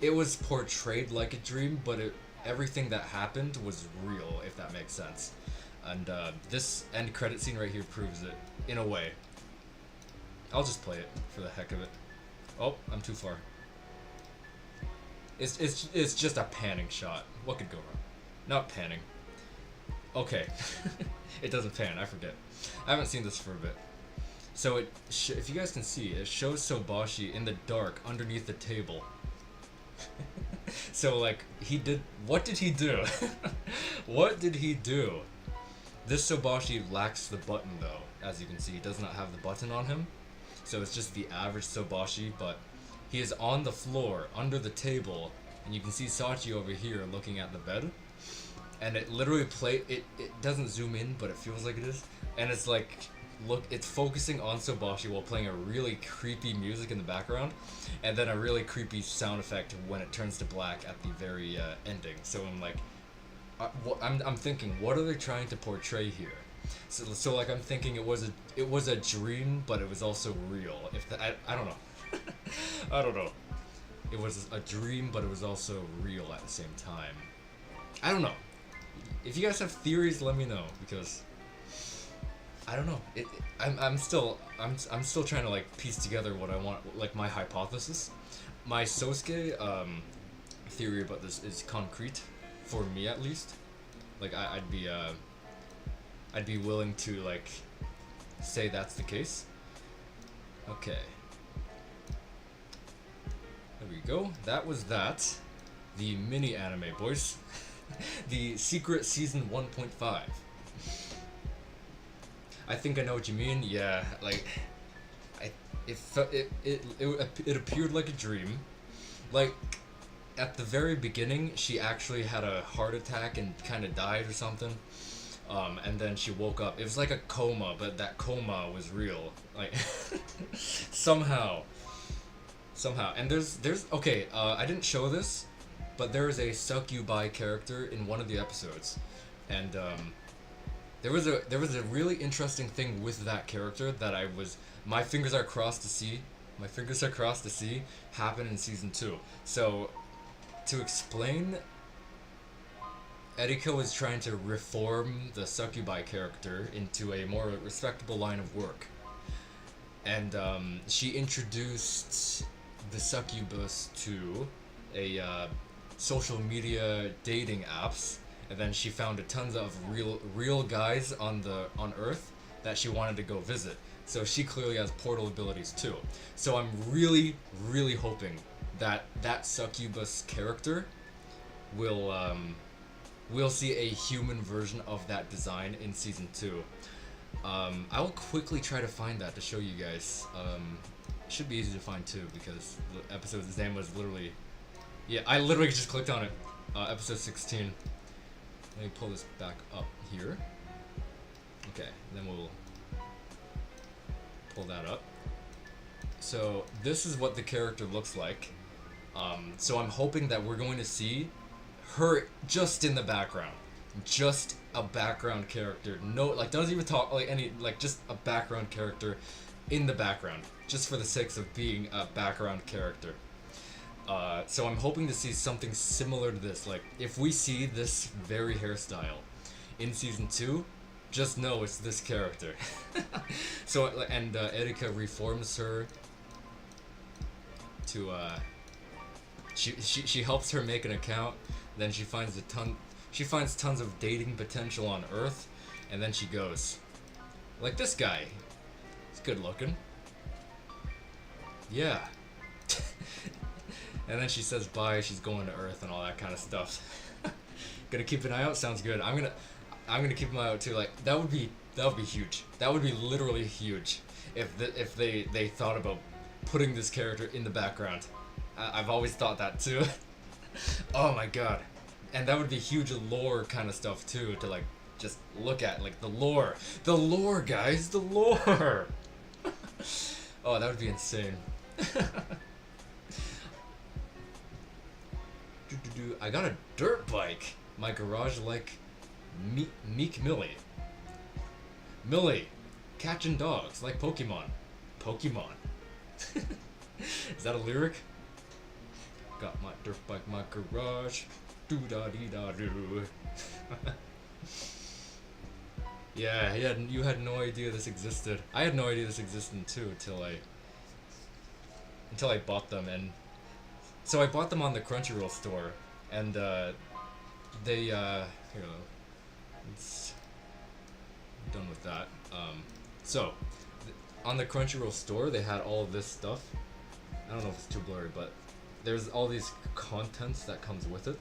It was portrayed like a dream, but everything that happened was real, if that makes sense. And this end credit scene right here proves it, in a way. I'll just play it for the heck of it. Oh, I'm too far. It's just a panning shot. What could go wrong? Not panning. Okay. It doesn't pan, I forget. I haven't seen this for a bit. So if you guys can see, it shows Sobashi in the dark underneath the table. So like, what did he do? What did he do? This Sobashi lacks the button though, as you can see. He does not have the button on him. So it's just the average Sobashi, but he is on the floor, under the table, and you can see Sachi over here looking at the bed. And it literally it doesn't zoom in, but it feels like it is. And it's like, look, it's focusing on Sobashi while playing a really creepy music in the background, and then a really creepy sound effect when it turns to black at the very ending. So I'm like, I'm thinking, what are they trying to portray here? So like, I'm thinking it was a dream, but it was also real. I don't know. I don't know. It was a dream, but it was also real at the same time. I don't know. If you guys have theories, let me know, because I don't know. I'm still trying to like piece together what I want, like my hypothesis. My Sosuke theory about this is concrete for me at least. Like I'd be willing to like say that's the case. Okay. There we go. That was that. The mini anime, boys. The Secret Season 1.5. I think I know what you mean. Yeah, like it appeared like a dream. Like at the very beginning, she actually had a heart attack and kind of died or something. And then she woke up. It was like a coma, but that coma was real. Like somehow. And there's okay. I didn't show this, but there is a succubi character in one of the episodes, and there was a really interesting thing with that character that my fingers are crossed to see. My fingers are crossed to see happen in season 2. So, to explain, Erika was trying to reform the succubi character into a more respectable line of work. And she introduced the succubus to a social media dating apps, and then she found tons of real guys on Earth that she wanted to go visit. So she clearly has portal abilities too. So I'm really hoping that succubus character we'll see a human version of that design in season 2. I'll quickly try to find that to show you guys. It should be easy to find too, because the episode's name was literally... Yeah, I literally just clicked on it. Episode 16. Let me pull this back up here. Okay, then we'll pull that up. So this is what the character looks like. So I'm hoping that we're going to see her just in the background. Just a background character. No, like, doesn't even talk, like, any, like, just a background character in the background. Just for the sake of being a background character. So I'm hoping to see something similar to this. Like, if we see this very hairstyle in season 2, just know it's this character. So, and Erika reforms her to, she helps her make an account, then she finds tons of dating potential on Earth, and then she goes, like this guy. He's good looking. Yeah. And then she says bye, she's going to Earth and all that kind of stuff. Gonna keep an eye out? Sounds good. I'm gonna keep an eye out too. Like, that would be huge. That would be literally huge if they thought about putting this character in the background. I've always thought that too. Oh my god. And that would be huge lore kind of stuff too, to like just look at, like the lore, guys, the lore. Oh, that would be insane. I got a dirt bike. My garage like Meek Millie. Millie, catching dogs like Pokemon. Is that a lyric? Got my dirt bike, my garage. Doo da dee da doo. Yeah, you had no idea this existed. I had no idea this existed too until I bought them, and so I bought them on the Crunchyroll store, and they here, it's done with that. So on the Crunchyroll store they had all of this stuff. I don't know if it's too blurry, but there's all these contents that comes with it.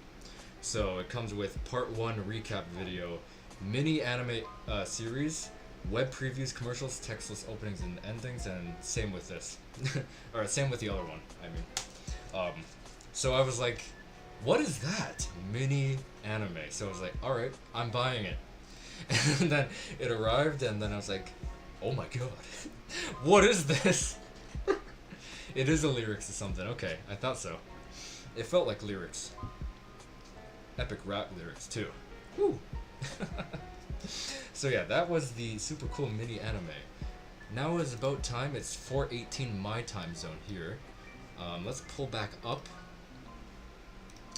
So it comes with part 1 recap video, mini anime series, web previews, commercials, textless openings and endings, and same with this. Or same with the other one, I mean. So I was like, what is that? Mini anime. So I was like, alright, I'm buying it. And then it arrived, and then I was like, oh my god, what is this? It is a lyrics or something. Okay, I thought so. It felt like lyrics. Epic rap lyrics too. Woo! So yeah, that was the super cool mini anime. Now is about time. It's 4:18 my time zone here. Let's pull back up,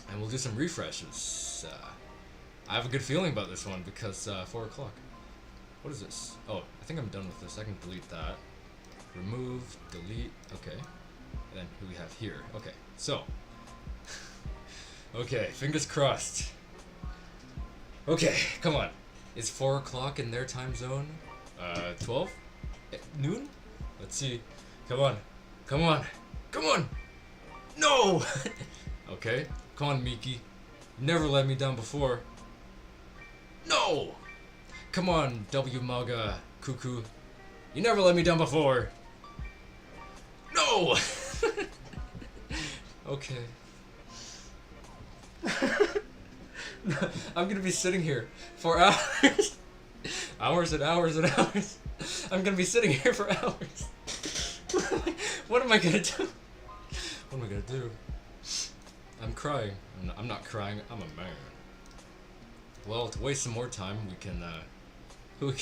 and we'll do some refreshes. I have a good feeling about this one because 4 o'clock. What is this? Oh, I think I'm done with this. I can delete that. Remove, delete. Okay. And then who we have here? Okay, so. Okay, fingers crossed. Okay, come on. Is 4 o'clock in their time zone? 12? Noon? Let's see. Come on. Come on. Come on! No! Okay. Come on, Miki. You never let me down before. No! Come on, W Maga Cuckoo. You never let me down before. No! Okay. I'm gonna be sitting here for hours. Hours and hours and hours. I'm gonna be sitting here for hours. What am I gonna do? What am I gonna do? I'm crying. I'm not crying. I'm a man. Well, to waste some more time, we can look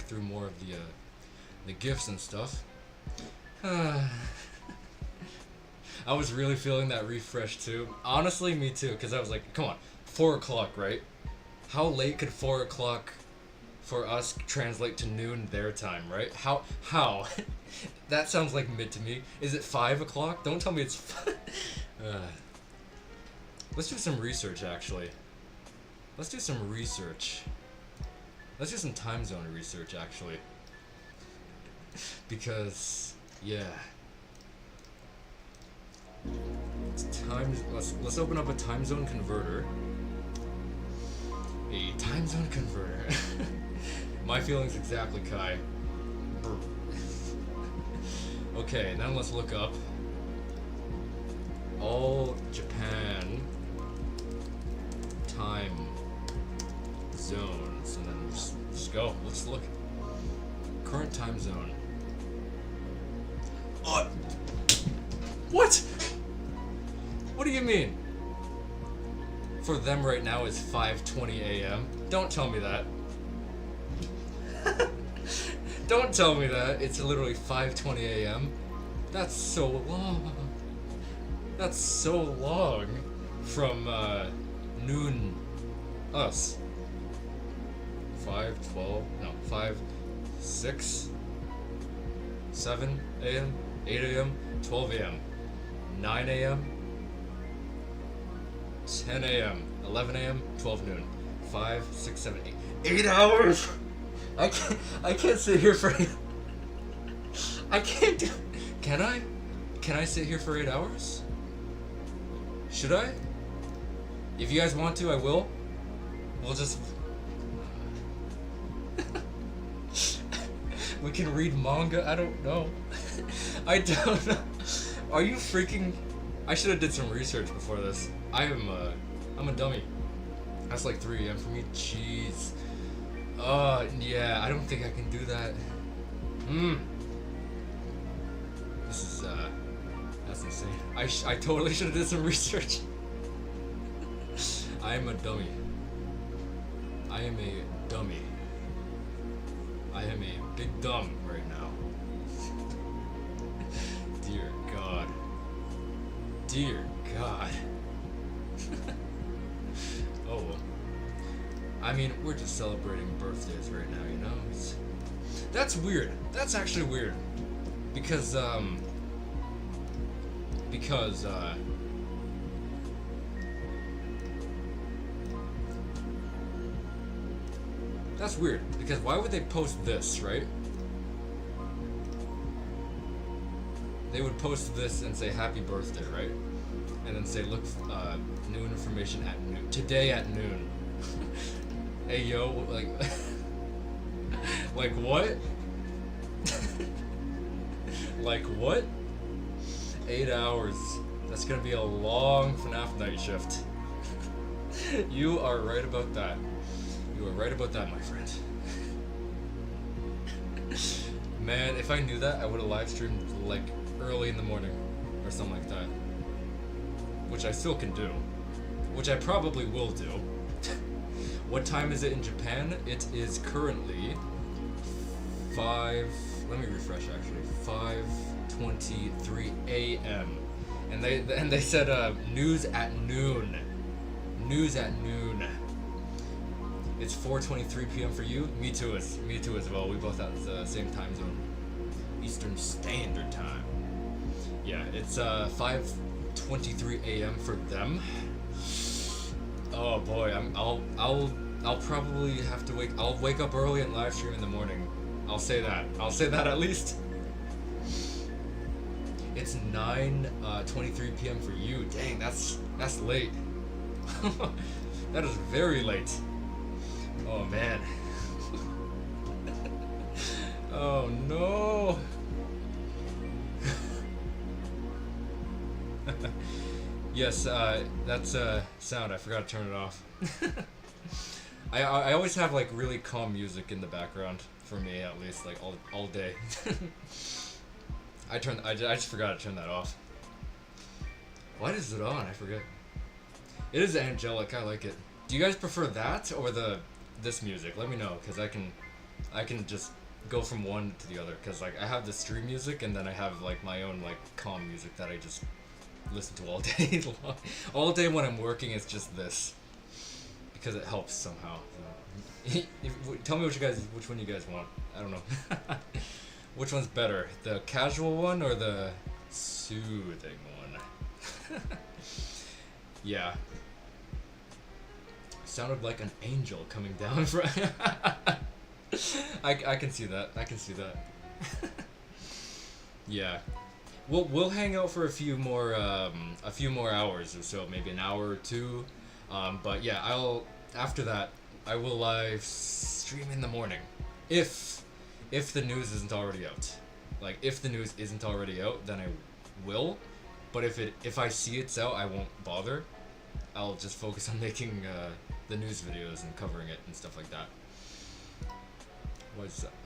through more of the gifts and stuff. I was really feeling that refresh too. Honestly, me too, because I was like, come on, 4 o'clock, right? How late could 4 o'clock for us translate to noon their time, right? How? That sounds like mid to me. Is it 5 o'clock? Don't tell me it's let's do some research, actually. Let's do some research. Let's do some time zone research, actually. Because, yeah. Let's open up a time zone converter. A time zone converter. My feelings exactly, Kai. Okay, now let's look up all Japan time zones, and then just go. Let's look. Current time zone. What? What do you mean? For them right now is 5:20 a.m. Don't tell me that. Don't tell me that. It's literally 5:20 a.m. That's so long. That's so long from noon us. 5:12, no, 5, 6, 7 a.m., 8 a.m., 12 a.m., 9 a.m., 10 a.m., 11 a.m., 12 noon, 5, 6, 7, 8. 8 hours? I can't sit here for 8. I can't do. Can I? Can I sit here for 8 hours? Should I? If you guys want to, I will. We'll just. We can read manga. I don't know. I don't know. Are you freaking? I should have did some research before this. I'm a dummy. That's like 3 a.m. for me. Jeez. Yeah. I don't think I can do that. This is that's insane. I totally should have did some research. I am a dummy. I am a dummy. I am a big dumb right now. Dear God. Dear God. Oh well. I mean, we're just celebrating birthdays right now, you know? That's weird. That's actually weird. Because that's weird, because why would they post this, right? They would post this and say happy birthday, right? And then say, look, new information at noon. Today at noon. Hey, yo, like... like, what? Like, what? 8 hours. That's gonna be a long FNAF night shift. You are right about that. You are right about that, my friend. Man, if I knew that, I would have live streamed like early in the morning or something like that. Which I still can do. Which I probably will do. What time is it in Japan? It is currently 5... Let me refresh actually. 5:23 a.m. And they said news at noon. News at noon. It's 4:23 p.m. for you. Me too as well. We both have the same time zone, Eastern Standard Time. Yeah, it's 5:23 a.m. for them. Oh boy, I'll probably have to wake. I'll wake up early and live stream in the morning. I'll say that. I'll say that at least. It's 9:23 p.m. for you. Dang, that's late. That is very late. Oh man. Oh no. Yes, that's sound. I forgot to turn it off. I always have like really calm music in the background for me, at least, like all day. I just forgot to turn that off. Why is it on? I forget. It is angelic. I like it. Do you guys prefer that or this music? Let me know, cause I can just go from one to the other. Cause like I have the stream music and then I have like my own like calm music that I just listen to all day long. All day when I'm working, it's just this because it helps somehow. So, tell me which one you guys want. I don't know. Which one's better, the casual one or the soothing one? Yeah. Sounded like an angel coming down from. I can see that. I can see that. Yeah. We'll hang out for a few more hours or so, maybe an hour or two. But yeah, after that I will live stream in the morning, if the news isn't already out. Like if the news isn't already out, then I will. But if I see it's out, I won't bother. I'll just focus on making the news videos and covering it and stuff like that. What is that? I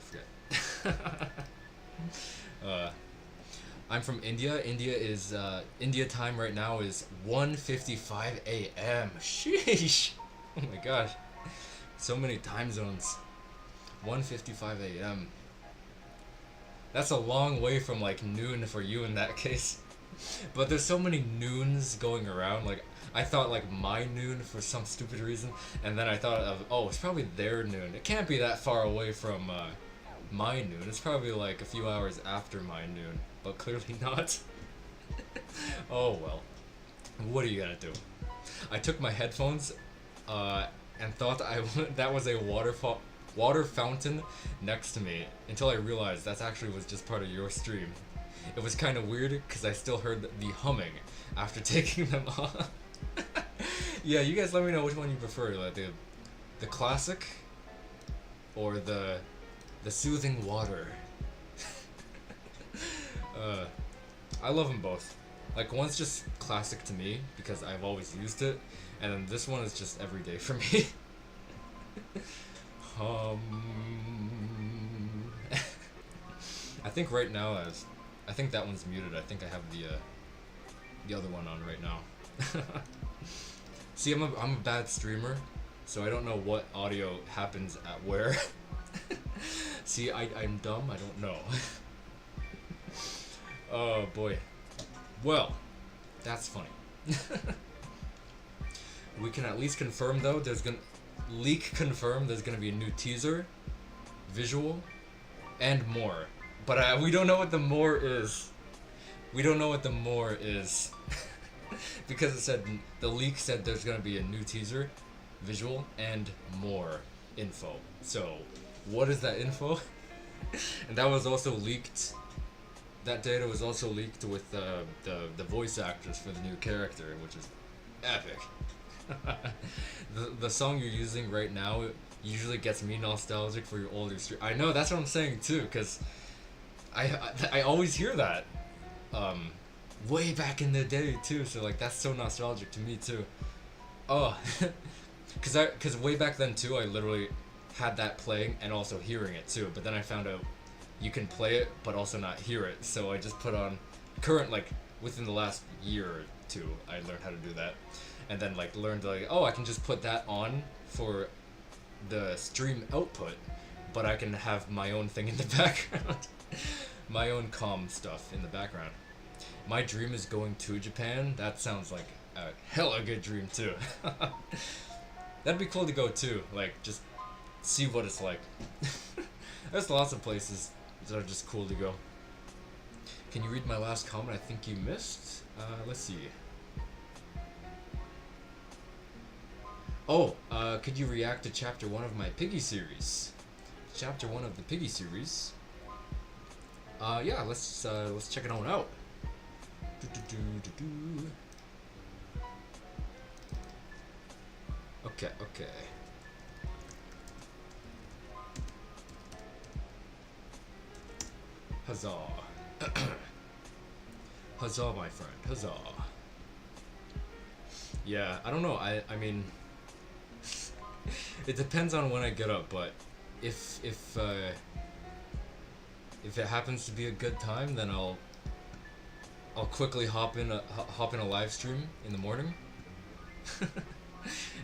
forget. I'm from India. India time right now is 1:55 a.m. Sheesh. Oh my gosh. So many time zones. 1:55 a.m. That's a long way from like noon for you in that case. But there's so many noons going around. Like I thought like my noon for some stupid reason, and then I thought of, oh, it's probably their noon. It can't be that far away from my noon. It's probably like a few hours after my noon, but clearly not. Oh well. What are you gonna do? I took my headphones and thought that was a water fountain next to me until I realized that actually was just part of your stream. It was kind of weird because I still heard the humming after taking them off. Yeah, you guys let me know which one you prefer, like the classic or the soothing water. I love them both. Like one's just classic to me because I've always used it, and then this one is just everyday for me. I think right now I think that one's muted. I think I have the other one on right now. See, I'm a bad streamer, so I don't know what audio happens at where. See, I'm dumb. I don't know. Oh boy. Well, that's funny. We can at least confirm though. There's gonna be a new teaser, visual, and more. But we don't know what the more is. We don't know what the more is. Because the leak said there's gonna be a new teaser, visual, and more info. So, what is that info? And that was also leaked. That data was also leaked with the voice actors for the new character, which is epic. The song you're using right now usually gets me nostalgic for your older stream. I know, that's what I'm saying too, because I always hear that way back in the day too, so like that's so nostalgic to me too. Oh, because way back then too, I literally had that playing and also hearing it too, but then I found out you can play it but also not hear it, so I just put on current, like within the last year or two I learned how to do that, and then like learned like, oh, I can just put that on for the stream output, but I can have my own thing in the background. My own calm stuff in the background. My dream is going to Japan. That sounds like a hella good dream too. That'd be cool to go too, like just see what it's like. There's lots of places that are just cool to go. Can you read my last comment? I think you missed. Let's see. Oh, could you react to chapter 1 of my Piggy series? Chapter 1 of the Piggy series. Yeah, let's check it on out. Okay, okay. Huzzah. Huzzah, my friend. Huzzah. Yeah, I don't know. I mean, it depends on when I get up, but if it happens to be a good time, then I'll quickly hop in a live stream in the morning,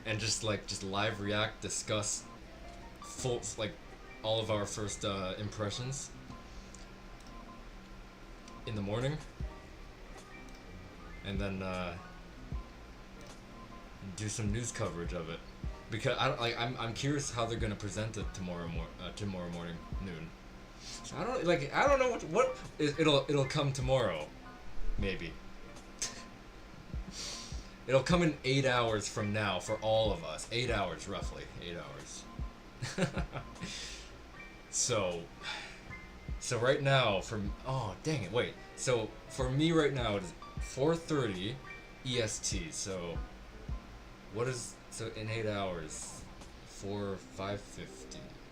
and just live react, discuss full all of our first impressions in the morning, and then do some news coverage of it, because I'm curious how they're gonna present it tomorrow morning noon. So I don't know what it'll come tomorrow, maybe. It'll come in 8 hours from now for all of us. 8 hours roughly. 8 hours. So right now oh dang it, wait. So for me right now it is 4:30 EST. So what is in 8 hours? 5:50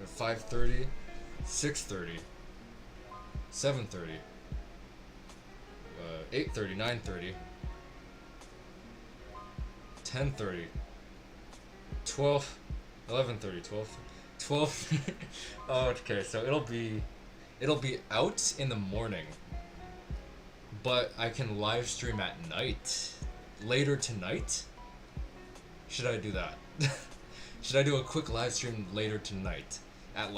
or 5:30, 6:30, 7:30, 8:30, 9:30, 10:30, 12, 11:30, 12. Oh, okay, so it'll be out in the morning, but I can live stream at night, later tonight. Should I do that? Should I do a quick live stream later tonight at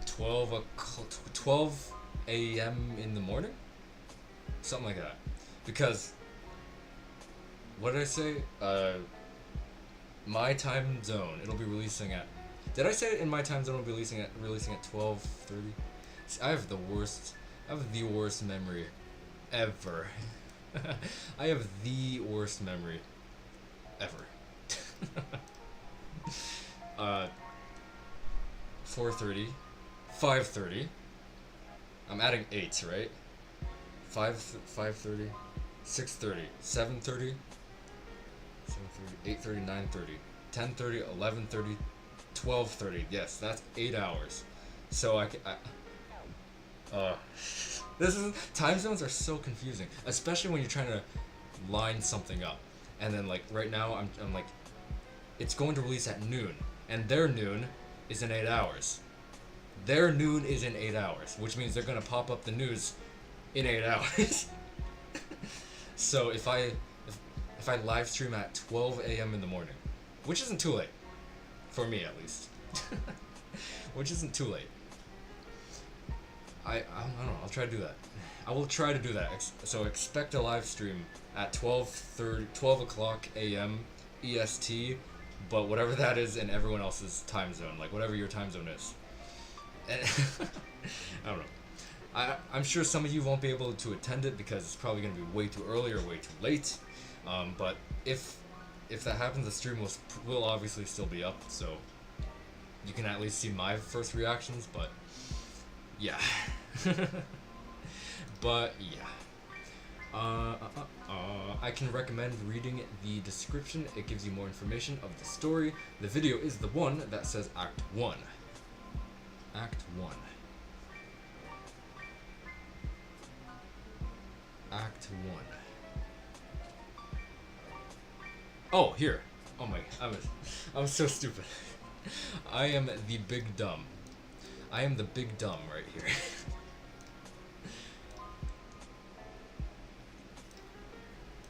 12 a.m. in the morning? Something like that. Because, what did I say? My time zone, it'll be releasing at... Did I say in my time zone it'll be releasing at 12:30? I have the worst memory ever. I have the worst memory ever. 4:30, 5:30. I'm adding 8, right? 5:30, 6:30, 7:30, 8:30, 9:30, 10:30, 11:30, 12:30. Yes, that's 8 hours. So time zones are so confusing, especially when you're trying to line something up. And then right now I'm it's going to release at noon, and their noon is in 8 hours. Their noon is in 8 hours, which means they're gonna pop up the news in 8 hours. So if I live stream at 12 a.m. in the morning, which isn't too late, for me at least, which isn't too late. I don't know. I'll try to do that. I will try to do that. So expect a live stream at 12 o'clock a.m. EST, but whatever that is in everyone else's time zone, whatever your time zone is. And I don't know. I'm sure some of you won't be able to attend it because it's probably going to be way too early or way too late. But if that happens, the stream will obviously still be up, so you can at least see my first reactions. But yeah. But yeah. I can recommend reading the description. It gives you more information of the story. The video is the one that says Act 1. Act 1. Act 1. Oh, here. Oh my, I'm so stupid. I am the big dumb. I am the big dumb right here.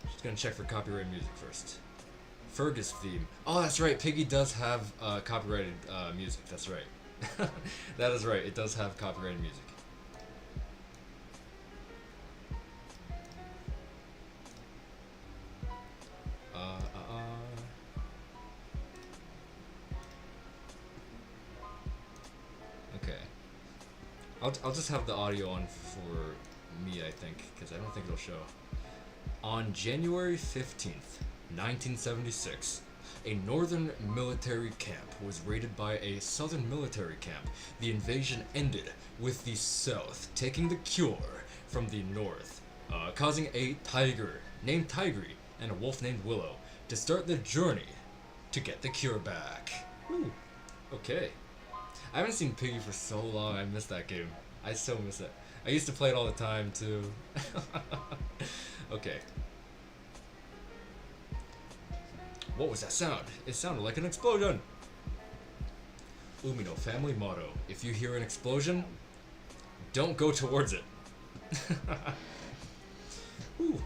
Just gonna check for copyrighted music first. Fergus theme. Oh, that's right. Piggy does have copyrighted music. That's right. That is right. It does have copyrighted music. Okay. I'll just have the audio on for me, I think, because I don't think it'll show. On January 15th, 1976, A northern military camp was raided by a southern military camp. The invasion ended with the South taking the cure from the North, causing a tiger named Tigry and a wolf named Willow to start the journey to get the cure back. Woo. Okay. I haven't seen Piggy for so long. I miss that game. I so miss it. I used to play it all the time too. Okay. What was that sound? It sounded like an explosion. Umino family motto: if you hear an explosion, don't go towards it. Ooh.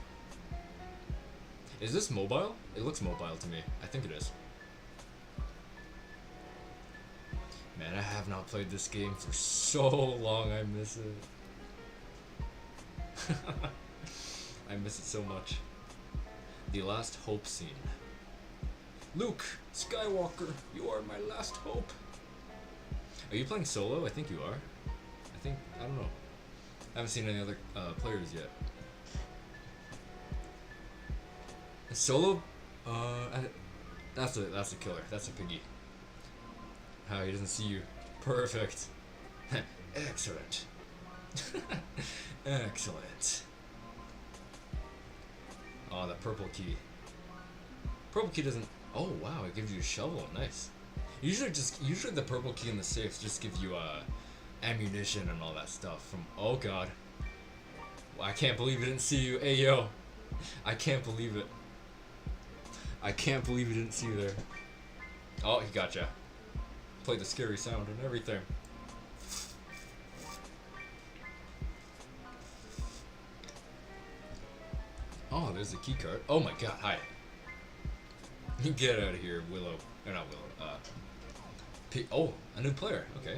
Is this mobile? It looks mobile to me. I think it is. Man, I have not played this game for so long. I miss it. I miss it so much. The last hope scene. Luke Skywalker, you are my last hope. Are you playing solo? I think you are. I don't know. I haven't seen any other players yet. Solo? That's a killer. That's a piggy. How he doesn't see you. Perfect. Excellent. Excellent. Oh, the purple key. Purple key doesn't. Oh wow, it gives you a shovel. Nice. Usually the purple key in the safes just gives you ammunition and all that stuff. From oh god. I can't believe it didn't see you. Hey yo. I can't believe it. I can't believe he didn't see you there. Oh, he gotcha. Played the scary sound and everything. Oh, there's the key card. Oh my god, hi. Get out of here, Willow. Or not Willow. Oh, a new player. Okay.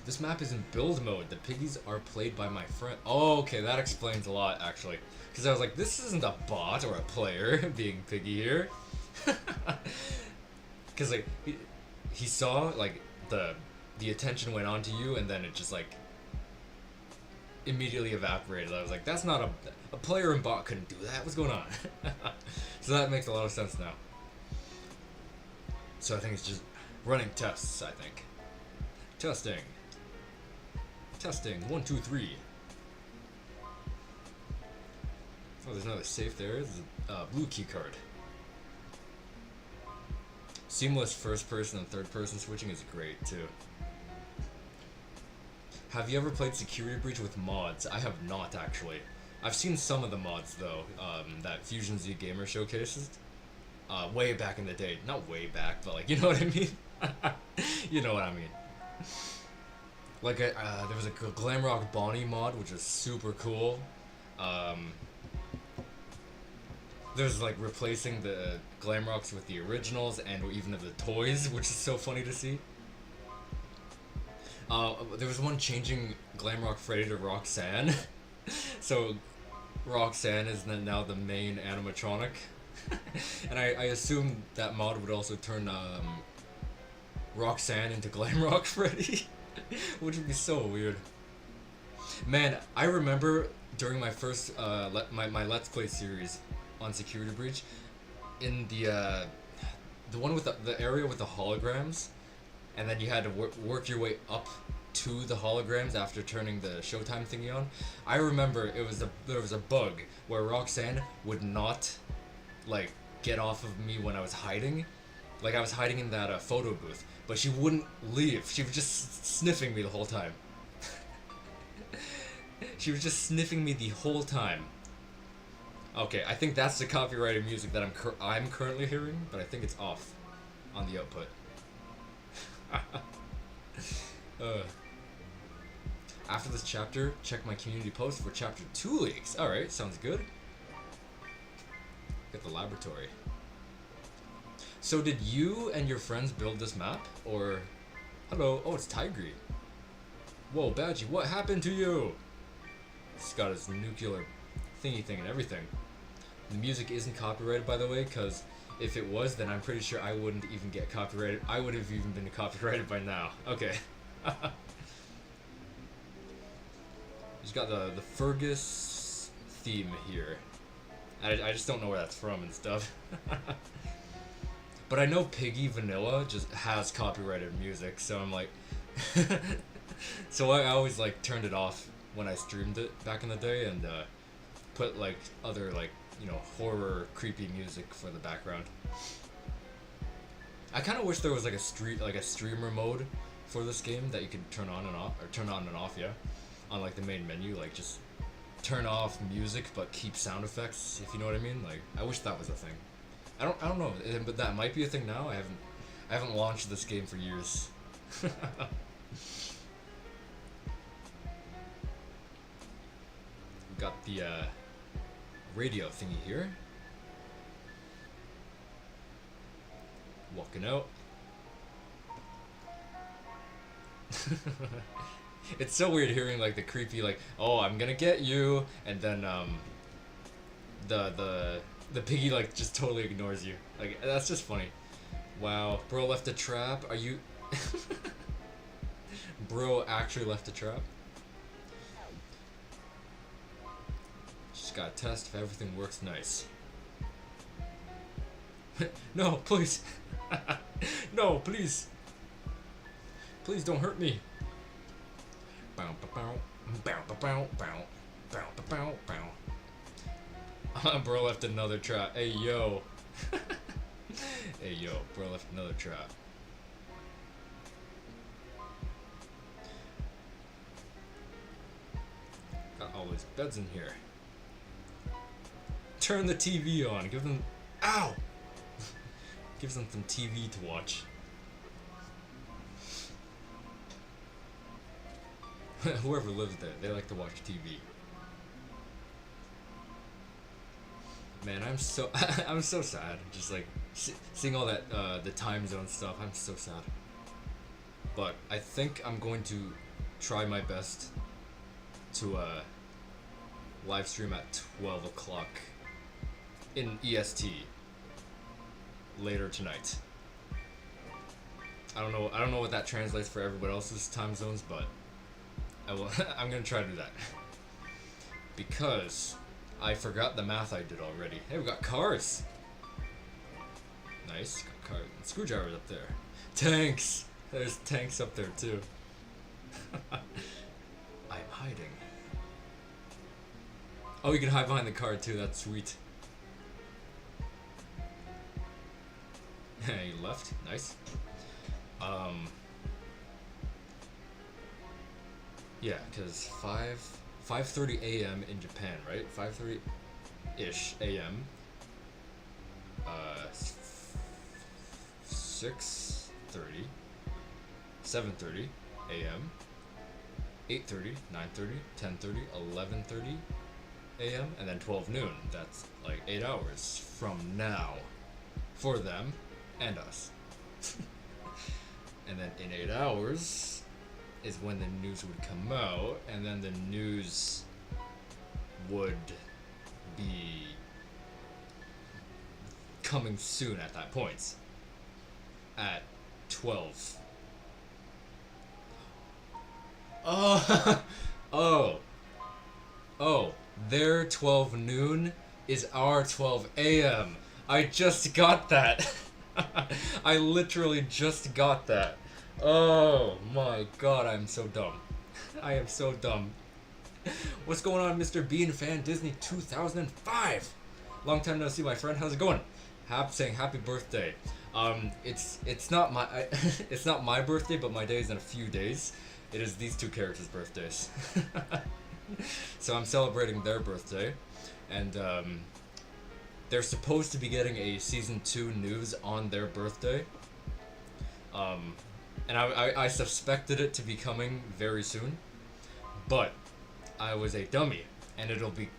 This map is in build mode. The piggies are played by my friend. Oh, okay, that explains a lot, actually. Because I was like, this isn't a bot or a player being piggy here. Because, like, he saw, like, the attention went on to you, and then it just, like, immediately evaporated. I was like, that's not a player and bot couldn't do that. What's going on? So that makes a lot of sense now. So I think it's just running tests, I think. Testing. Testing. 1, 2, 3. Oh, there's another safe there. There's a blue key card. Seamless first person and third person switching is great too. Have you ever played Security Breach with mods? I have not actually. I've seen some of the mods though, that Fusion Z Gamer showcases. Way back in the day. Not way back, but like, you know what I mean? You know what I mean. Like, there was a Glamrock Bonnie mod, which was super cool. There's like replacing the Glamrocks with the originals and even the toys, which is so funny to see. There was one changing Glamrock Freddy to Roxanne. So Roxanne is now the main animatronic. And I assume that mod would also turn Roxanne into Glamrock Freddy. Which would be so weird. Man, I remember during my first my Let's Play series on Security Breach, in the one with the area with the holograms, and then you had to work your way up to the holograms after turning the Showtime thingy on. I remember there was a bug where Roxanne would not like get off of me when I was hiding. Like I was hiding in that photo booth, but she wouldn't leave. She was just sniffing me the whole time. She was just sniffing me the whole time. Okay, I think that's the copyrighted music that I'm currently hearing, but I think it's off on the output. After this chapter, check my community post for chapter 2 leaks. Alright, sounds good. Get the laboratory. So did you and your friends build this map? Or... Hello, oh, it's Tigry. Whoa, Badgie, what happened to you? He's got his nuclear thingy thing and everything. The music isn't copyrighted, by the way, because if it was, then I'm pretty sure I wouldn't even get copyrighted. I would have even been copyrighted by now. Okay. He's got the Fergus theme here. I just don't know where that's from and stuff. But I know Piggy Vanilla just has copyrighted music, so I'm like, so I always like turned it off when I streamed it back in the day, and put like other like, you know, horror creepy music for the background. I kind of wish there was like a streamer mode for this game that you could turn on and off, or turn on and off, yeah, on like the main menu, like just turn off music but keep sound effects, if you know what I mean. Like, I wish that was a thing. I don't know, but that might be a thing now. I haven't launched this game for years. Got the radio thingy here. Walking out. It's so weird hearing like the creepy like, oh, I'm gonna get you, and then the piggy like just totally ignores you. Like, that's just funny. Wow, bro left a trap. Are you bro actually left a trap? Just gotta test if everything works nice. No, please. No, please. Please don't hurt me. Bow bow bow bow bow bow bow bow bow. Bro left another trap. Hey yo. Hey yo, bro left another trap. Got all these beds in here. Turn the TV on. Give them. Ow! Gives them some TV to watch. Whoever lives there, they like to watch TV. Man, I'm so I'm so sad. Just like seeing all that the time zone stuff. I'm so sad. But I think I'm going to try my best to live stream at 12 o'clock in EST later tonight. I don't know what that translates for everybody else's time zones, but I will. I'm gonna try to do that because I forgot the math I did already. Hey, we got cars. Nice, got cars. Screwdrivers up there. Tanks. There's tanks up there too. I'm hiding. Oh, you can hide behind the car too. That's sweet. You left. Nice. Yeah, because 5:30 a.m. in Japan, right? 5:30-ish a.m. 6:30, 7:30 a.m. 8:30, 9:30, 10:30, 11:30 a.m. and then 12 noon. That's like 8 hours from now for them and us. And then in 8 hours is when the news would come out, and then the news would be coming soon at that point. At 12. Oh, oh, their 12 noon is our 12 a.m. I just got that. I literally just got that. Oh my god, I'm so dumb. I am so dumb. What's going on, Mr. Bean Fan Disney 2005? Long time no see, my friend. How's it going? Saying happy birthday. It's not my it's not my birthday, but my day is in a few days. It is these two characters' birthdays. So I'm celebrating their birthday, and they're supposed to be getting a season 2 news on their birthday. And I suspected it to be coming very soon, but I was a dummy, and it'll be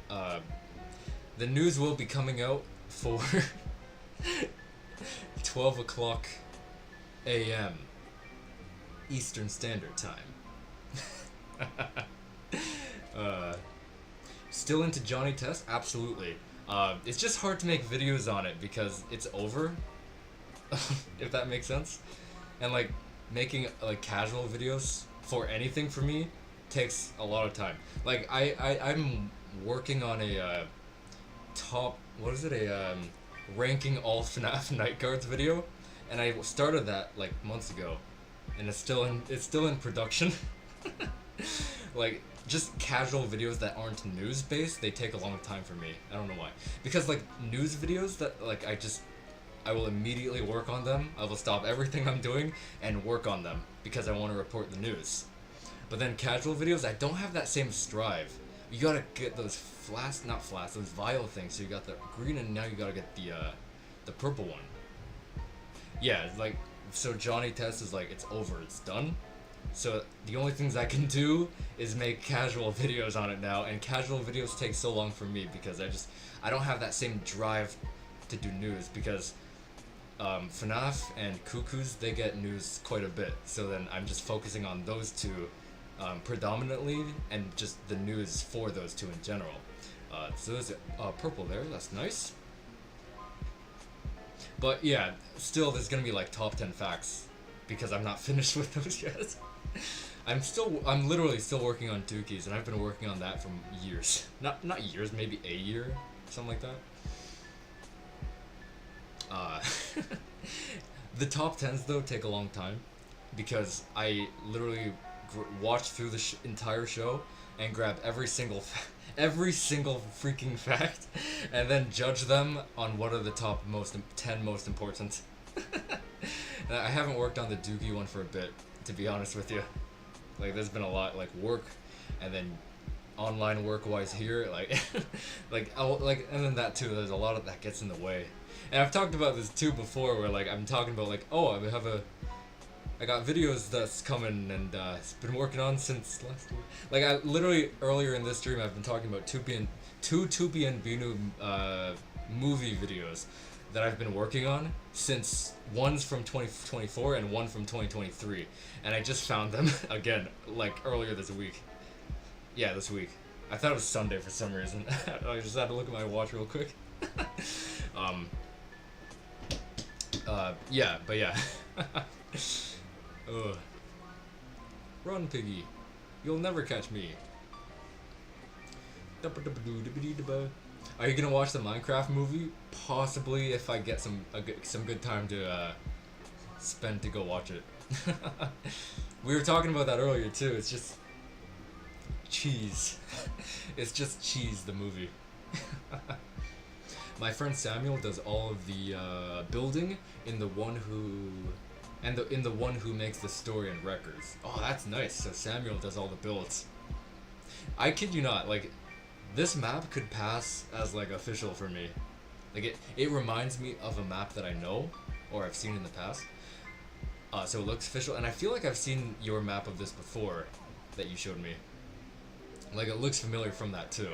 the news will be coming out for 12 o'clock a.m. Eastern Standard Time. Still into Johnny Test? Absolutely. It's just hard to make videos on it because it's over, if that makes sense. And like making like casual videos for anything for me takes a lot of time. Like I'm working on a top, what is it, ranking all FNAF night guards video, and I started that like months ago, and it's still in production. Like just casual videos that aren't news based, they take a long time for me. I don't know why. Because like news videos that like I will immediately work on them. I will stop everything I'm doing and work on them because I want to report the news. But then casual videos, I don't have that same strive. You gotta get those those vial things. So you got the green, and now you gotta get the purple one. Yeah, like so Johnny Test is like it's over, it's done. So the only things I can do is make casual videos on it now, and casual videos take so long for me because I don't have that same drive to do news because FNAF and Cuckoos, they get news quite a bit. So then I'm just focusing on those two predominantly, and just the news for those two in general. So there's purple there, that's nice. But yeah, still there's gonna be like top 10 facts because I'm not finished with those yet. I'm literally still working on Dookies, and I've been working on that for years. Not years, maybe a year, something like that. The top 10s though take a long time because I literally watch through the entire show and grab every single freaking fact and then judge them on what are the top 10 most important. And I haven't worked on the Dookie one for a bit, to be honest with you. Like there's been a lot like work and then online work wise here like and then that too, there's a lot of that gets in the way. And I've talked about this too before where like I'm talking about like, oh, I got videos that's coming and it's been working on since last week. Like I literally earlier in this stream I've been talking about two Tupi and Binu movie videos that I've been working on since one's from 2024 and one from 2023, and I just found them again like earlier this week. Yeah, this week. I thought it was Sunday for some reason. I just had to look at my watch real quick. Yeah, but yeah. Ugh. Run, piggy. You'll never catch me. Are you gonna watch the Minecraft movie? Possibly, if I get some good time to spend to go watch it. We were talking about that earlier too. It's just cheese. It's just cheese, the movie. My friend Samuel does all of the building in the one who makes the story and records. Oh, that's nice. So Samuel does all the builds. I kid you not, like this map could pass as like official for me. Like it reminds me of a map that I know or I've seen in the past. So it looks official, and I feel like I've seen your map of this before that you showed me. Like it looks familiar from that too.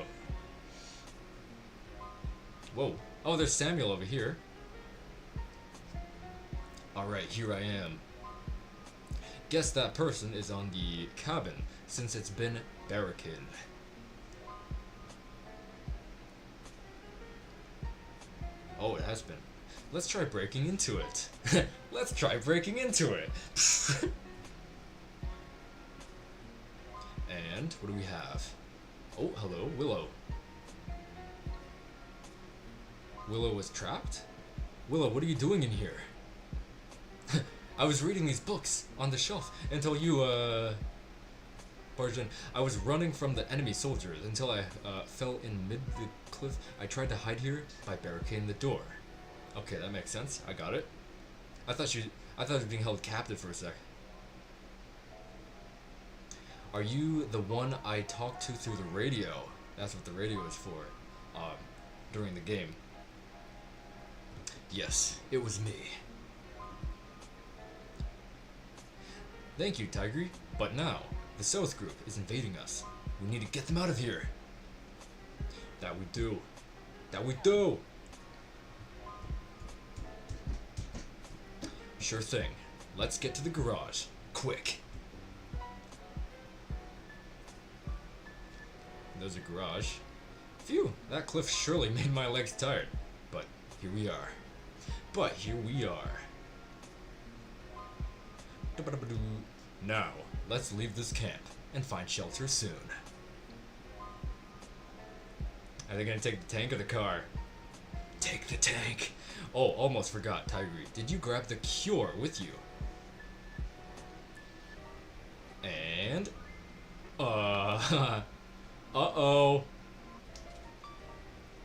Whoa. Oh, there's Samuel over here. Alright, here I am. Guess that person is on the cabin since it's been barricaded. Oh, it has been. Let's try breaking into it. Let's try breaking into it. And what do we have? Oh, hello, Willow. Willow was trapped? Willow, what are you doing in here? I was reading these books on the shelf until you, barged in. I was running from the enemy soldiers until I, fell in mid the cliff. I tried to hide here by barricading the door. Okay, that makes sense. I got it. I thought I was being held captive for a sec. Are you the one I talked to through the radio? That's what the radio is for, during the game. Yes, it was me. Thank you, Tigry. But now, the South group is invading us. We need to get them out of here. That we do. That we do! Sure thing. Let's get to the garage. Quick. There's a garage. Phew, that cliff surely made my legs tired. But here we are. Now, let's leave this camp and find shelter soon. Are they gonna take the tank or the car? Take the tank. Oh, almost forgot, Tigri. Did you grab the cure with you? And uh-oh.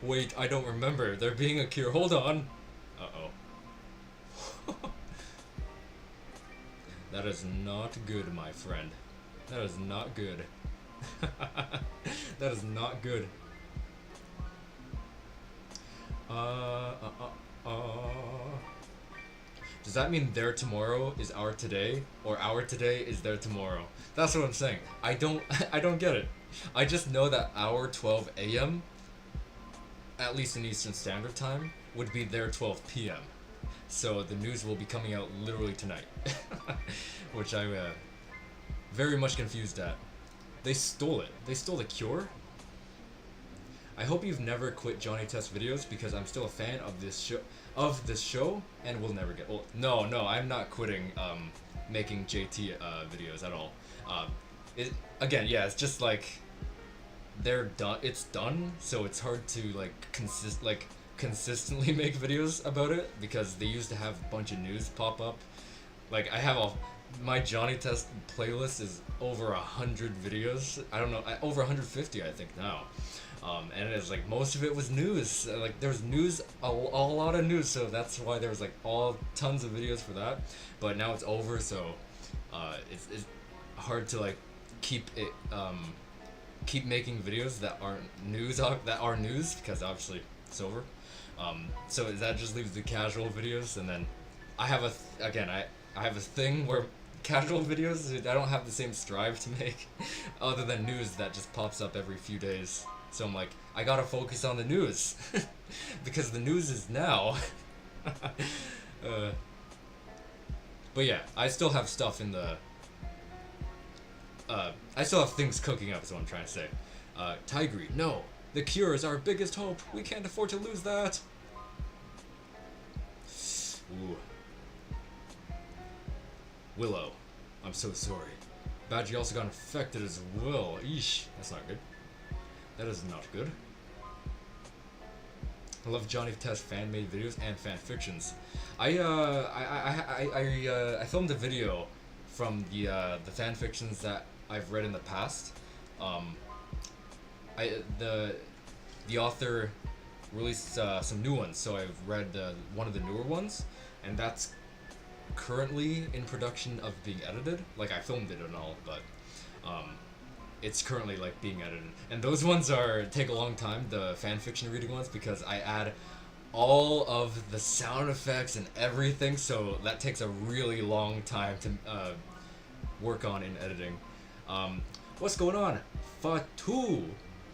Wait, I don't remember there being a cure. Hold on. Uh-oh. That is not good, my friend. That is not good. That is not good. Does that mean their tomorrow is our today, or our today is their tomorrow? That's what I'm saying. I don't get it. I just know that our 12 a.m., at least in Eastern Standard Time, would be their 12 p.m. So the news will be coming out literally tonight, which I'm very much confused at. They stole it. They stole the cure? I hope you've never quit Johnny Test videos because I'm still a fan of this show and will never get old. No, I'm not quitting making JT videos at all. It's just like they're done. It's done, so it's hard to like consistently make videos about it because they used to have a bunch of news pop up. Like I have my Johnny Test playlist is over 100 videos. I don't know, over 150 I think now. And it's like most of it was news. Like there was news, a lot of news, so that's why there was like tons of videos for that. But now it's over, so it's hard to like keep making videos that aren't news because obviously it's over. So that just leaves the casual videos, and then I have I have a thing where casual videos I don't have the same strive to make other than news that just pops up every few days. So I'm like, I gotta focus on the news because the news is now. But yeah, I still have stuff in the. I still have things cooking up, is what I'm trying to say. Tigri, no, the cure is our biggest hope. We can't afford to lose that. Ooh. Willow, I'm so sorry. Badgie also got infected as well. Eesh, that's not good. That is not good. I love Johnny Test fan-made videos and fan fictions. I filmed a video from the fan fictions that I've read in the past. The author released some new ones, so I've read one of the newer ones, and that's currently in production of being edited. Like I filmed it and all, but it's currently like being edited, and those ones take a long time, the fan fiction reading ones, because I add all of the sound effects and everything, so that takes a really long time to work on in editing. What's going on? Fatu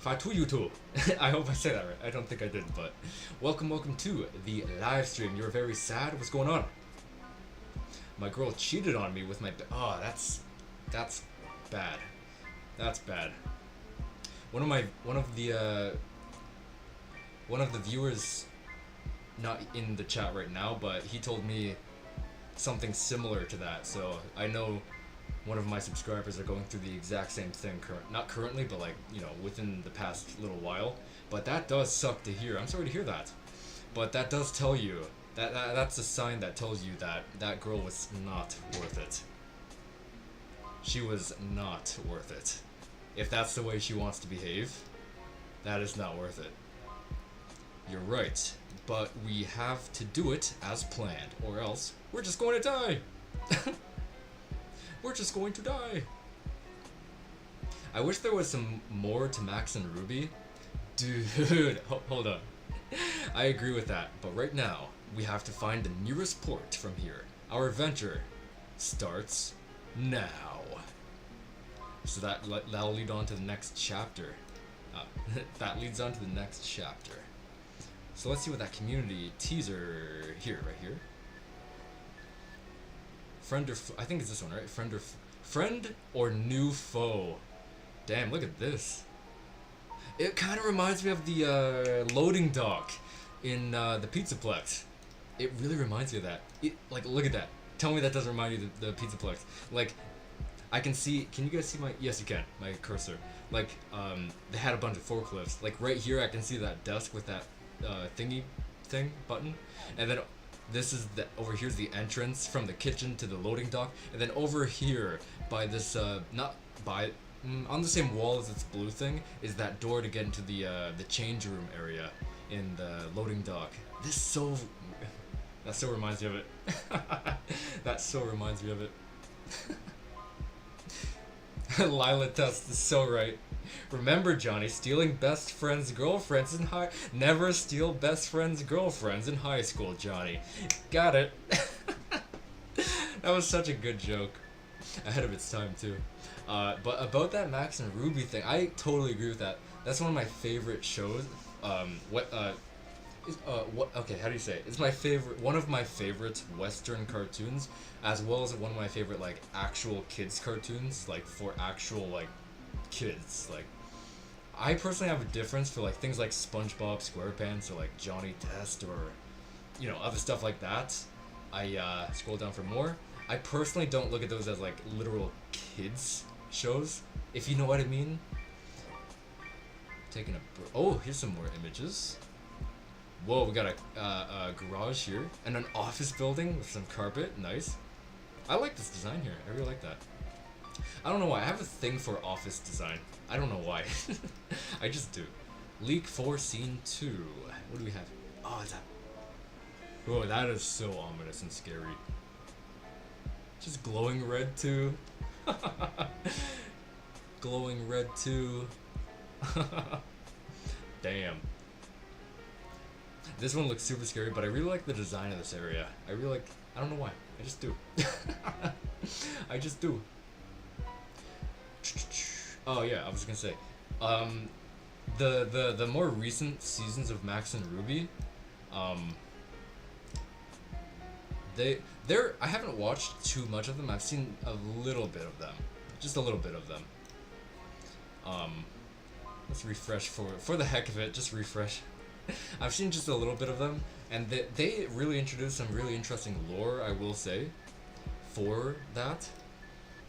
YouTube. I hope I said that right. I don't think I did, but welcome to the live stream. You're very sad. What's going on? My girl cheated on me with my. Oh, that's bad. That's bad. One of the viewers, not in the chat right now, but he told me something similar to that. So I know one of my subscribers are going through the exact same thing. Not currently, but like, you know, within the past little while. But that does suck to hear. I'm sorry to hear that. But that does tell you that's a sign that tells you that that girl was not worth it. She was not worth it. If that's the way she wants to behave, that is not worth it. You're right, but we have to do it as planned, or else we're just going to die. We're just going to die. I wish there was some more to Max and Ruby. Dude, hold on. I agree with that, but right now, we have to find the nearest port from here. Our adventure starts now. So that'll lead on to the next chapter. That leads on to the next chapter. So let's see what that community teaser right here. Friend or I think it's this one, right? Friend or new foe. Damn, look at this. It kind of reminds me of the loading dock in the Pizzaplex. It really reminds me of that. Like, look at that. Tell me that doesn't remind you of the Pizzaplex. Like, I can see. Can you guys see my? Yes, you can. My cursor. Like, they had a bunch of forklifts. Like right here, I can see that desk with that thingy thing button, and then this is the over here's the entrance from the kitchen to the loading dock, and then over here by this not by on the same wall as this blue thing is that door to get into the change room area in the loading dock. This so that so reminds me of it. That so reminds me of it. Lila Test is so right. Remember, Johnny, stealing best friends' girlfriends in high. Never steal best friends' girlfriends in high school, Johnny. Got it. That was such a good joke. Ahead of its time, too. But about that Max and Ruby thing, I totally agree with that. That's one of my favorite shows. Okay, how do you say it? It's my favorite, one of my favorite Western cartoons, as well as one of my favorite, like, actual kids cartoons, like, for actual, like, kids. Like, I personally have a difference for, like, things like SpongeBob SquarePants or, like, Johnny Test or, you know, other stuff like that. I, scroll down for more. I personally don't look at those as, like, literal kids shows, if you know what I mean. Taking a... Oh, here's some more images. Whoa, we got a garage here, and an office building with some carpet. Nice. I like this design here. I really like that. I don't know why. I have a thing for office design. I don't know why. I just do. Leak 4 Scene 2. What do we have? Oh, is that... Whoa, that is so ominous and scary. Just glowing red too. Glowing red too. Damn. This one looks super scary, but I really like the design of this area. I really like... I don't know why. I just do. I just do. Oh yeah, I was gonna say. The more recent seasons of Max and Ruby, I haven't watched too much of them. I've seen a little bit of them. Just a little bit of them. Let's refresh for the heck of it, just refresh. I've seen just a little bit of them, and they really introduced some really interesting lore, I will say, for that,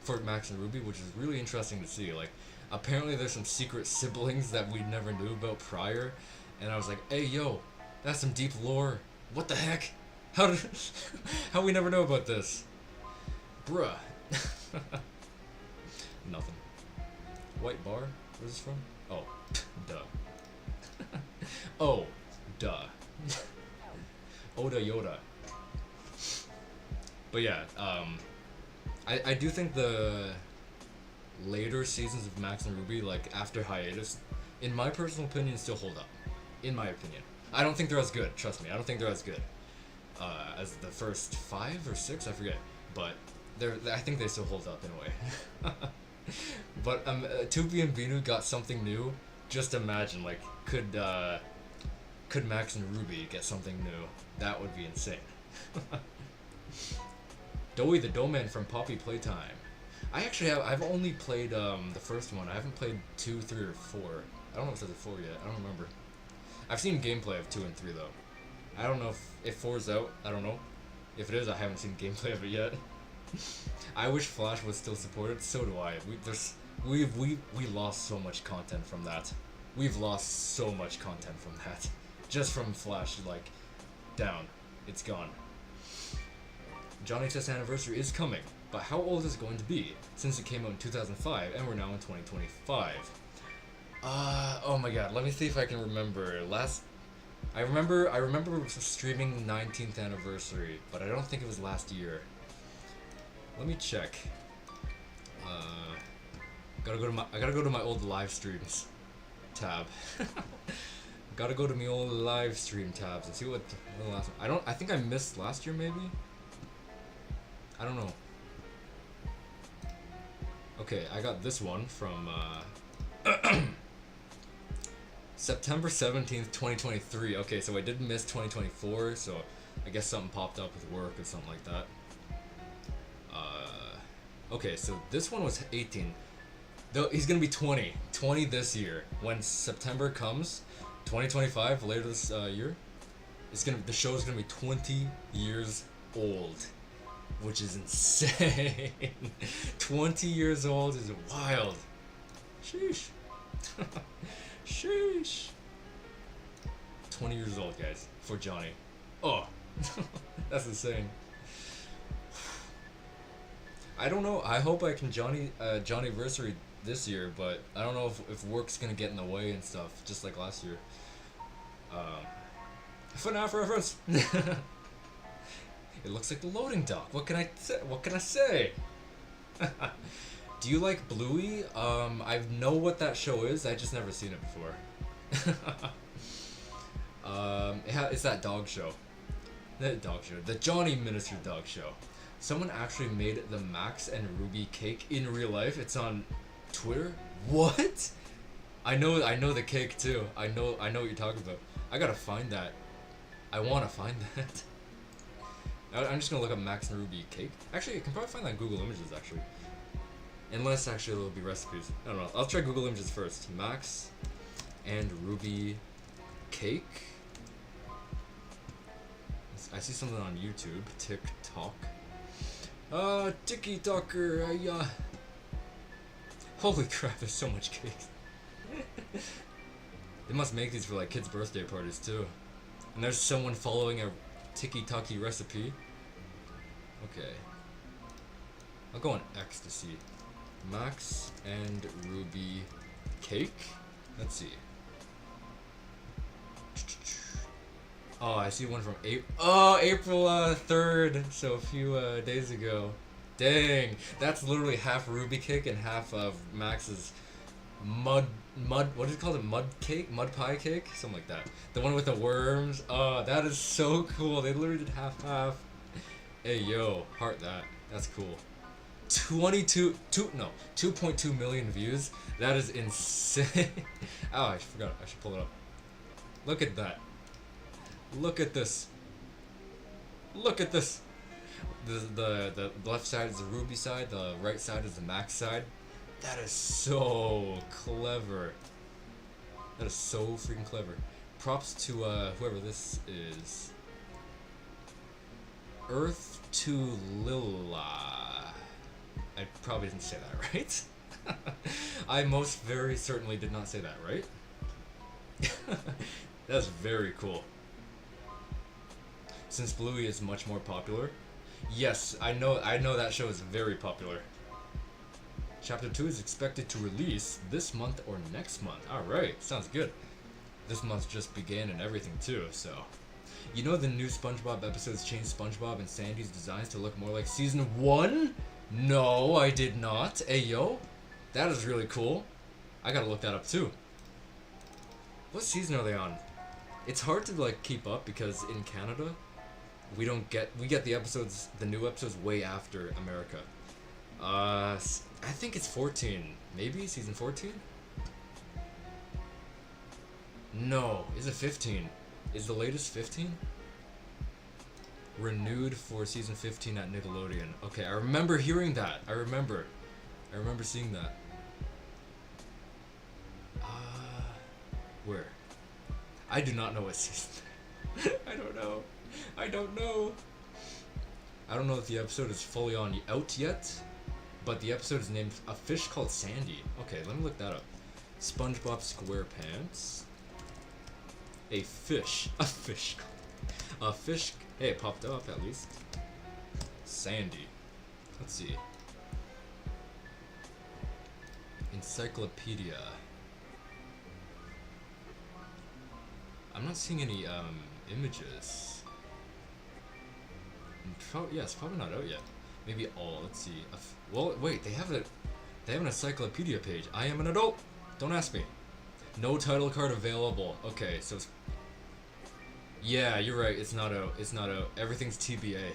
for Max and Ruby, which is really interesting to see. Like, apparently there's some secret siblings that we never knew about prior, and I was like, hey yo, that's some deep lore. What the heck? How we never know about this? Bruh. Nothing. White bar? Where's this from? Oh, duh. Oh, duh. Oda Yoda. But yeah, I do think the later seasons of Max and Ruby, like after hiatus, in my personal opinion, still hold up. In my opinion. I don't think they're as good, trust me, I don't think they're as good as the first 5 or 6, I forget. But I think they still hold up in a way. But 2B and Binu got something new. Just imagine, like, could Max and Ruby get something new? That would be insane. Doey the Doughman from Poppy Playtime. I've only played the first one. I haven't played 2, 3, or 4. I don't know if there's a 4 yet. I don't remember. I've seen gameplay of 2 and 3 though. I don't know if 4's out. I don't know. If it is, I haven't seen gameplay of it yet. I wish Flash was still supported. So do I. We lost so much content from that. We've lost so much content from that. Just from Flash, like, down. It's gone. Johnny Test anniversary is coming, but how old is it going to be? Since it came out in 2005 and we're now in 2025. Oh my god, let me see if I can remember. I remember streaming 19th anniversary, but I don't think it was last year. Let me check. I gotta go to my old live streams tab. Gotta go to my old live stream tabs and see what the last one. I think I missed last year maybe? I don't know. Okay, I got this one from September 17th, 2023. Okay, so I did miss 2024, so I guess something popped up with work or something like that. Okay, so this one was 18. Though he's gonna be 20 this year. When September comes, 2025, later this year, the show is gonna be 20 years old, which is insane. 20 years old is wild. Sheesh. Sheesh. 20 years old, guys, for Johnny. Oh, that's insane. I don't know. I hope I can Johnnyversary this year, but I don't know if work's gonna get in the way and stuff, just like last year. FNAF reference. It looks like the loading dock. What can I say? What can I say? Do you like Bluey? I know what that show is. I just never seen it before. It's that dog show. The Johnny Minister dog show. Someone actually made the Max and Ruby cake in real life. It's on Twitter. What? I know the cake too. I know what you're talking about. I gotta find that. I wanna find that. I'm just gonna look up Max and Ruby cake. Actually, I can probably find that on Google Images actually. Unless actually there'll be recipes. I don't know. I'll try Google Images first. Max and Ruby cake. I see something on YouTube. TikTok. TikToker. Holy crap! There's so much cake. They must make these for like kids' birthday parties too. And there's someone following a tiki-taki recipe. Okay. I'll go on X to see. Max and Ruby cake. Let's see. Oh, I see one from April 3rd. So a few days ago. Dang, that's literally half Ruby cake and half of Max's mud. What is it called? A mud cake, mud pie cake, something like that. The one with the worms. Oh, that is so cool. They literally did half. Hey yo, heart that. That's cool. 2.2 million views. That is insane. Oh, I forgot. I should pull it up. Look at that. Look at this. Look at this. The left side is the Ruby side. The right side is the Max side. That is so clever. That is so freaking clever. Props to whoever this is. Earth to Lilla. I probably didn't say that right. I most very certainly did not say that right. That's very cool. Since Bluey is much more popular. Yes, I know that show is very popular. Chapter 2 is expected to release this month or next month. Alright, sounds good. This month just began and everything too, so. You know the new SpongeBob episodes changed SpongeBob and Sandy's designs to look more like season 1? No, I did not. Hey yo, that is really cool. I gotta look that up too. What season are they on? It's hard to like keep up because in Canada, we get the episodes, the new episodes way after America. I think it's 14. Maybe season 14? No, is it 15? Is the latest 15? Renewed for season 15 at Nickelodeon. Okay, I remember hearing that. I remember seeing that. Where? I do not know what season. I don't know. I don't know if the episode is fully out yet, but the episode is named A Fish Called Sandy. Okay, let me look that up. SpongeBob SquarePants. A fish. Hey, it popped up at least. Sandy. Let's see. Encyclopedia. I'm not seeing any images. Yeah, it's probably not out yet. Maybe all. Let's see. Well, wait. They have an encyclopedia page. I am an adult. Don't ask me. No title card available. Okay, so it's. Yeah, you're right. It's not out. It's not out. Everything's TBA.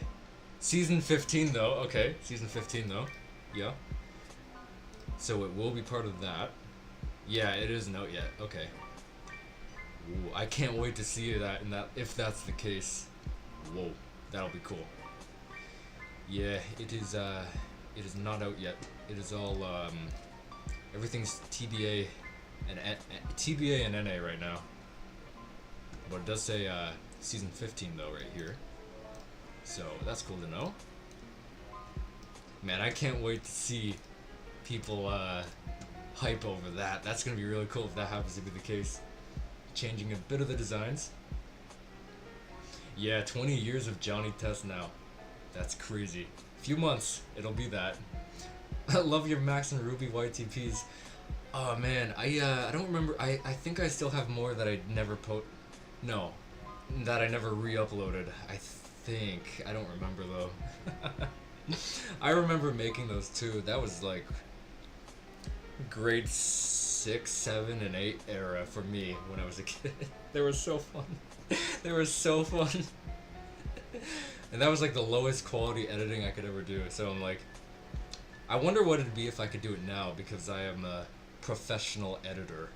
Season 15 though. Okay, season 15 though. Yeah. So it will be part of that. Yeah, it isn't out yet. Okay. Ooh, I can't wait to see that if that's the case. Whoa, that'll be cool. Yeah, it is not out yet. It is all everything's TBA and TBA and NA right now. But it does say season 15 though right here. So that's cool to know. Man, I can't wait to see people hype over that. That's gonna be really cool if that happens to be the case. changing a bit of the designs. Yeah, 20 years of Johnny Test now. That's crazy. Few months, it'll be that. I love your Max and Ruby YTPs. Oh man, I don't remember. I think I still have more that I never No, that I never re-uploaded. I think. I don't remember though. I remember making those too. That was like grade 6, 7, and 8 era for me when I was a kid. They were so fun. They were so fun. And that was like the lowest quality editing I could ever do. So I'm like, I wonder what it'd be if I could do it now, because I am a professional editor.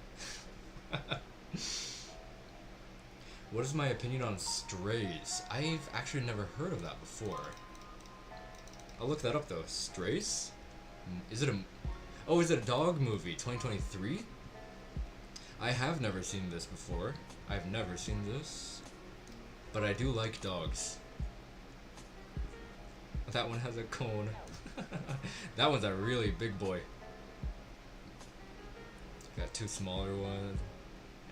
What is my opinion on Strays? I've actually never heard of that before. I'll look that up though. Strays? Is it a dog movie? 2023? I have never seen this before. I've never seen this. But I do like dogs. That one has a cone. That one's a really big boy. Got 2 smaller ones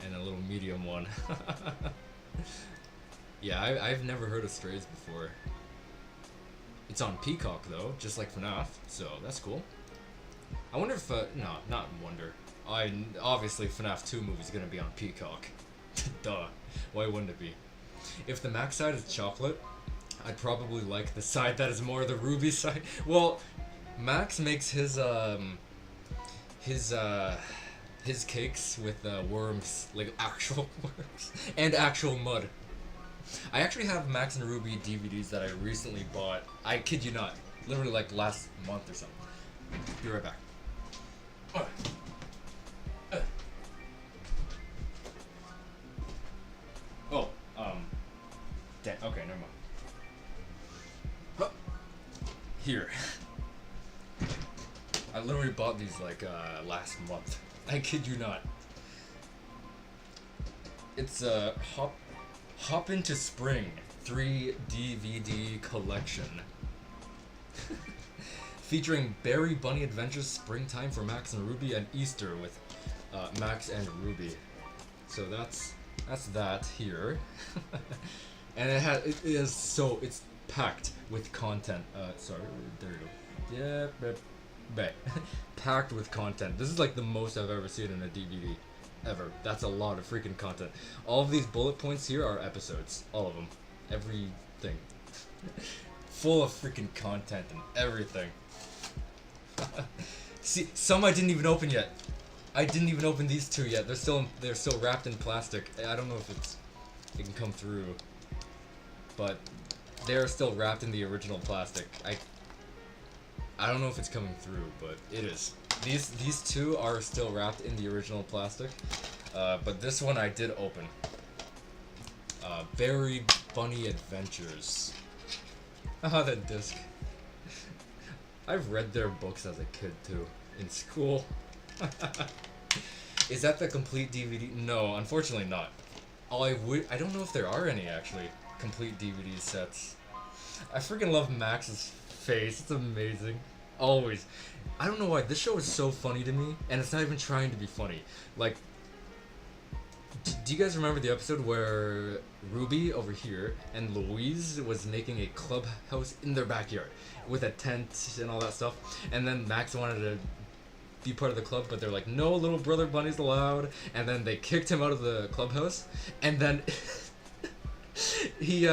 and a little medium one. Yeah, I've never heard of Strays before. It's on Peacock though, just like FNAF, so that's cool. I wonder if, no, not wonder. Obviously FNAF 2 movie's gonna be on Peacock. Duh. Why wouldn't it be? If the Max side is chocolate, I'd probably like the side that is more the Ruby side. Well, Max makes his cakes with worms, like actual worms, and actual mud. I actually have Max and Ruby DVDs that I recently bought. I kid you not, literally like last month or something. Be right back. Oh, okay, never mind. Here. I literally bought these like last month. I kid you not. It's a Hop into Spring 3 DVD collection. Featuring Berry Bunny Adventures, Springtime for Max and Ruby, and Easter with Max and Ruby. So that's that here. And it's packed with content. Sorry, there you go. Yeah, packed with content. This is like the most I've ever seen in a DVD. Ever. That's a lot of freaking content. All of these bullet points here are episodes. All of them. Everything. Full of freaking content and everything. See, some I didn't even open yet. I didn't even open these 2 yet. They're still wrapped in plastic. I don't know if it can come through, but they're still wrapped in the original plastic. I don't know if it's coming through, but it is. These 2 are still wrapped in the original plastic, but this one I did open. Berry Bunny Adventures. Ah, that disc. I've read their books as a kid too, in school. Is that the complete DVD? No, unfortunately not. I don't know if there are any actually complete DVD sets. I freaking love Max's face. It's amazing. Always. I don't know why this show is so funny to me, and it's not even trying to be funny. Like, do you guys remember the episode where Ruby over here and Louise was making a clubhouse in their backyard with a tent and all that stuff, and then Max wanted to be part of the club, but they're like, no little brother bunny's allowed, and then they kicked him out of the clubhouse, and then he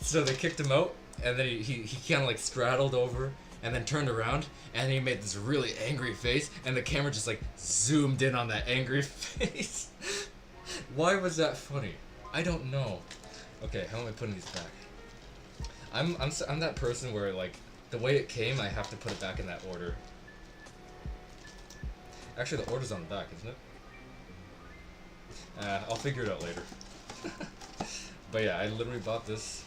so they kicked him out, and then he kind of like straddled over and then turned around, and he made this really angry face, and the camera just like zoomed in on that angry face. Why was that funny? I don't know. Okay, how am I putting these back? I'm that person where like the way it came, I have to put it back in that order. Actually, the order's on the back, isn't it? I'll figure it out later. But yeah, I literally bought this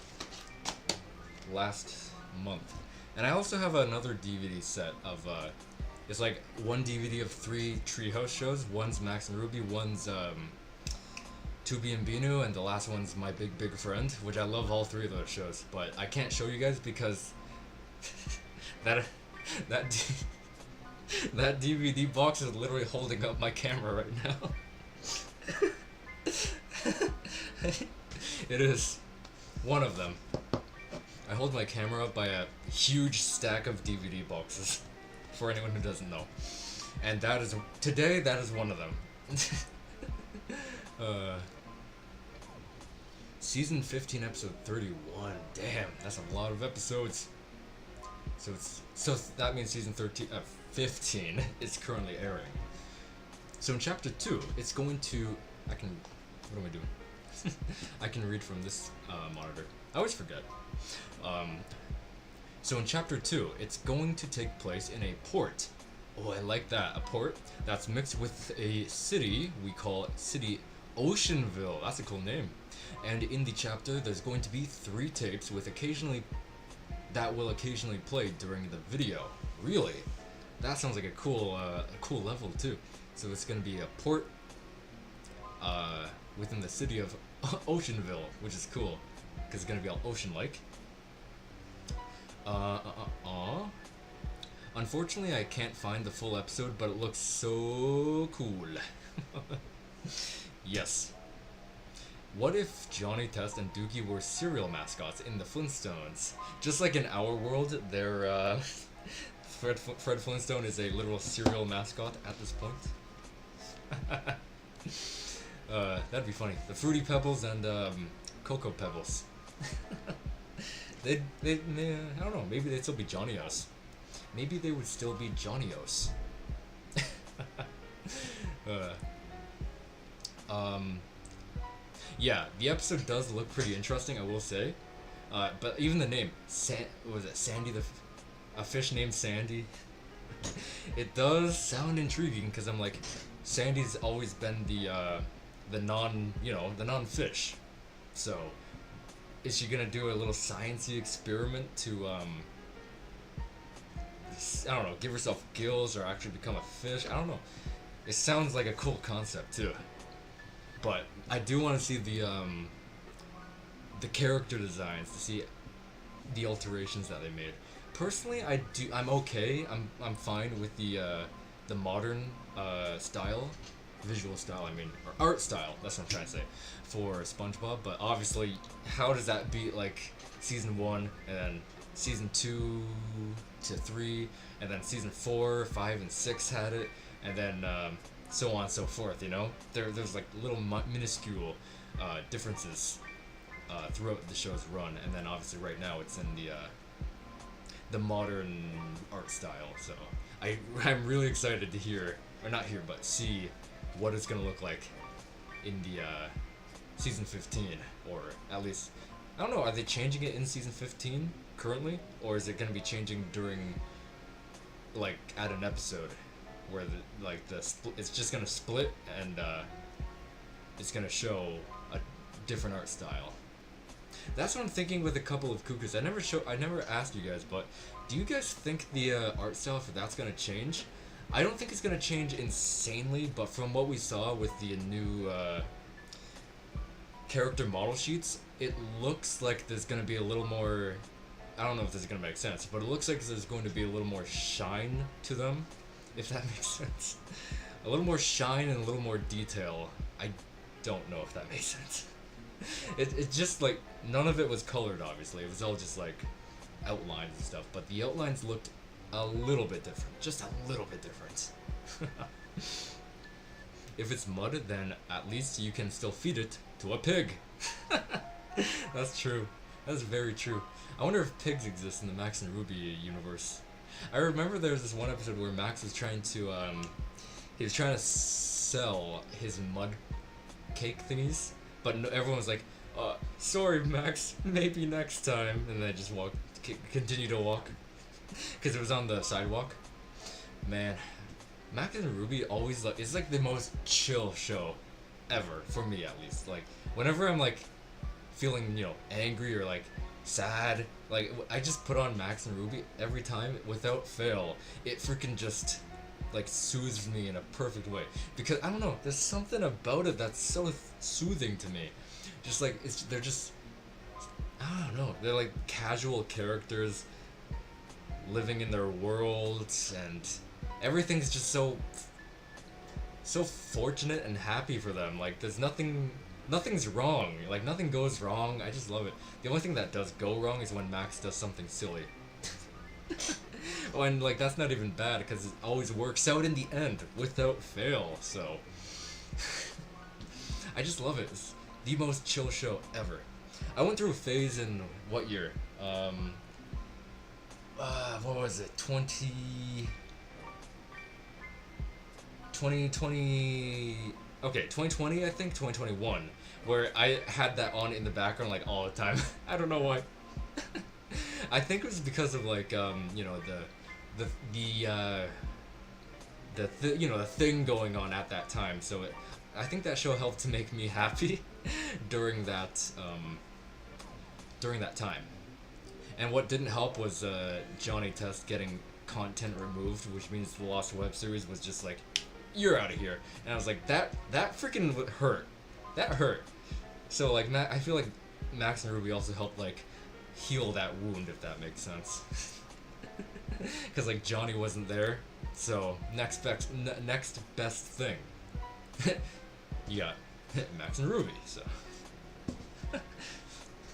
last month. And I also have another DVD set of, it's like one DVD of 3 Treehouse shows. One's Max and Ruby, one's Tubi and Binu, and the last one's My Big Big Friend, which I love all 3 of those shows. But I can't show you guys because that That DVD box is literally holding up my camera right now. It is one of them. I hold my camera up by a huge stack of DVD boxes, for anyone who doesn't know. And that is one of them. Season 15, episode 31. Damn, that's a lot of episodes. So that means season 15 is currently airing. So in chapter 2, it's going to what am I doing? I can read from this monitor. I always forget. So in chapter 2, it's going to take place in a port. Oh, I like that. A port that's mixed with a city. We call it City Oceanville. That's a cool name. And in the chapter, there's going to be 3 tapes that will occasionally play during the video. Really? That sounds like a cool level too. So it's going to be a port within the city of Oceanville, which is cool because it's going to be all ocean-like. Unfortunately, I can't find the full episode, but it looks so cool. Yes. What if Johnny Test and Dookie were cereal mascots in the Flintstones? Just like in our world, they're Fred Flintstone is a literal cereal mascot at this point. That'd be funny. The Fruity Pebbles and Cocoa Pebbles. I don't know. Maybe they'd still be Johnny-Os. Maybe they would still be Johnny-Os. Yeah, the episode does look pretty interesting, I will say. But even the name, was it Sandy a fish named Sandy? It does sound intriguing because I'm like, Sandy's always been the non-fish. So, is she gonna do a little sciencey experiment to I don't know, give herself gills or actually become a fish? I don't know. It sounds like a cool concept too. But I do want to see the character designs, to see the alterations that they made. Personally, I'm okay. I'm fine with the modern style, visual style. I mean, or art style. That's what I'm trying to say for SpongeBob. But obviously, how does that beat like season 1 and then season 2 to 3 and then season 4, 5, and 6 had it, and then so on and so forth. You know, there's like little minuscule differences throughout the show's run, and then obviously right now it's in the modern art style. So I'm really excited to hear, or not hear, but see what it's gonna look like in the season 15, or at least I don't know. Are they changing it in season 15 currently, or is it gonna be changing during like at an episode where it's just gonna split and it's gonna show a different art style? That's what I'm thinking with a couple of Cuckoos. I never asked you guys, but do you guys think the art style for that's gonna change? I don't think it's gonna change insanely, but from what we saw with the new character model sheets, it looks like there's gonna be a little more. I don't know if this is gonna make sense, but it looks like there's going to be a little more shine to them, if that makes sense. A little more shine and a little more detail. I don't know if that makes sense. It just like none of it was colored. Obviously, it was all just like outlines and stuff. But the outlines looked a little bit different, just a little bit different. If it's mud, then at least you can still feed it to a pig. That's true. That's very true. I wonder if pigs exist in the Max and Ruby universe. I remember there was this one episode where Max was trying to sell his mud cake thingies, but everyone was like, sorry Max, maybe next time, and they just continue to walk, because it was on the sidewalk. Man, Max and Ruby always it's like the most chill show ever, for me at least. Like, whenever I'm like feeling, angry or like sad, like I just put on Max and Ruby every time without fail. It freaking just like soothes me in a perfect way, because I don't know, there's something about it that's so soothing to me. Just like they're just, I don't know, they're like casual characters living in their world, and everything's just so fortunate and happy for them. Like there's nothing's wrong. Like nothing goes wrong. I just love it. The only thing that does go wrong is when Max does something silly. When like that's not even bad because it always works out in the end without fail. So I just love it. It's the most chill show ever. I went through a phase in what year? What was it? 2020. Okay, 2020. I think 2021, where I had that on in the background like all the time. I don't know why. I think it was because of like you know the thing going on at that time. So I think that show helped to make me happy during that time. And what didn't help was Johnny Test getting content removed, which means the Lost Web series was just like, you're out of here. And I was like, that freaking hurt. That hurt. So like I feel like Max and Ruby also helped like heal that wound, if that makes sense. Because like Johnny wasn't there, so next best thing. You got Max and Ruby. So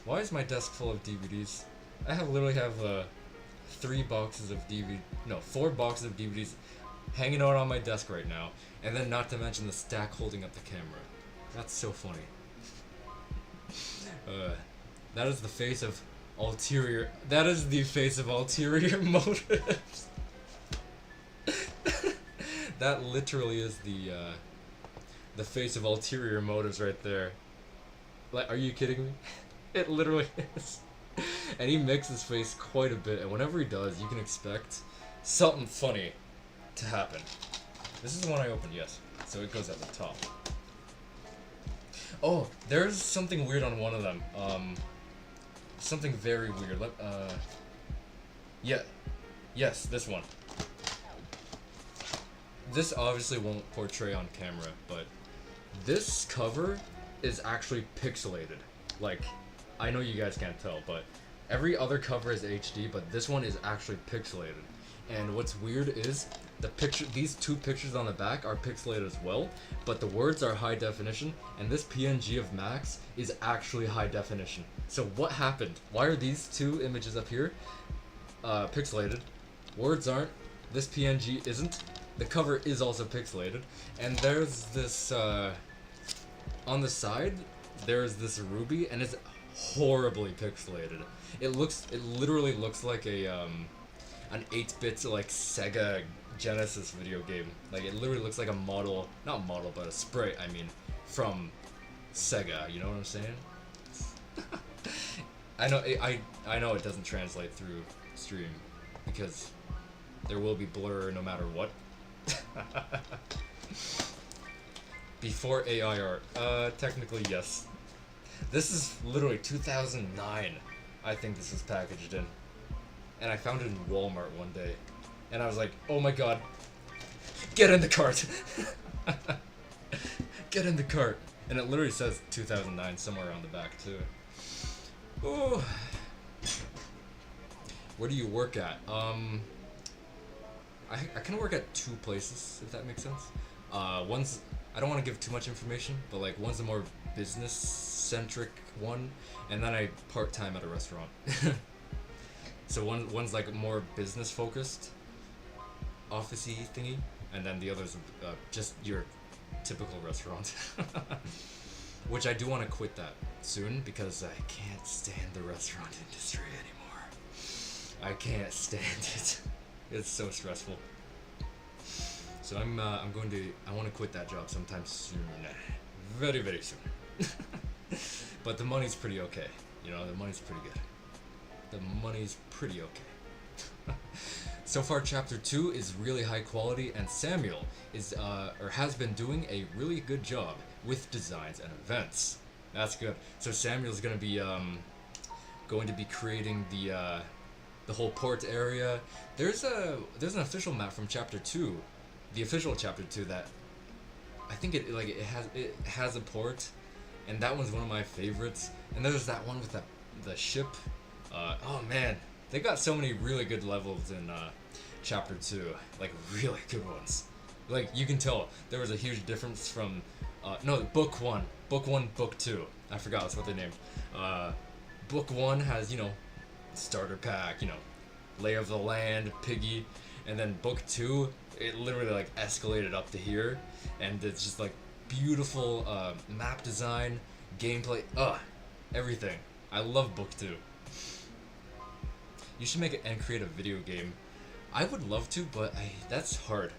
why is my desk full of DVDs? I literally have 4 boxes of DVDs hanging out on my desk right now, and then not to mention the stack holding up the camera. That's so funny. That is the face of ulterior. That is the face of ulterior motives. That literally is the face of ulterior motives right there. Like, are you kidding me? It literally is. And he makes his face quite a bit, and whenever he does, you can expect something funny to happen. This is the one I opened, yes. So it goes at the top. Oh, there's something weird on one of them. Something very weird. Yes, this one. This obviously won't portray on camera, but this cover is actually pixelated. Like, I know you guys can't tell, but every other cover is HD, but this one is actually pixelated. And what's weird is these 2 pictures on the back are pixelated as well, but the words are high definition, and this PNG of Max is actually high definition. So what happened? Why are these 2 images up here pixelated? Words aren't. This PNG isn't. The cover is also pixelated, and there's this on the side. There's this Ruby, and it's horribly pixelated. It literally looks like an 8-bit like Sega Genesis video game. Like it literally looks like a model, not model, but a sprite. I mean, from Sega. You know what I'm saying? I know it doesn't translate through stream because there will be blur no matter what. Before AI art, technically yes. This is literally 2009, I think this was packaged in. And I found it in Walmart one day. And I was like, oh my god, get in the cart! Get in the cart! And it literally says 2009 somewhere around the back too. Oh. Where do you work at? I can work at 2 places, if that makes sense. One's, I don't want to give too much information, but like one's a more business-centric one, and then I part-time at a restaurant. So one's like more business-focused, office-y thingy, and then the other's just your typical restaurant. Which I do want to quit that soon because I can't stand the restaurant industry anymore. I can't stand it. It's so stressful. So I want to quit that job sometime soon. Very, very soon. But the money's pretty okay. You know, the money's pretty good. The money's pretty okay. So far, Chapter 2 is really high quality, and Samuel is, or has been doing a really good job with designs and events. That's good. So Samuel's gonna be, creating the whole port area. There's an official map from Chapter 2, the official Chapter 2 that I think it has a port, and that one's one of my favorites. And there's that one with the ship. Oh man, they got so many really good levels in chapter 2, like really good ones. Like you can tell there was a huge difference from no, book 1, book 2. I forgot that's what they named. Book 1 has, you know, starter pack, you know, lay of the land, piggy, and then book 2 it literally like escalated up to here, and it's just like beautiful map design, gameplay, everything. I love book 2. You should make it and create a video game. I would love to, but that's hard.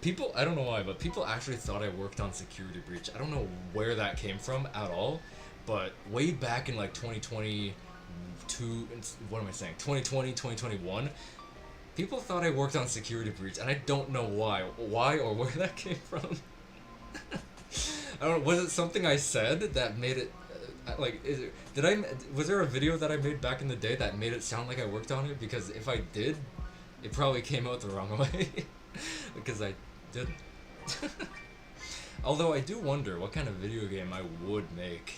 People, I don't know why, but people actually thought I worked on Security Breach. I don't know where that came from at all, but way back in like 2022, what am I saying? 2020, 2021, people thought I worked on Security Breach, and I don't know why or where that came from. I don't know, was it something I said that made it, like, was there a video that I made back in the day that made it sound like I worked on it? Because if I did, it probably came out the wrong way. Because I didn't. Although I do wonder what kind of video game I would make.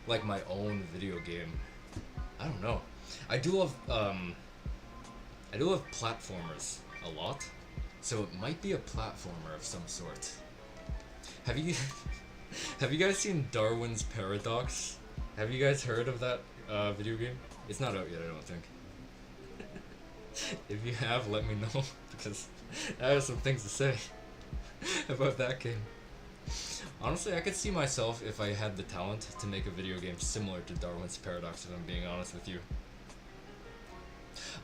Like my own video game. I don't know. I do love platformers a lot. So it might be a platformer of some sort. Have you guys seen Darwin's Paradox? Have you guys heard of that video game? It's not out yet, I don't think. If you have, let me know, because I have some things to say about that game. Honestly, I could see myself, if I had the talent, to make a video game similar to Darwin's Paradox, if I'm being honest with you.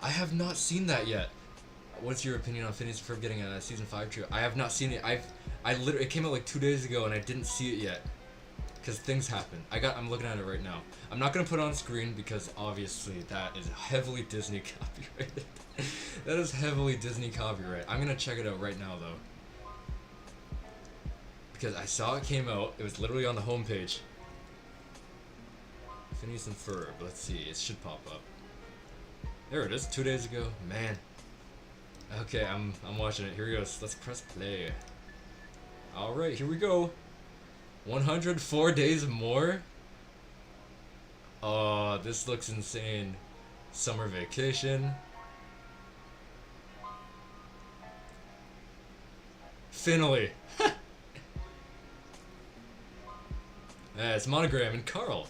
I have not seen that yet. What's your opinion on Phineas and Ferb getting a season 5 trailer? I have not seen it. It came out like 2 days ago and I didn't see it yet. Because things happen. I'm looking at it right now. I'm not going to put it on screen because obviously that is heavily Disney copyrighted. That is heavily Disney copyright. I'm going to check it out right now though. Because I saw it came out. It was literally on the homepage. Phineas and Ferb. Let's see. It should pop up. There it is. 2 days ago. Man. Okay, I'm watching it. Here he goes. Let's press play. Alright, here we go. 104 days more? Oh, this looks insane. Summer vacation. Finally. It's Monogram and Carl.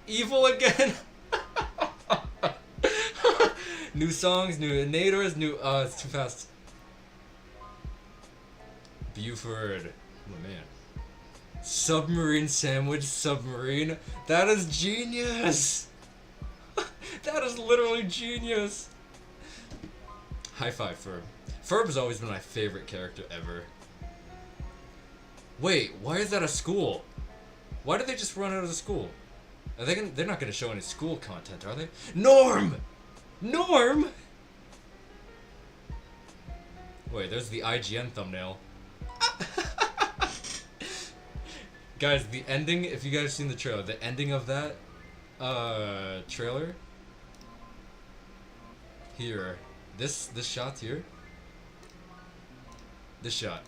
Evil again. New songs, new naders, new it's too fast. Buford. Oh man. Submarine sandwich, submarine. That is genius. That is literally genius. High five, Ferb. Ferb has always been my favorite character ever. Wait, why is that a school? Why did they just run out of the school? They're not gonna show any school content, are they? Norm! Norm! Wait, there's the IGN thumbnail. Guys, the ending, if you guys have seen the trailer, the ending of that trailer here, this shot here, this shot.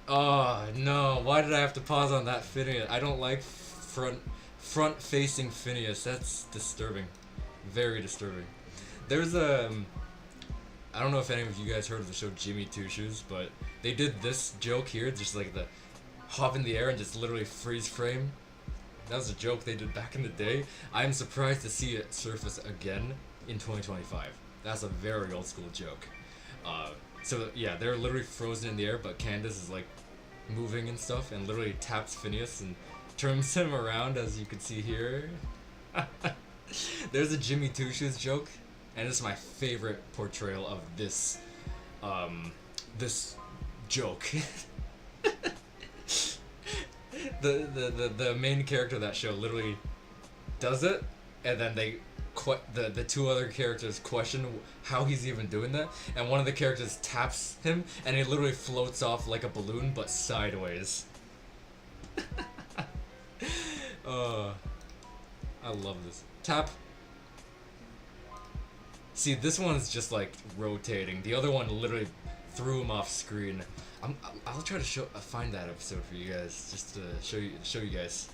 Oh no, why did I have to pause on that Phineas? I don't like front facing Phineas. That's disturbing, very disturbing. There's I don't know if any of you guys heard of the show Jimmy Two Shoes, but they did this joke here, just like the hop in the air and just literally freeze frame. That was a joke they did back in the day. I'm surprised to see it surface again in 2025. That's a very old school joke. So yeah, they're literally frozen in the air, but Candace is like moving and stuff, and literally taps Phineas and turns him around, as you can see here. There's a Jimmy Two Shoes joke, and this is my favorite portrayal of this this joke. the main character of that show literally does it, and then the two other characters question how he's even doing that, and one of the characters taps him and he literally floats off like a balloon but sideways. I love this. Tap. See, this one's just like rotating. The other one literally threw him off screen. I'll try to find that episode for you guys, just to show you guys.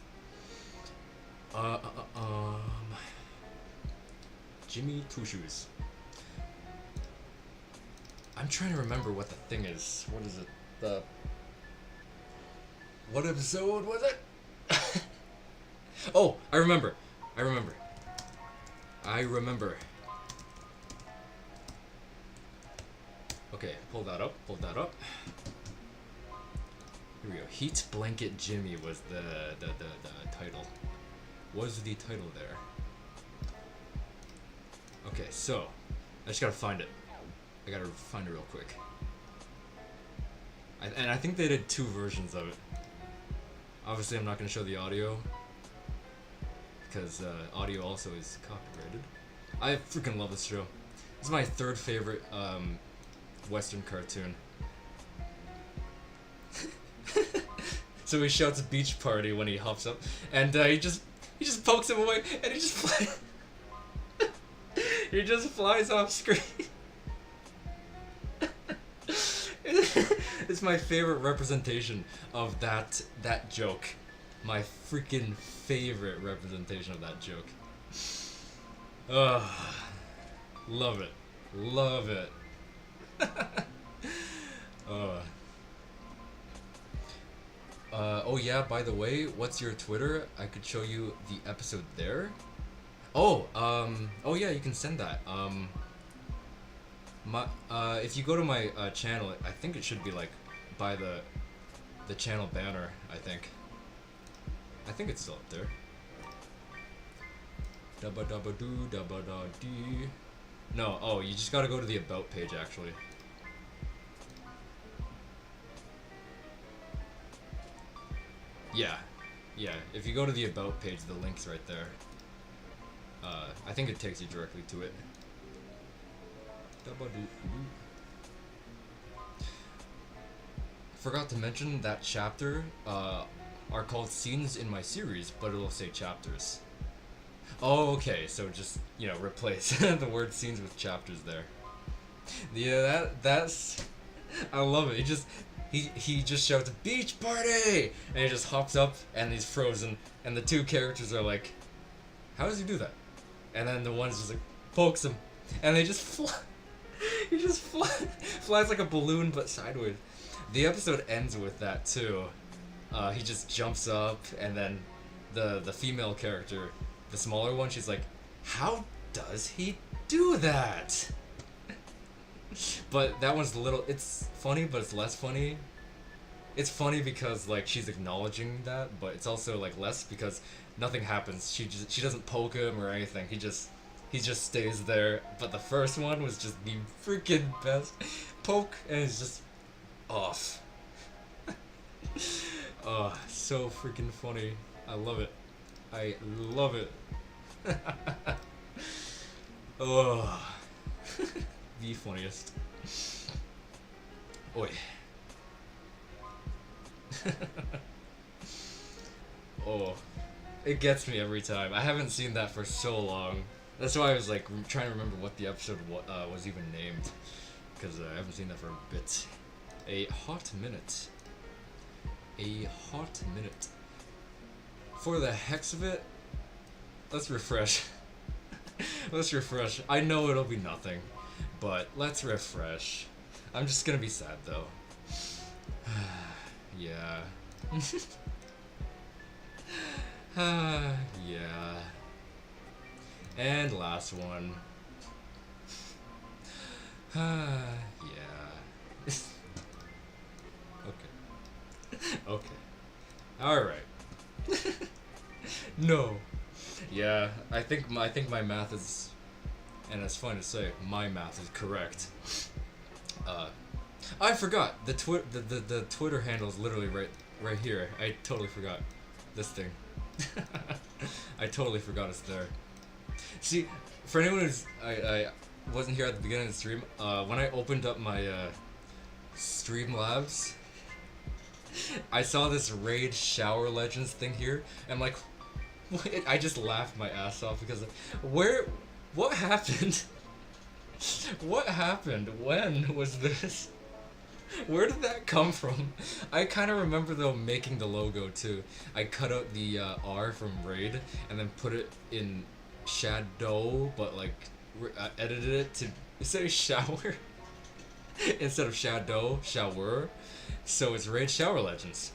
Jimmy Two Shoes. I'm trying to remember what the thing is. What is it? What episode was it? Oh, I remember. Okay, pull that up. Here we go. Heat Blanket Jimmy was the title. Was the title there? Okay, so I just gotta find it. I gotta find it real quick. And I think they did 2 versions of it. Obviously, I'm not gonna show the audio because audio also is copyrighted. I freaking love this show. This is my 3rd favorite Western cartoon. So he shouts "beach party" when he hops up, and he just pokes him away, and he just flies. He just flies off screen. It's my favorite representation of that joke. My freaking favorite representation of that joke. Love it. Oh yeah, by the way, what's your Twitter? I could show you the episode there. Oh yeah, you can send that. If you go to my channel, I think it should be like by the channel banner, I think it's still up there. Dabba dabba doo dabba da dee. No, oh, you just gotta go to the about page actually. Yeah, if you go to the about page, the link's right there. I think it takes you directly to it. Forgot to mention that chapter are called scenes in my series, but it'll say chapters. Oh, okay, so just, replace the word scenes with chapters there. Yeah, that's I love it. He just shouts "beach party" and he just hops up and he's frozen, and the 2 characters are like, how does he do that? And then the one's just like pokes him, and they just fly. He just flies like a balloon but sideways. The episode ends with that too. He just jumps up, and then the female character, the smaller one, she's like, how does he do that? But that one's it's funny, but it's less funny. It's funny because like she's acknowledging that, but it's also like less because nothing happens. She doesn't poke him or anything. He just stays there. But the first one was just the freaking best. Poke and it's just off. Oh, so freaking funny. I love it. Oh. The funniest. Oi. Oh, it gets me every time. I haven't seen that for so long. That's why I was like trying to remember what the episode was even named, because I haven't seen that for a bit. A hot minute. For the hex of it, let's refresh. Let's refresh. I know it'll be nothing, but let's refresh. I'm just gonna be sad though. Yeah. Yeah. And last one. Yeah. Okay. Alright. No. Yeah, I think my math is, and it's fun to say, my math is correct. I forgot the Twitter handle is literally right here. I totally forgot this thing. I totally forgot it's there. See, for anyone who's I wasn't here at the beginning of the stream, when I opened up my Streamlabs, I saw this Raid Shower Legends thing here, and like, I just laughed my ass off because what happened? What happened? When was this? Where did that come from? I kind of remember though making the logo too. I cut out the R from Raid and then put it in shadow, but like edited it to say shower instead of shadow, shower. So it's Raid Shower Legends.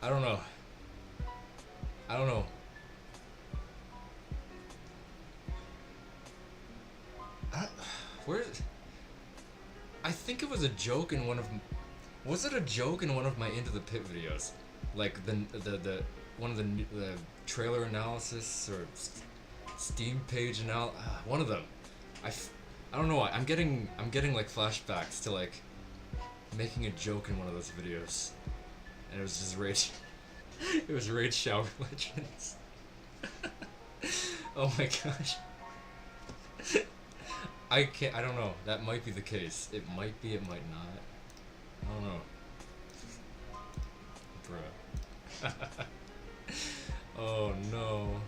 I don't know. I don't know. Where? I think it was a joke in one of. Was it a joke in one of my Into the Pit videos? Like the one of the trailer analysis or Steam page one of them. I don't know. I'm getting like flashbacks to like making a joke in one of those videos, and it was just Rage. It was Raid Shower Legends. Oh my gosh. I don't know. That might be the case. It might be, it might not. I don't know. Bruh. Oh no.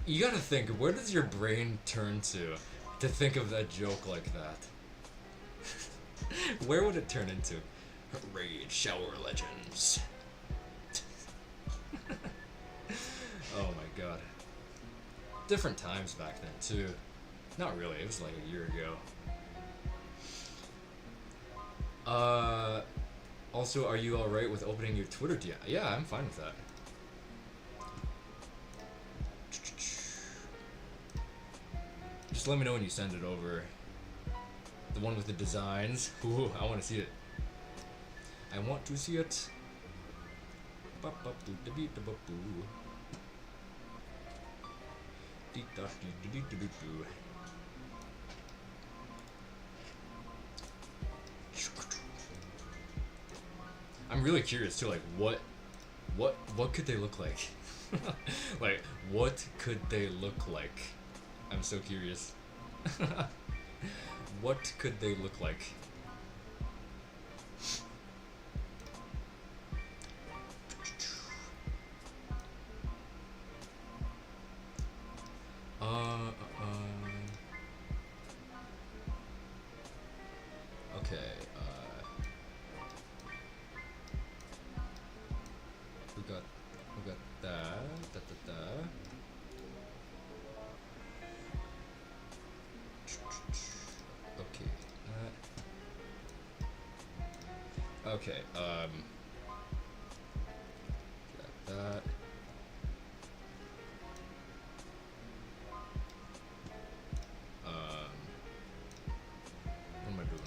You gotta think, where does your brain turn to think of that joke like that? Where would it turn into? Raid Shower Legends. Oh my god. Different times back then too. Not really, it was like a year ago. Also, are you alright with opening your Twitter DM? Yeah, I'm fine with that. Just let me know when you send it over. The one with the designs. Ooh, I want to see it. I want to see it. I'm really curious too, like what could they look like? Like, what could they look like? I'm so curious. What could they look like? Okay, we got that, Okay, okay, got that. What am I doing?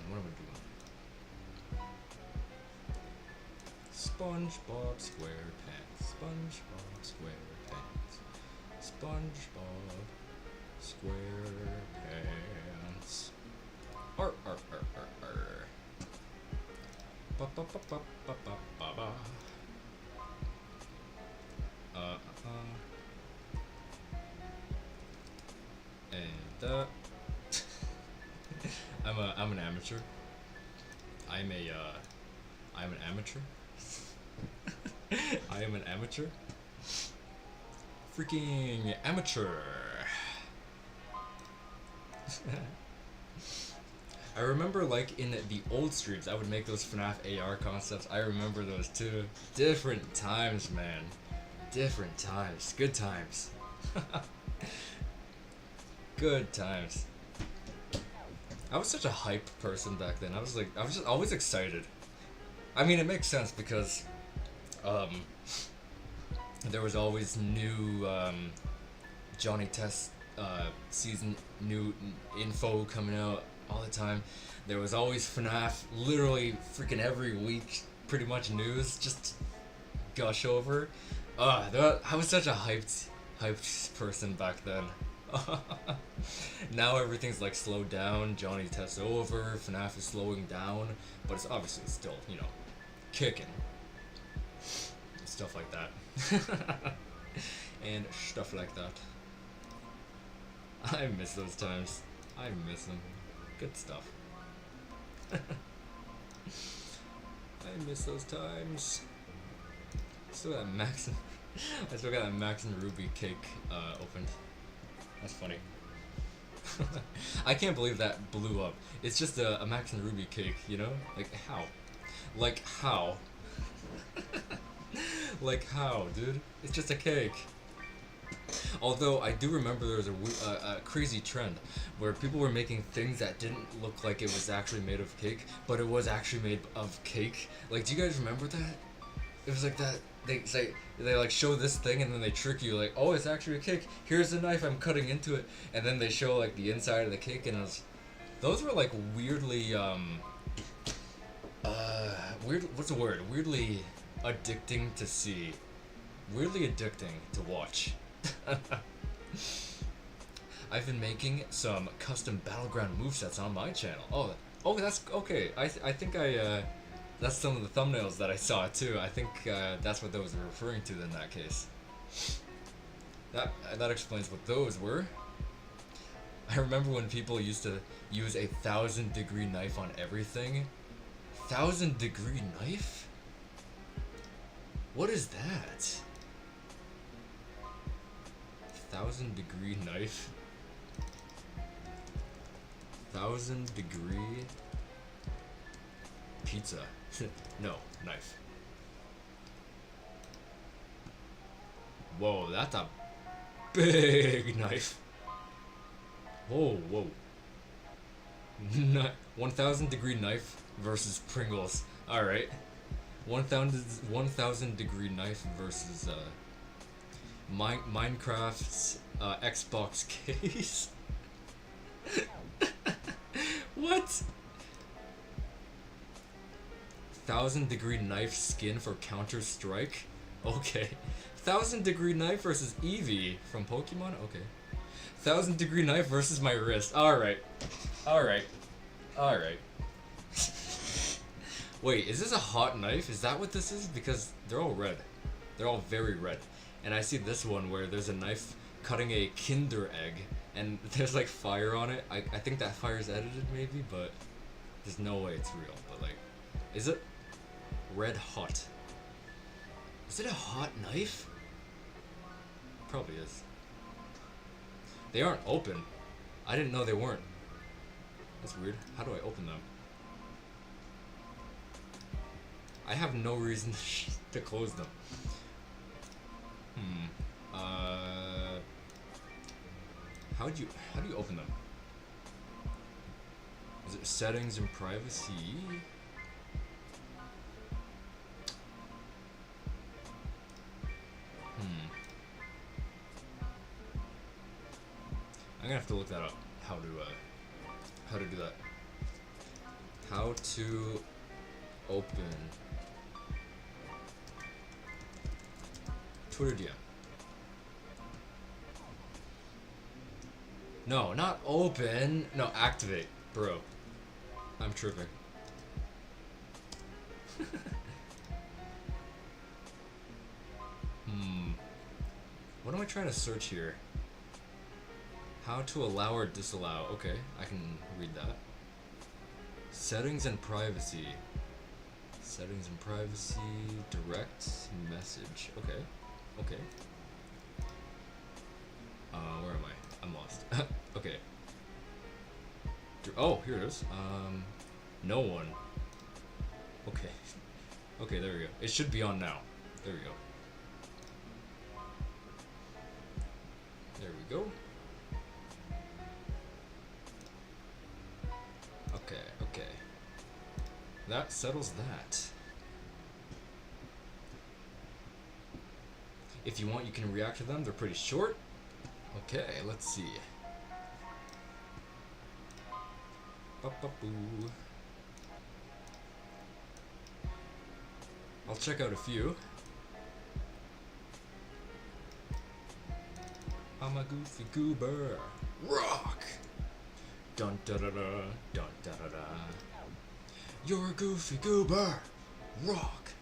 SpongeBob SquarePants. SpongeBob SquarePants. SpongeBob SquarePants. Arr, arr, arr, arr, arr. Ba ba ba ba ba ba ba ba. And I'm an amateur. I'm an amateur. I am an amateur. Freaking amateur. I remember, like, in the old streams, I would make those FNAF AR concepts. I remember those too. Different times, man. Different times. Good times. Good times. I was such a hype person back then. I was just always excited. I mean, it makes sense because there was always new Johnny Test season, new info coming out all the time. There was always FNAF, literally freaking every week, pretty much news, just gush over. I was such a hyped person back then. Now everything's like slowed down. Johnny Test's over. FNAF is slowing down, but it's obviously still, you know, kicking. Stuff like that. And stuff like that. I miss those times. I miss them. Good stuff. I miss those times. Still got Max and I still got that Max and Ruby cake opened. That's funny. I can't believe that blew up. It's just a Max and Ruby cake, you know? Like how? Like how? Like how, dude? It's just a cake. Although I do remember there was a crazy trend where people were making things that didn't look like it was actually made of cake, but it was actually made of cake. Like, do you guys remember that? It was like that. They like show this thing and then they trick you like, oh, it's actually a cake. Here's the knife, I'm cutting into it, and then they show like the inside of the cake, and those were like weirdly what's the word? Weirdly addicting to see. Weirdly addicting to watch. I've been making some custom battleground movesets on my channel. Oh, that's okay. I think that's some of the thumbnails that I saw too. I think that's what those were referring to in that case. That explains what those were. I remember when people used to use a 1,000-degree knife on everything. 1,000-degree knife? What is that? 1,000-degree knife? 1,000-degree pizza. No, knife. Whoa, that's a big knife. Whoa. 1,000-degree knife versus Pringles. Alright. 1,000-degree knife versus Minecraft's Xbox case. What? 1,000-degree knife skin for Counter-Strike? Okay. 1,000-degree knife versus Eevee from Pokemon? Okay. 1,000-degree knife versus my wrist. Alright. Wait, is this a hot knife? Is that what this is? Because they're all red. They're all very red. And I see this one where there's a knife cutting a Kinder egg, and there's like fire on it. I think that fire's edited maybe, but there's no way it's real. But like, is it red hot? Is it a hot knife? Probably is. They aren't open. I didn't know they weren't. That's weird. How do I open them? I have no reason to close them. How do you open them? Is it settings and privacy? I'm gonna have to look that up. How to do that? How to open Twitter DM. No, not open. No, activate, bro. I'm tripping. What am I trying to search here? How to allow or disallow. Okay, I can read that. Settings and privacy. Settings and privacy. Direct message. Okay. Okay. Where am I? I'm lost. Okay. Oh, here it is. No one. Okay. Okay, there we go. It should be on now. There we go. There we go. Okay. That settles that. If you want, you can react to them. They're pretty short. Okay, let's see. Ba-ba-boo. I'll check out a few. I'm a goofy goober. Rock! Dun da da da, dun da da da. You're a goofy goober. Rock!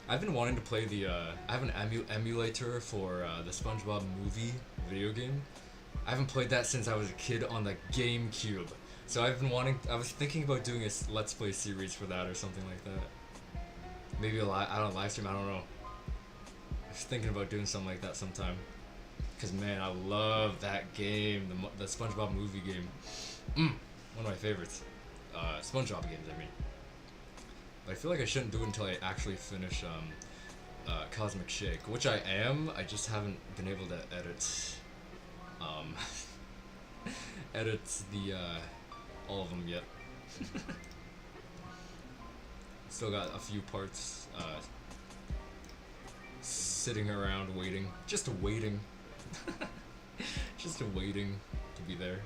I've been wanting to play the, I have an emulator for the SpongeBob movie video game. I haven't played that since I was a kid on the GameCube. So I was thinking about doing a Let's Play series for that or something like that. Maybe live stream, I don't know. I was thinking about doing something like that sometime. Cause man, I love that game, the SpongeBob movie game. One of my favorites. SpongeBob games, I mean. But I feel like I shouldn't do it until I actually finish Cosmic Shake, which I am. I just haven't been able to edit edit the all of them yet. Still got a few parts sitting around waiting, just waiting to be there.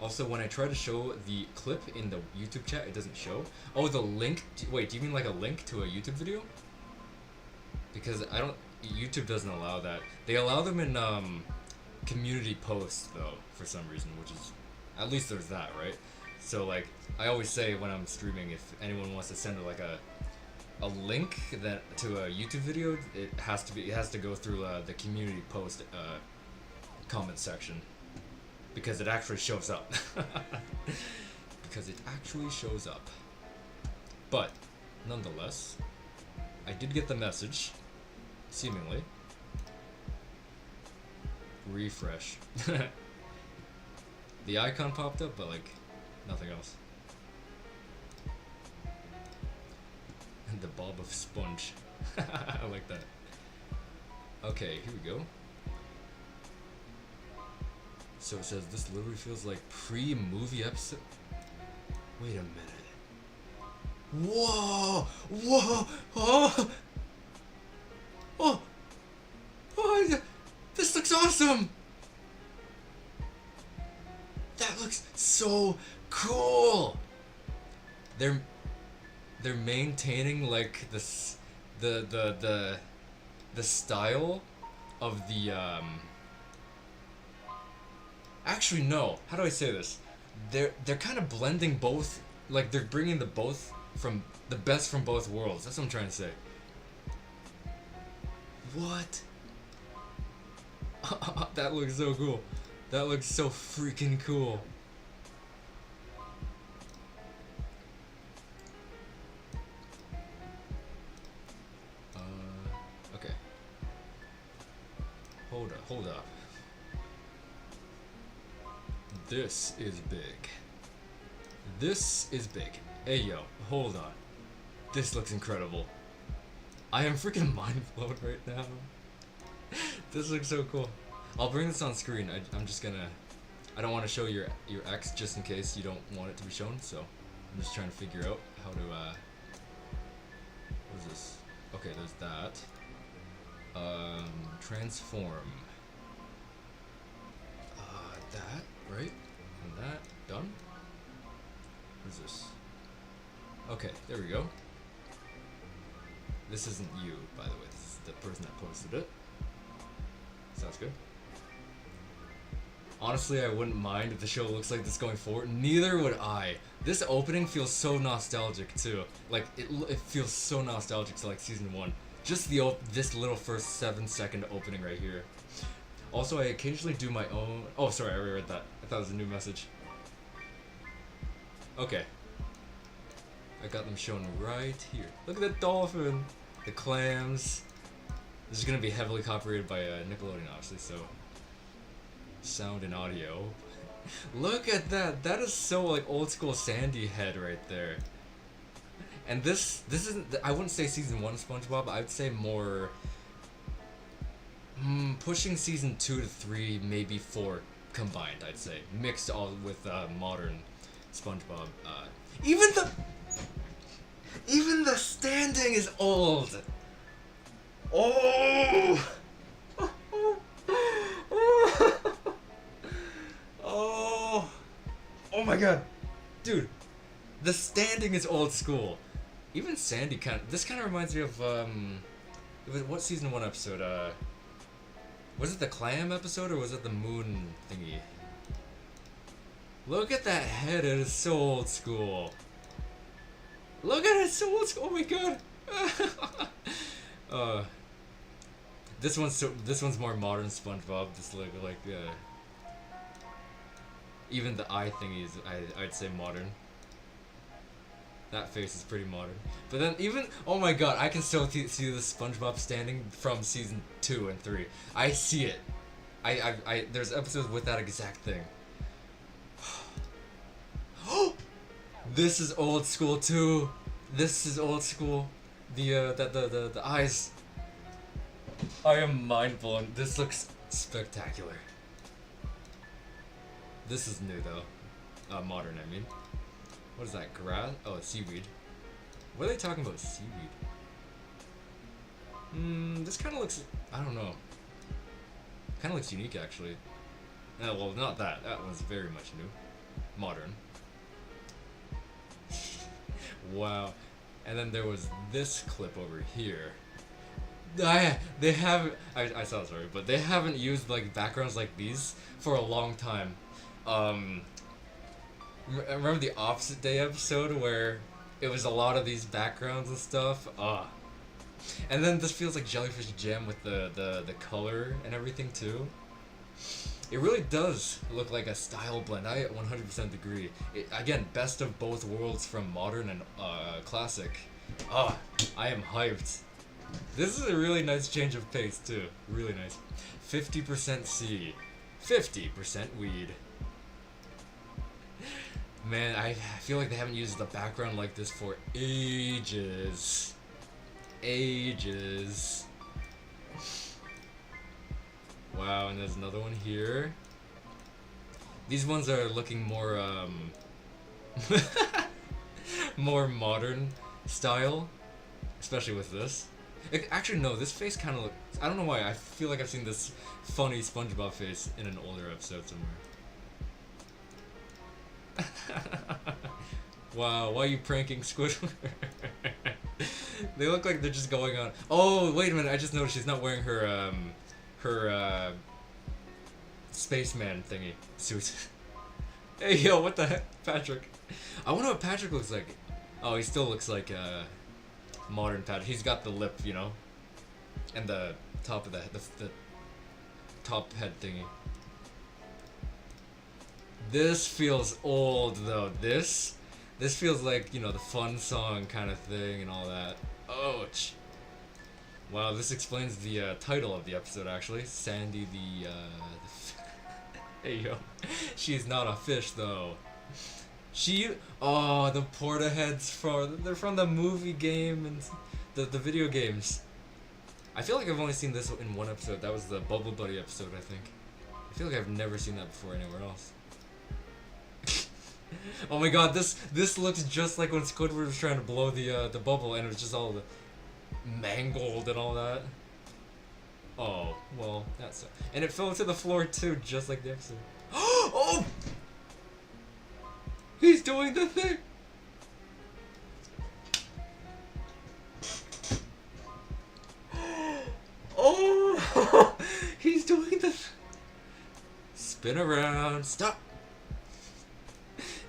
Also, when I try to show the clip in the YouTube chat, it doesn't show. Oh, the link? Wait, do you mean like a link to a YouTube video? Because I don't... YouTube doesn't allow that. They allow them in community posts, though, for some reason, which is... At least there's that, right? So, like, I always say when I'm streaming, if anyone wants to send like a link that to a YouTube video, it has to go through the community post comment section. Because it actually shows up. Because it actually shows up. But, nonetheless, I did get the message, seemingly. Refresh. The icon popped up, but like, nothing else. And the bob of sponge. I like that. Okay, here we go. So it says this literally feels like pre-movie episode. Wait a minute. Whoa! Whoa! Oh! Oh! Oh! This looks awesome! That looks so cool! They're maintaining like the style of the Actually, no. How do I say this? They're kind of blending both. Like they're bringing from the best from both worlds. That's what I'm trying to say. What? That looks so cool. That looks so freaking cool. Okay. Hold up. This is big. This is big. Hey yo, hold on. This looks incredible. I am freaking mind blown right now. This looks so cool. I'll bring this on screen. I'm just gonna... I don't want to show your X just in case you don't want it to be shown, so I'm just trying to figure out how to what is this? Okay, there's that. Transform. That, right? And that, done? What is this? Okay, there we go. This isn't you, by the way. This is the person that posted it. Sounds good. Honestly, I wouldn't mind if the show looks like this going forward. Neither would I. This opening feels so nostalgic too. Like it feels so nostalgic to like season 1. Just this little first 7-second opening right here. Also, I occasionally do my own... Oh, sorry, I already read that. I thought it was a new message. Okay. I got them shown right here. Look at the dolphin! The clams. This is going to be heavily copyrighted by Nickelodeon, obviously, so... Sound and audio. Look at that! That is so, like, old-school Sandy head right there. And this isn't... I wouldn't say season 1 SpongeBob, I'd say more... pushing season 2 to 3, maybe 4 combined, I'd say. Mixed all with modern SpongeBob. Even the standing is old! Oh! Oh! Oh my god! Dude, the standing is old school. Even Sandy this kind of reminds me of, it was, what season 1 episode? Was it the clam episode or was it the moon thingy? Look at that head, it is so old school. Look at it, it's so old school, oh my god. This one's more modern SpongeBob, just like even the eye thingy is, I'd say modern. That face is pretty modern. But then even, oh my god, I can still see the SpongeBob standing from season 2 and 3. I see it. There's episodes with that exact thing. This is old school too. This is old school. The eyes. I am mind blown. This looks spectacular. This is new though. Modern, I mean. What is that? Grass? Oh, it's seaweed. What are they talking about? Seaweed. This kind of looks. I don't know. Kind of looks unique actually. Well, not that. That one's very much new. Modern. Wow. And then there was this clip over here. They haven't. I saw sorry, but they haven't used like backgrounds like these for a long time. Remember the Opposite Day episode where it was a lot of these backgrounds and stuff. And then this feels like Jellyfish Jam with the color and everything too. It really does look like a style blend. I 100% agree. Again, best of both worlds from modern and classic. I am hyped. This is a really nice change of pace too. Really nice. 50% sea, 50% weed. Man, I feel like they haven't used the background like this for ages. Ages. Wow, and there's another one here. These ones are looking more, more modern style, especially with this. Actually, no, this face kind of looks... I don't know why, I feel like I've seen this funny SpongeBob face in an older episode somewhere. Wow, why are you pranking Squidward? They look like they're just going on... Oh, wait a minute, I just noticed she's not wearing her, spaceman thingy suit. Hey, yo, what the heck? Patrick. I wonder what Patrick looks like. Oh, he still looks like, modern Patrick. He's got the lip, you know? And the top of the top head thingy. This feels old, though. This feels like, you know, the fun song kind of thing and all that. Ouch. Wow, this explains the title of the episode, actually. Sandy the hey, yo. She's not a fish, though. Oh, the Portaheads they're from the movie game and the video games. I feel like I've only seen this in one episode. That was the Bubble Buddy episode, I think. I feel like I've never seen that before anywhere else. Oh my god, this looks just like when Squidward was trying to blow the bubble and it was just all mangled and all that. Oh, well, that's... And it fell to the floor too, just like the episode. Oh! He's doing the thing! Oh! He's doing the... Spin around. Stop!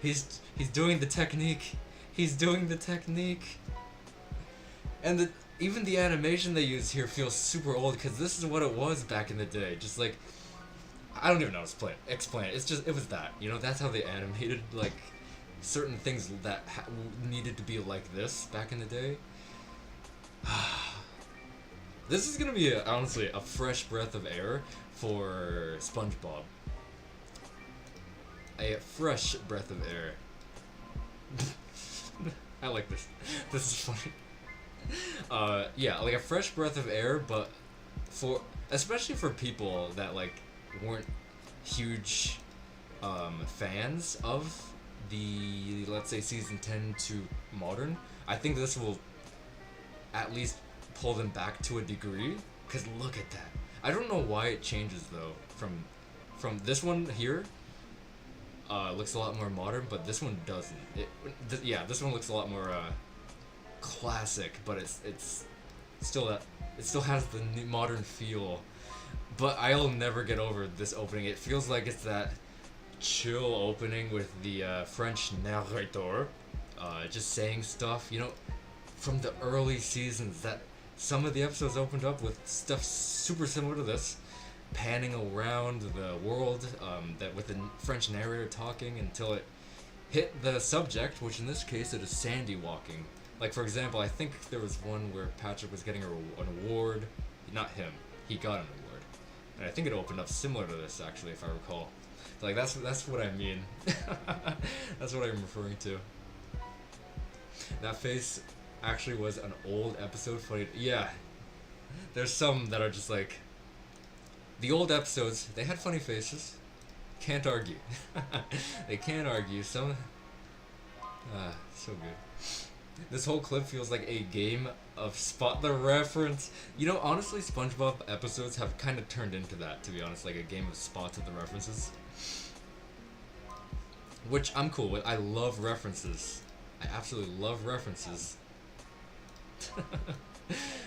He's doing the technique. He's doing the technique. And even the animation they use here feels super old because this is what it was back in the day. Just like, I don't even know how to explain it. It was that, you know, that's how they animated like certain things that needed to be like this back in the day. This is gonna be honestly a fresh breath of air for SpongeBob. A fresh breath of air. I like this. This is funny. Yeah, like a fresh breath of air, but especially for people that like weren't huge fans of the, let's say, season 10 to modern, I think this will at least pull them back to a degree. Cause look at that. I don't know why it changes though from this one here. Looks a lot more modern, but this one doesn't. Yeah, this one looks a lot more classic, but it's still it still has the new modern feel. But I'll never get over this opening. It feels like it's that chill opening with the French narrator just saying stuff, you know, from the early seasons. That some of the episodes opened up with stuff super similar to this, panning around the world, that with the French narrator talking until it hit the subject, which in this case it is Sandy walking. Like, for example, I think there was one where Patrick was getting an award. Not him. He got an award. And I think it opened up similar to this, actually, if I recall. Like, that's what I mean. That's what I'm referring to. That face, actually was an old episode funny. Yeah, there's some that are just like the old episodes. They had funny faces. Can't argue. They can't argue. Some so good. This whole clip feels like a game of spot the reference. You know, honestly, SpongeBob episodes have kind of turned into that, to be honest, like a game of spot the references. Which I'm cool with. I love references. I absolutely love references.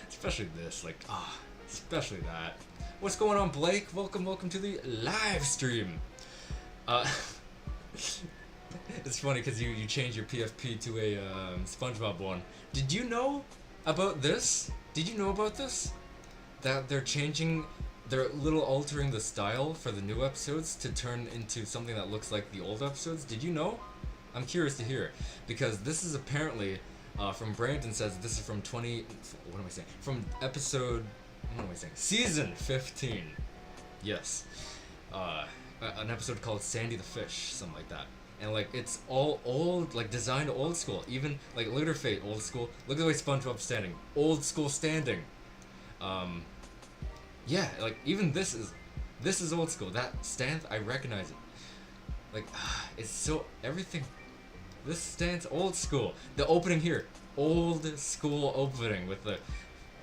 Especially this, like, especially that. What's going on, Blake? Welcome to the live stream. It's funny because you change your PFP to a SpongeBob one. Did you know about this? Did you know about this? That they're little altering the style for the new episodes to turn into something that looks like the old episodes. Did you know? I'm curious to hear, because this is apparently from Brandon says this is from from episode, season 15. Yes. An episode called Sandy the Fish, something like that. And like it's all old, like designed old school. Even like look at her fate, old school. Look at the way SpongeBob's standing, old school standing. Yeah, like even this is old school. That stance, I recognize it. Like it's so everything. This stance, old school. The opening here, old school opening with the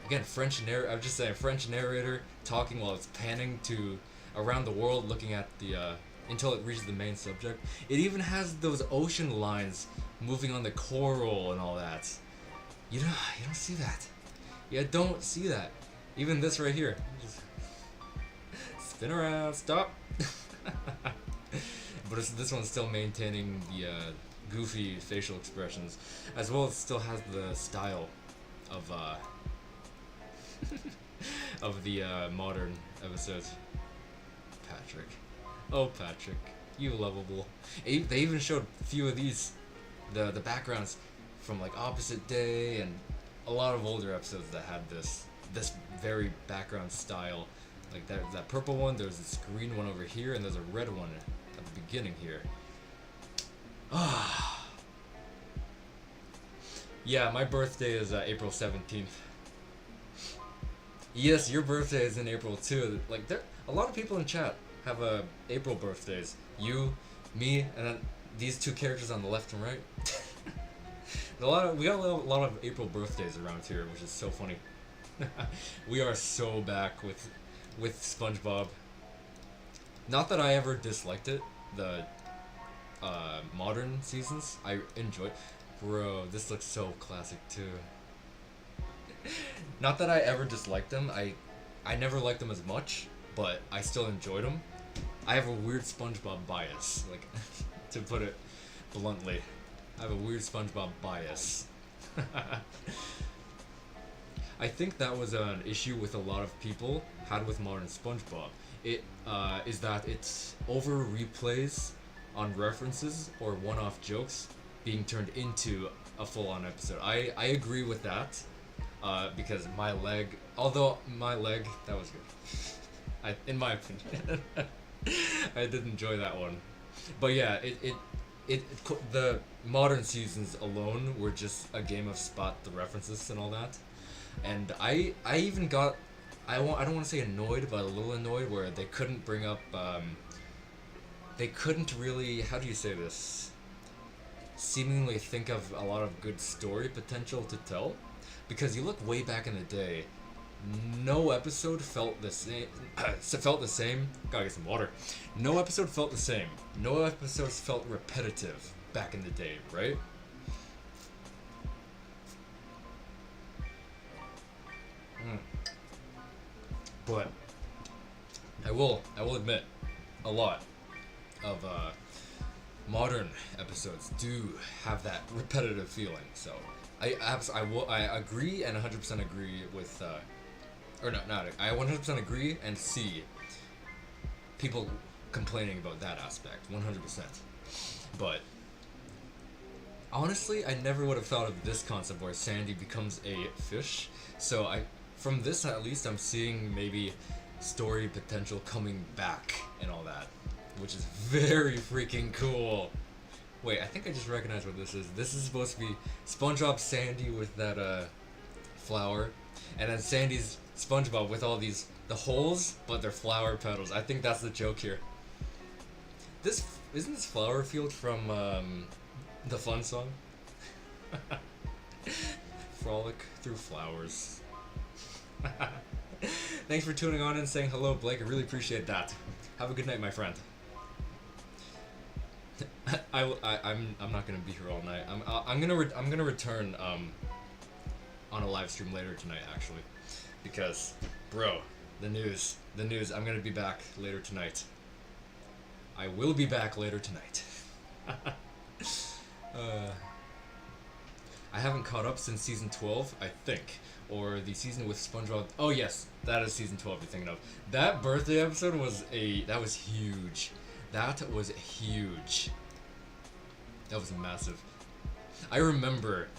again French narrator. I'm just saying French narrator talking while it's panning to around the world, looking at the until it reaches the main subject. It even has those ocean lines moving on the coral and all that. You don't see that. You don't see that. Even this right here. Just spin around, stop. But this one's still maintaining the goofy facial expressions, as well as still has the style of of the modern episodes. Patrick. Oh, Patrick. You lovable. They even showed a few of these, the backgrounds from like Opposite Day and a lot of older episodes that had this very background style. Like that purple one, there's this green one over here, and there's a red one at the beginning here. Ah. Yeah, my birthday is April 17th. Yes, your birthday is in April too. Like a lot of people in chat have April birthdays. You, me, and then these two characters on the left and right. We got a lot of April birthdays around here, which is so funny. We are so back with SpongeBob. Not that I ever disliked it. The modern seasons, I enjoyed. Bro, this looks so classic too. Not that I ever disliked them. I never liked them as much, but I still enjoyed them. I have a weird SpongeBob bias, like to put it bluntly. I have a weird SpongeBob bias. I think that was an issue with a lot of people had with modern SpongeBob. It is that it's over replays on references or one-off jokes being turned into a full-on episode. I agree with that. Because my leg, that was good. In my opinion, I did enjoy that one. But yeah, the modern seasons alone were just a game of spot the references and all that. And I even got, I don't want to say annoyed, but a little annoyed where they couldn't bring up, they couldn't really, how do you say this? Seemingly think of a lot of good story potential to tell. Because you look way back in the day, no episode felt the same. Gotta get some water. No episode felt the same. No episodes felt repetitive back in the day, right? But I will admit, a lot of modern episodes do have that repetitive feeling. So. I agree and 100% agree with, I 100% agree and see people complaining about that aspect, 100%. But honestly, I never would have thought of this concept where Sandy becomes a fish. So from this at least, I'm seeing maybe story potential coming back and all that, which is very freaking cool. Wait, I think I just recognized what this is. This is supposed to be SpongeBob Sandy with that flower, and then Sandy's SpongeBob with all the holes, but they're flower petals. I think that's the joke here. This isn't this flower field from the fun song. Frolic through flowers. Thanks for tuning on and saying hello, Blake. I really appreciate that. Have a good night, my friend. I'm not gonna be here all night. I'm gonna return on a live stream later tonight, actually, because bro, the news. I'm gonna be back later tonight. I will be back later tonight. I haven't caught up since season 12, I think, or the season with SpongeBob. Oh yes, that is season 12 you're thinking of. That birthday episode was huge. That was huge. That was massive. I remember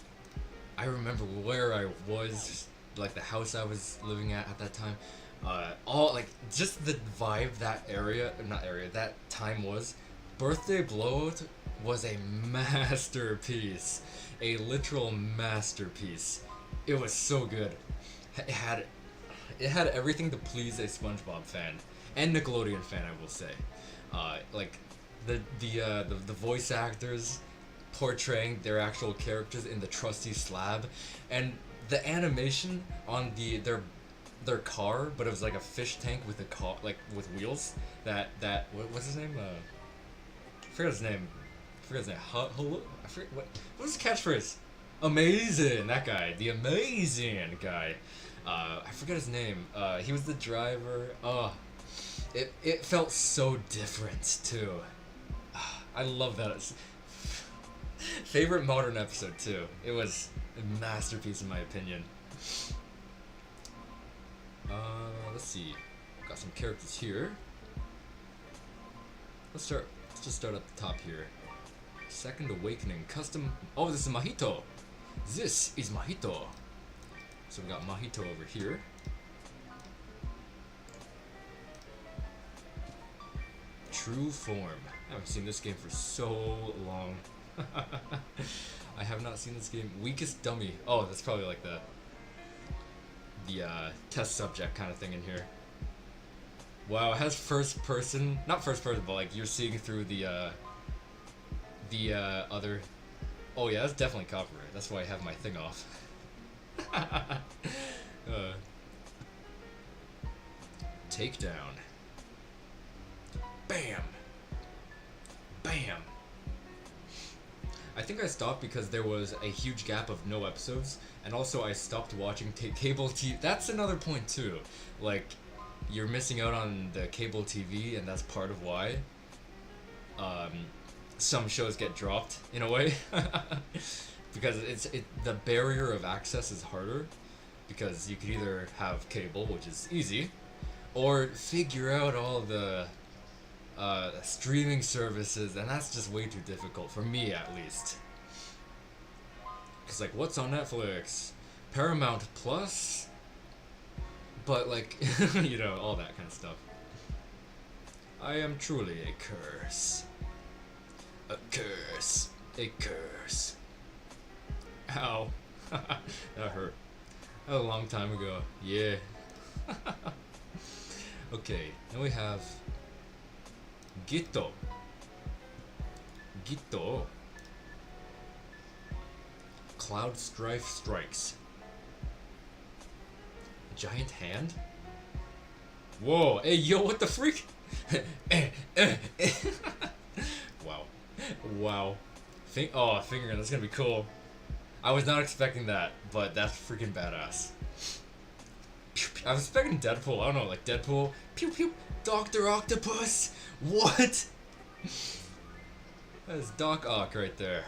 where I was, like the house I was living at that time. All like just the vibe that time was. Birthday Blowout was a masterpiece, a literal masterpiece. It was so good. It had everything to please a SpongeBob fan and Nickelodeon fan, I will say. Like the voice actors portraying their actual characters in the trusty slab, and the animation on their car, but it was like a fish tank with a car, like with wheels. What's his name? I forgot his name. Hello? I forget what was his catchphrase? Amazing. That guy. The amazing guy. I forget his name. He was the driver. It felt so different too. I love that. Favorite modern episode too. It was a masterpiece in my opinion. Let's see. Got some characters here. Let's just start at the top here. Second Awakening custom. Oh, this is Mahito. This is Mahito. So we got Mahito over here. True Form. I haven't seen this game for so long. I have not seen this game. Weakest Dummy. Oh, that's probably like the test subject kind of thing in here. Wow, it has first person, not first person, but like you're seeing through the other. Oh yeah, that's definitely copyright. That's why I have my thing off. Takedown. Bam. Bam. I think I stopped because there was a huge gap of no episodes, and also I stopped watching cable TV. That's another point too. Like, you're missing out on the cable TV, and that's part of why some shows get dropped in a way. Because the barrier of access is harder, because you could either have cable, which is easy, or figure out all the streaming services, and that's just way too difficult for me, at least. Cause like, what's on Netflix? Paramount Plus? But like, you know, all that kind of stuff. I am truly a curse. A curse. A curse. Ow. That hurt. That was a long time ago. Yeah. Okay, then we have Gito. Cloud Strife Strikes. Giant hand? Whoa, hey yo, what the freak? Wow. Wow. Finger, that's gonna be cool. I was not expecting that, but that's freaking badass. I was expecting Deadpool, I don't know, like Deadpool, pew pew, Dr. Octopus! What? That is Doc Ock right there.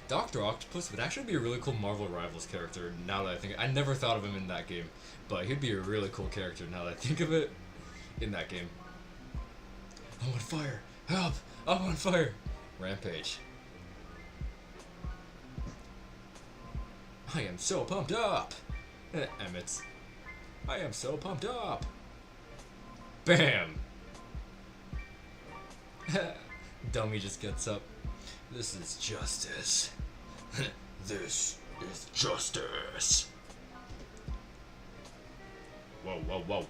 Dr. Octopus would actually be a really cool Marvel Rivals character, now that I think. I never thought of him in that game, but he'd be a really cool character now that I think of it in that game. I'm on fire! Help! I'm on fire! Rampage. I am so pumped up! Emmett. I am so pumped up! Bam! Dummy just gets up. This is justice. This is justice. Whoa, whoa, whoa.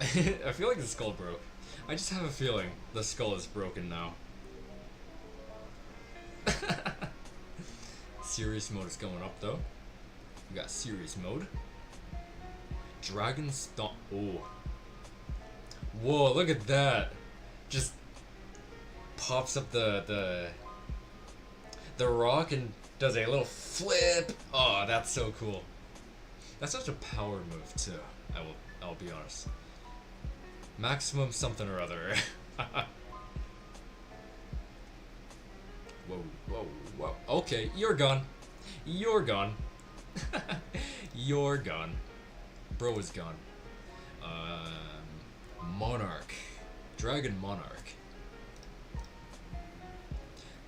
I feel like the skull broke. I just have a feeling the skull is broken now. Serious mode is going up though. We got serious mode. Dragon Stomp. Oh. Whoa, look at that. Just pops up the rock and does a little flip. Oh, that's so cool. That's such a power move too. I'll be honest. Maximum something or other. Whoa, whoa, whoa. Okay, you're gone. You're gone. You're gone. Bro is gone. Monarch. Dragon Monarch.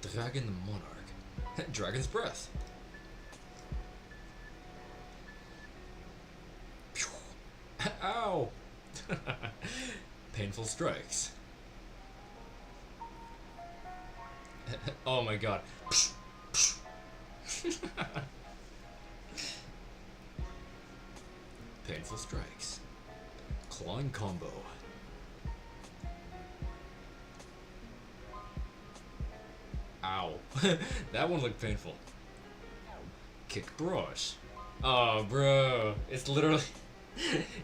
Dragon Monarch. Dragon's Breath. Ow! Painful strikes. Oh my god. Painful strikes. Clawing combo. Ow. That one looked painful. Kick brush. Oh, bro. It's literally...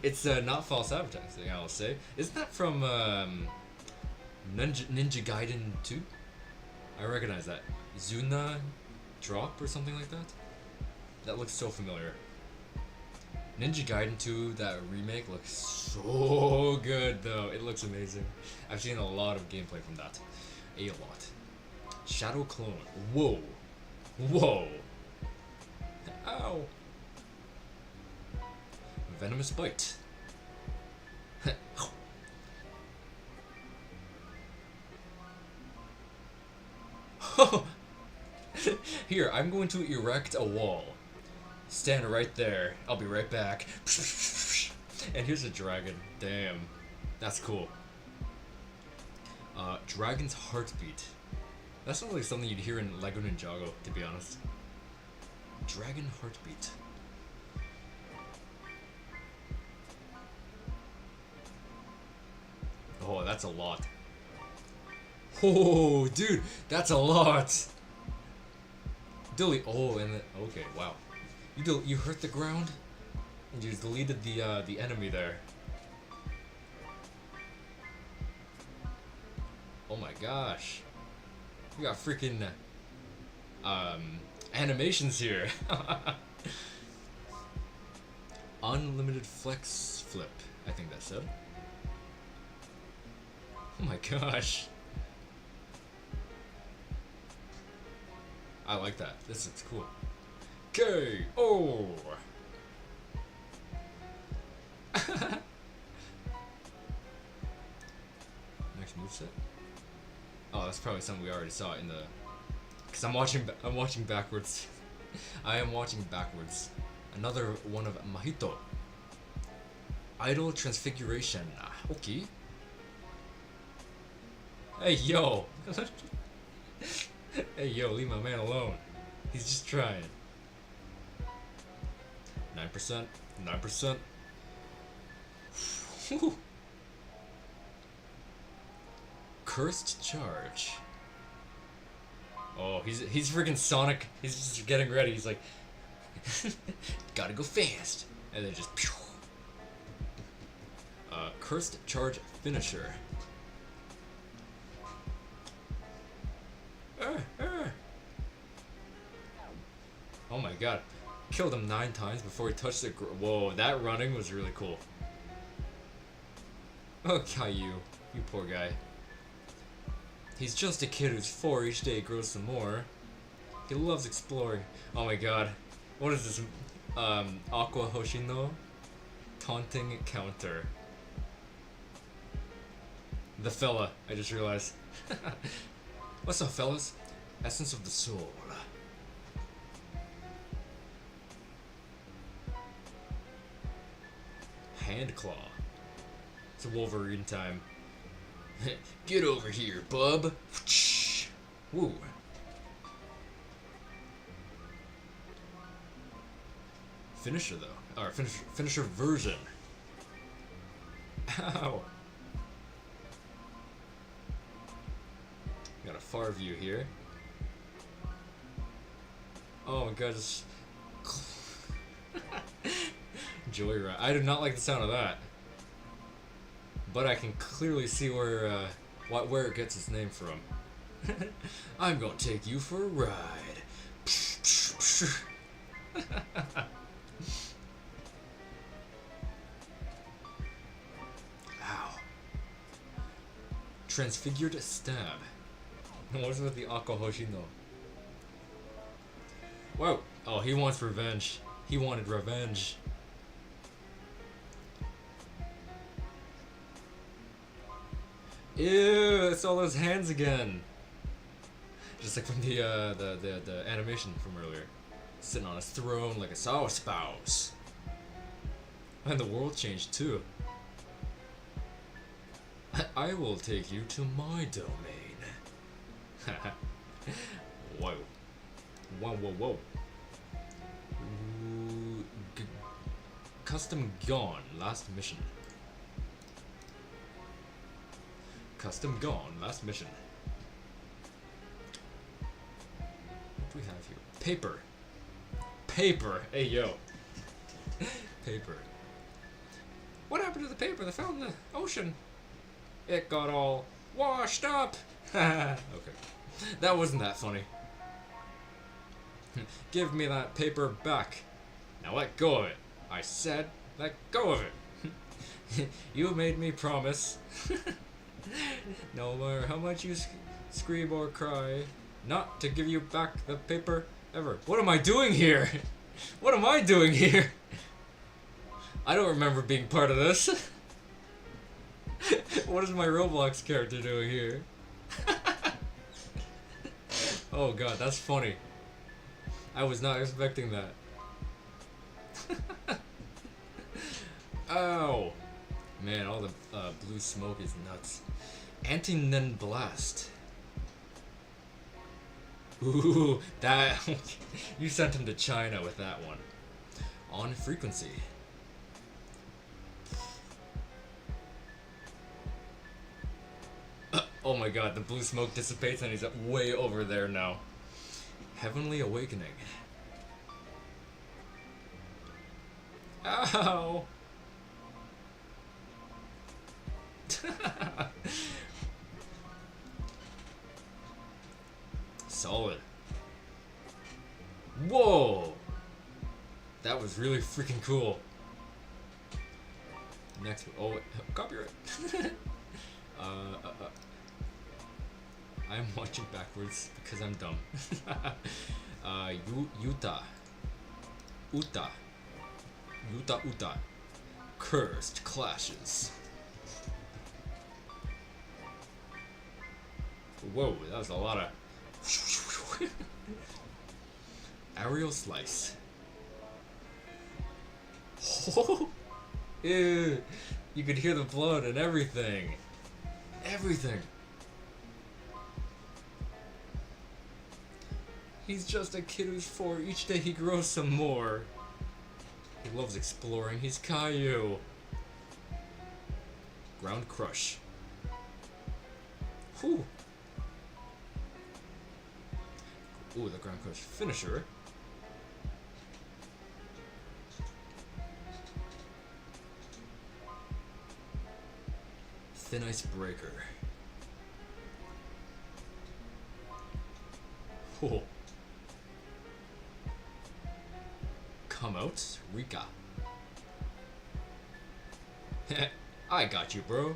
it's not false advertising, I'll say. Isn't that from Ninja Gaiden 2? I recognize that. Zuna Drop or something like that? That looks so familiar. Ninja Gaiden 2, that remake, looks so good though. It looks amazing. I've seen a lot of gameplay from that. A lot. Shadow Clone. Whoa. Whoa. Ow. Venomous Bite. Here, I'm going to erect a wall. Stand right there. I'll be right back. And here's a dragon. Damn. That's cool. Dragon's Heartbeat. That sounds like something you'd hear in Lego Ninjago, to be honest. Dragon Heartbeat. Oh, that's a lot. Oh, dude, that's a lot. Delete. Oh, and then, okay, wow. You hurt the ground, and you deleted the enemy there. Oh my gosh. We got freaking animations here. Unlimited flex flip. I think that's it. Oh my gosh. I like that. This looks cool. K.O. Next moveset. Oh, that's probably something we already saw in the. Cause I'm watching backwards. I am watching backwards. Another one of Mahito. Idol Transfiguration. Okay. Hey yo. Hey yo, leave my man alone. He's just trying. 9%. 9%. Cursed Charge. Oh, he's freaking Sonic. He's just getting ready. He's like, gotta go fast, and then just. Cursed Charge Finisher. Oh my god. Killed him 9 times before he touched the whoa, that running was really cool. Oh, Caillou. You poor guy. He's just a kid who's 4, each day grows some more. He loves exploring. Oh my god. What is this? Aqua Hoshino? Taunting counter. The fella, I just realized. What's up, fellas? Essence of the Soul. Hand Claw. It's a Wolverine time. Get over here, bub. Woo. Finisher though, or finisher version. Ow. Got a far view here. Oh my god, just Joyride. I do not like the sound of that. But I can clearly see where it gets its name from. I'm gonna take you for a ride. Ow. Transfigured stab. What's with the Akahoshino? Whoa! Oh, he wants revenge. He wanted revenge. Ew! It's all those hands again. Just like from the animation from earlier, sitting on his throne like a sour spouse. And the world changed too. I will take you to my domain. Whoa. Whoa. Ooh, custom gone. Last mission. Custom gone. Last mission. What do we have here? Paper. Paper. Hey yo. Paper. What happened to the paper that fell in the ocean? It got all washed up. Okay. That wasn't that funny. Give me that paper back. Now let go of it. I said, let go of it. You made me promise. No matter how much you scream or cry, not to give you back the paper ever. What am I doing here? What am I doing here? I don't remember being part of this. What is my Roblox character doing here? Oh god, that's funny. I was not expecting that. Ow! Man, all the blue smoke is nuts. Anti-Nen Blast. Ooh, that... You sent him to China with that one. On frequency. Oh my god, the blue smoke dissipates and he's way over there now. Heavenly Awakening. Ow! Solid. Whoa! That was really freaking cool. Next, oh, wait, copyright. I'm watching backwards because I'm dumb. Uta. Cursed Clashes. Whoa, that was a lot of... Aerial Slice. Oh, ew. You could hear the blood and everything. Everything. He's just a kid who's 4. Each day he grows some more. He loves exploring. He's Caillou. Ground Crush. Whew. Ooh, the Ground Crush finisher. Thin Ice Breaker. Oh. Come out, Rika. I got you, bro.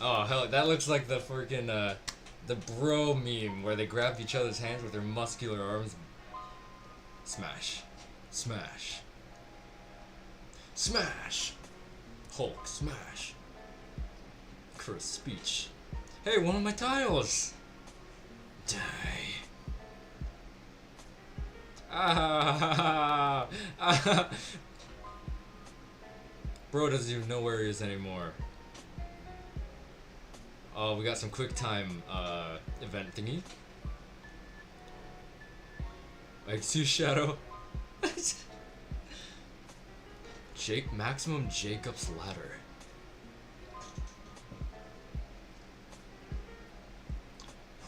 Oh hell, that looks like the freaking the bro meme where they grabbed each other's hands with their muscular arms. Smash, smash, smash. Hulk smash. Curse speech. Hey, one of my tiles. Die. Ah, ah. Bro doesn't even know where he is anymore. Oh, we got some quick time event thingy. I see Shadow. Maximum Jacob's ladder.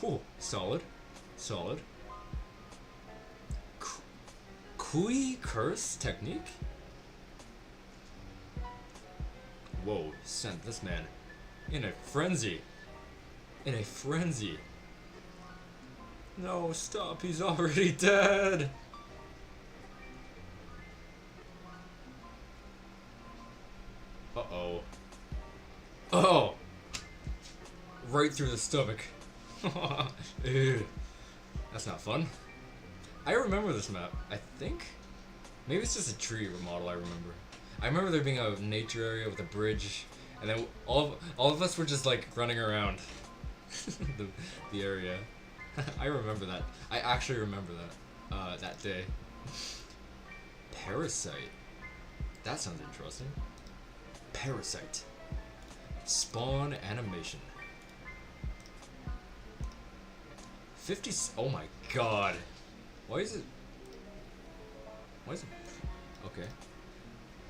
Whew, solid. Solid. Kui curse technique? Whoa, sent this man in a frenzy. In a frenzy. No, stop, he's already dead. Uh-oh. Oh! Right through the stomach. Ew. That's not fun. I remember this map, I think. Maybe it's just a tree remodel I remember. I remember there being a nature area with a bridge, and then all of us were just like running around the area. I remember that. I actually remember that that day. Parasite. That sounds interesting. Parasite. Spawn animation. 50. Oh my god. Why is it? Okay.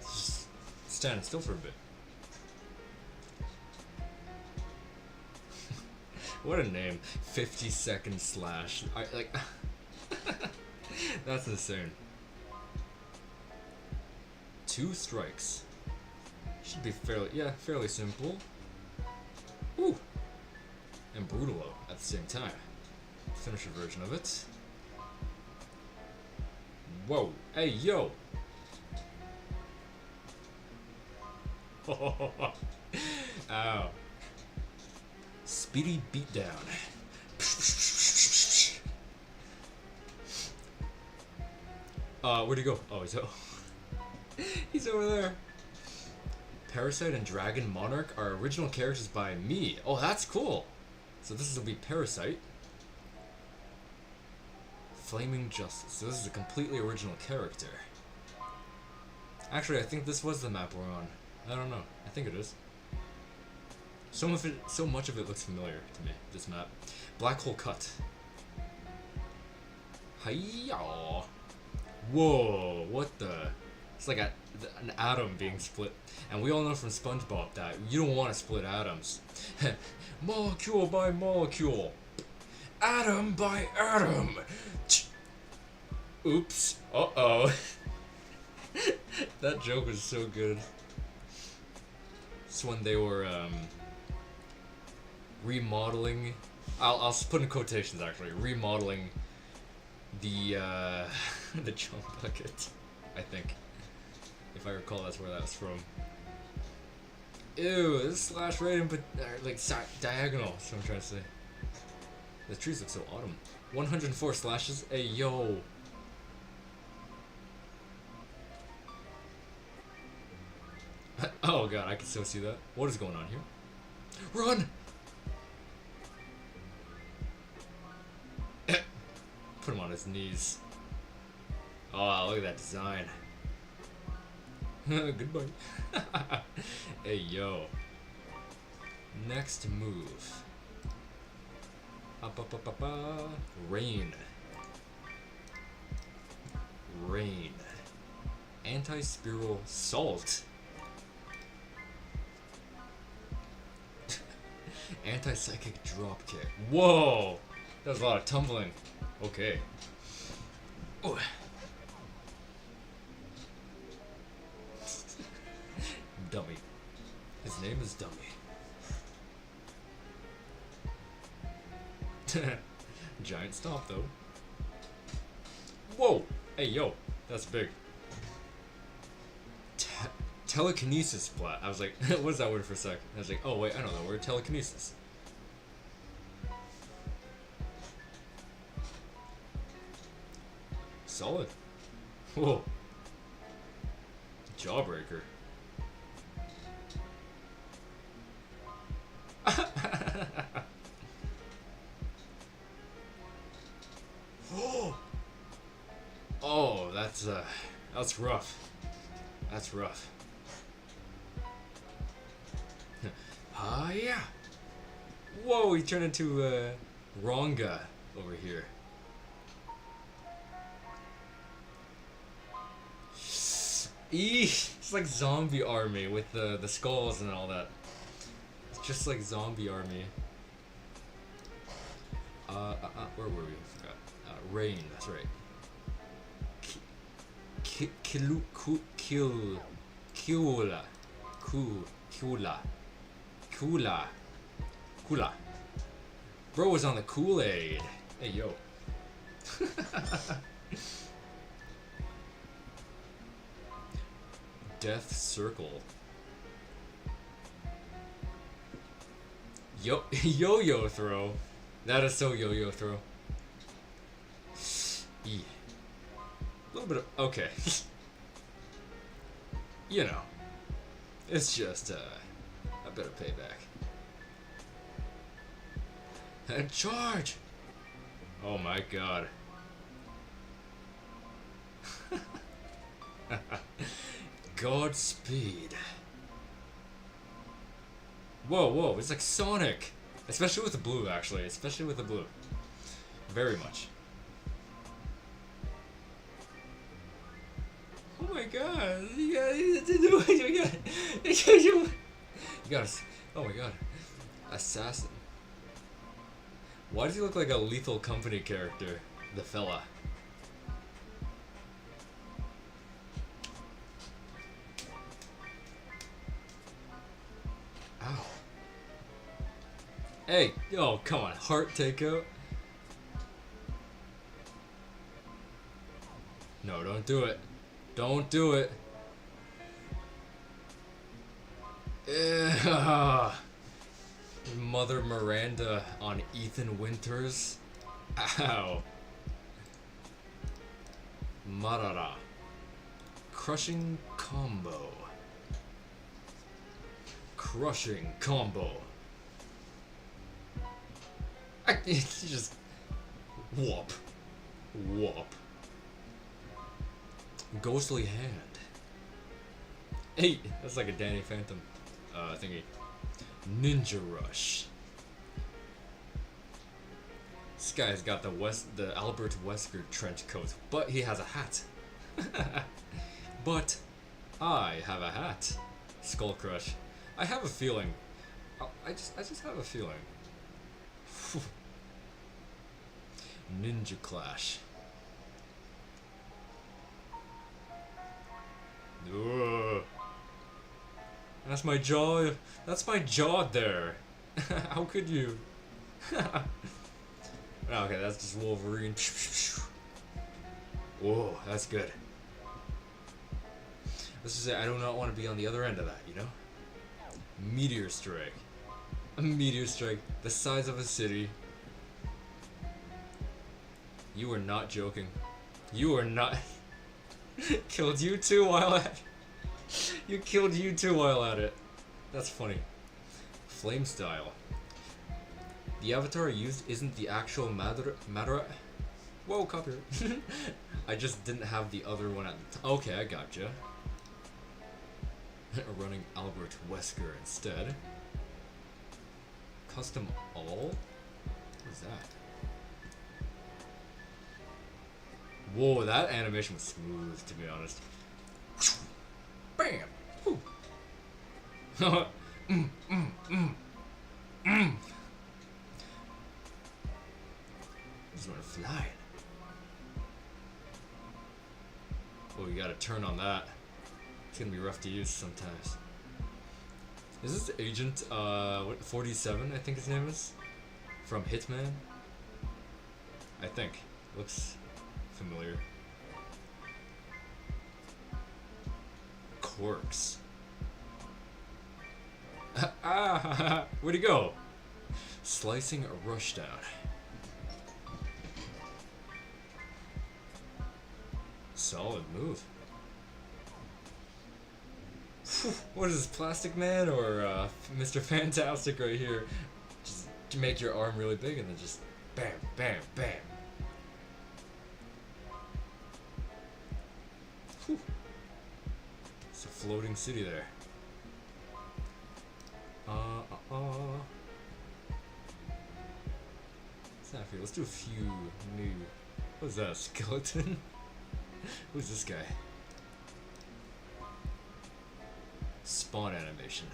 Just stand still for a bit. What a name. 50-second slash. Like. That's insane. 2 strikes. Should be fairly simple. Ooh. And brutalo at the same time. Finisher version of it. Whoa. Hey, yo. Ow. Speedy beatdown. Where'd he go? Oh, he's over there. Parasite and Dragon Monarch are original characters by me. Oh, that's cool. So this will be Parasite. Flaming Justice. So this is a completely original character. Actually, I think this was the map we're on. I don't know. I think it is. So much of it looks familiar to me, this map. Black Hole Cut. Hiya! Whoa, what the? It's like an atom being split. And we all know from SpongeBob that you don't want to split atoms. Molecule by molecule. Atom by atom. Oops. Uh-oh. That joke was so good. It's when they were remodeling. I'll put in quotations actually. Remodeling the the jump bucket. I think, if I recall, that's where that was from. Ew, this slash right in, but like diagonal. That's what I'm trying to say. The trees look so autumn. 104 slashes. Hey yo. Oh god, I can still see that. What is going on here? Run! Put him on his knees. Oh, look at that design. Goodbye. Hey, yo. Next move. Rain. Rain. Anti-spiral salt. Anti-psychic dropkick. Whoa! That was a lot of tumbling. Okay. Ooh. Dummy. His name is Dummy. Giant stomp though. Whoa! Hey yo, that's big. Telekinesis splat. I was like, what is that word for a sec? I was like, oh wait, I know that word. Telekinesis. Solid. Whoa. Jawbreaker. Oh, that's rough. That's rough. Ah, yeah. Whoa, he turned into Ronga over here. It's like zombie army with the skulls and all that. It's just like zombie army. Where were we? I forgot. Rain, that's right. Kula. Bro was on the Kool-Aid. Hey, yo. Death Circle. Yo-yo throw. That is so yo-yo throw. A little bit of... Okay. You know. It's just, a bit of payback. And charge! Oh my god. Godspeed. Whoa, it's like Sonic. Especially with the blue, actually. Especially with the blue. Very much. Oh my god. You got oh my god. Assassin. Why does he look like a Lethal Company character? The fella. Ow. Hey, oh, come on. Heart takeout? No, don't do it. Don't do it. Ugh. Mother Miranda on Ethan Winters. Ow. Marara. Crushing combo. Crushing combo. Just whoop. Whoop. Ghostly hand. Hey, that's like a Danny Phantom thingy. Ninja Rush. This guy's got the Albert Wesker trench coat, but he has a hat. But I have a hat. Skull Crush. I have a feeling. I just have a feeling. Ninja Clash. Ugh. That's my jaw. That's my jaw there. How could you? Okay, that's just Wolverine. Whoa, that's good. Let's just say I do not want to be on the other end of that, you know? Meteor Strike. A meteor strike the size of a city. You are not joking. You are not... Killed you two while at... You killed you two while at it. That's funny. Flame style. The avatar used isn't the actual Madara. Whoa, copyright. I just didn't have the other one at the time. Okay, I gotcha. Running Albert Wesker instead. Custom all? What is that? Whoa, that animation was smooth, to be honest. Bam! Woo. Just wanna fly. Oh, you gotta turn on that. It's gonna be rough to use sometimes. Is this Agent 47, I think his name is? From Hitman? I think. Looks familiar. Quirks. Ah! Where'd he go? Slicing a rushdown. Solid move. What is this, Plastic Man or Mr. Fantastic right here? Just to make your arm really big and then just bam, bam, bam. Whew. It's a floating city there. have here? Let's do a few new. What is that? A skeleton? Who's this guy? Spawn animation.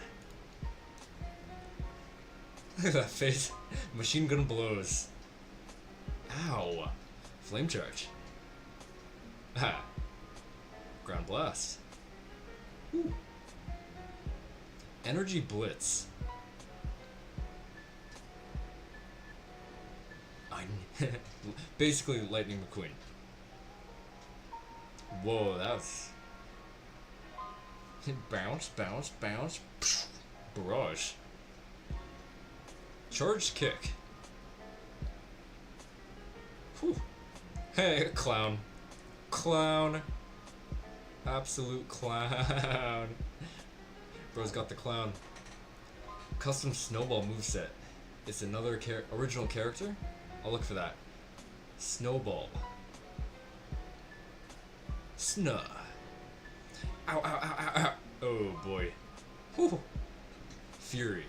Look at that face. Machine gun blows. Ow. Flame charge. Ha. Ground blast. Ooh. Energy blitz. Basically Lightning McQueen. Whoa, that was... Bounce, bounce, bounce. Barrage. Charged kick. Whew. Hey, clown. Clown. Absolute clown. Bro's got the clown. Custom snowball moveset. It's another original character? I'll look for that. Snowball. Snuh. Ow, ow, ow, ow, ow. Oh boy. Whew. Fury.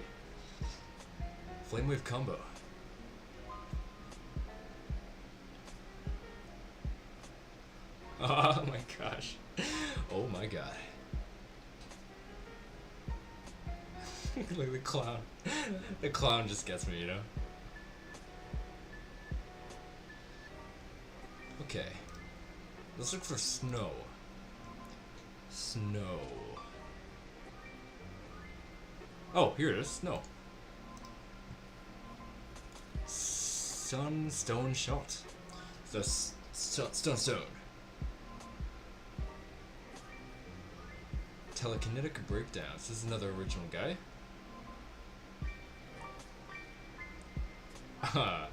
Flame wave combo. Oh my gosh. Oh my god. Look at the clown. The clown just gets me, you know? Okay. Let's look for snow. Snow. Oh, here it is. Snow. Sunstone shot. The stone. Telekinetic breakdowns. This is another original guy. Ow.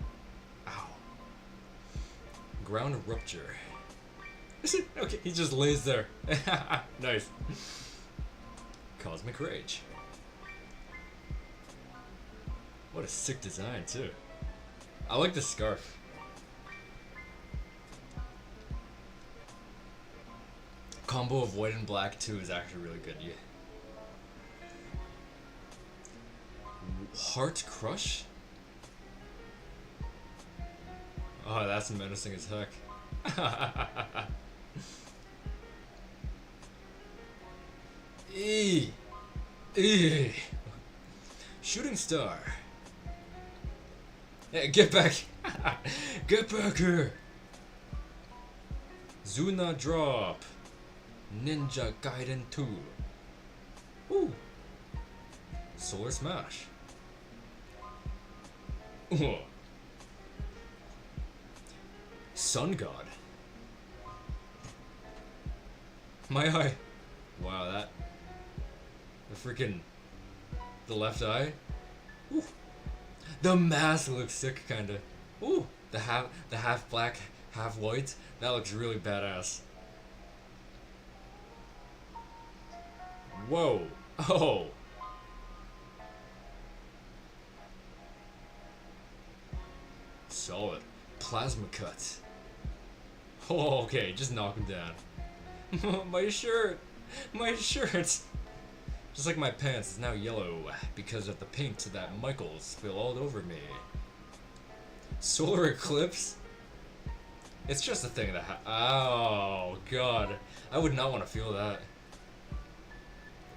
Ground rupture. Okay, he just lays there. Nice. Cosmic rage. What a sick design too. I like the scarf. Combo of white and black too is actually really good. Yeah. Heart crush. Oh, that's menacing as heck. Eee. Eee. Shooting star. Hey, get back. Get back here. Zuna drop. Ninja Gaiden 2. Woo. Solar smash. Ooh. Sun God. My eye. Wow, that. The left eye. Ooh. The mask looks sick, kinda. Ooh. The half black, half white. That looks really badass. Whoa. Oh. Solid. Plasma cut. Oh, okay, just knock him down. My shirt! My shirt! Just like my pants is now yellow because of the paint that Michael spilled all over me. Solar eclipse? It's just a thing that oh, God. I would not want to feel that.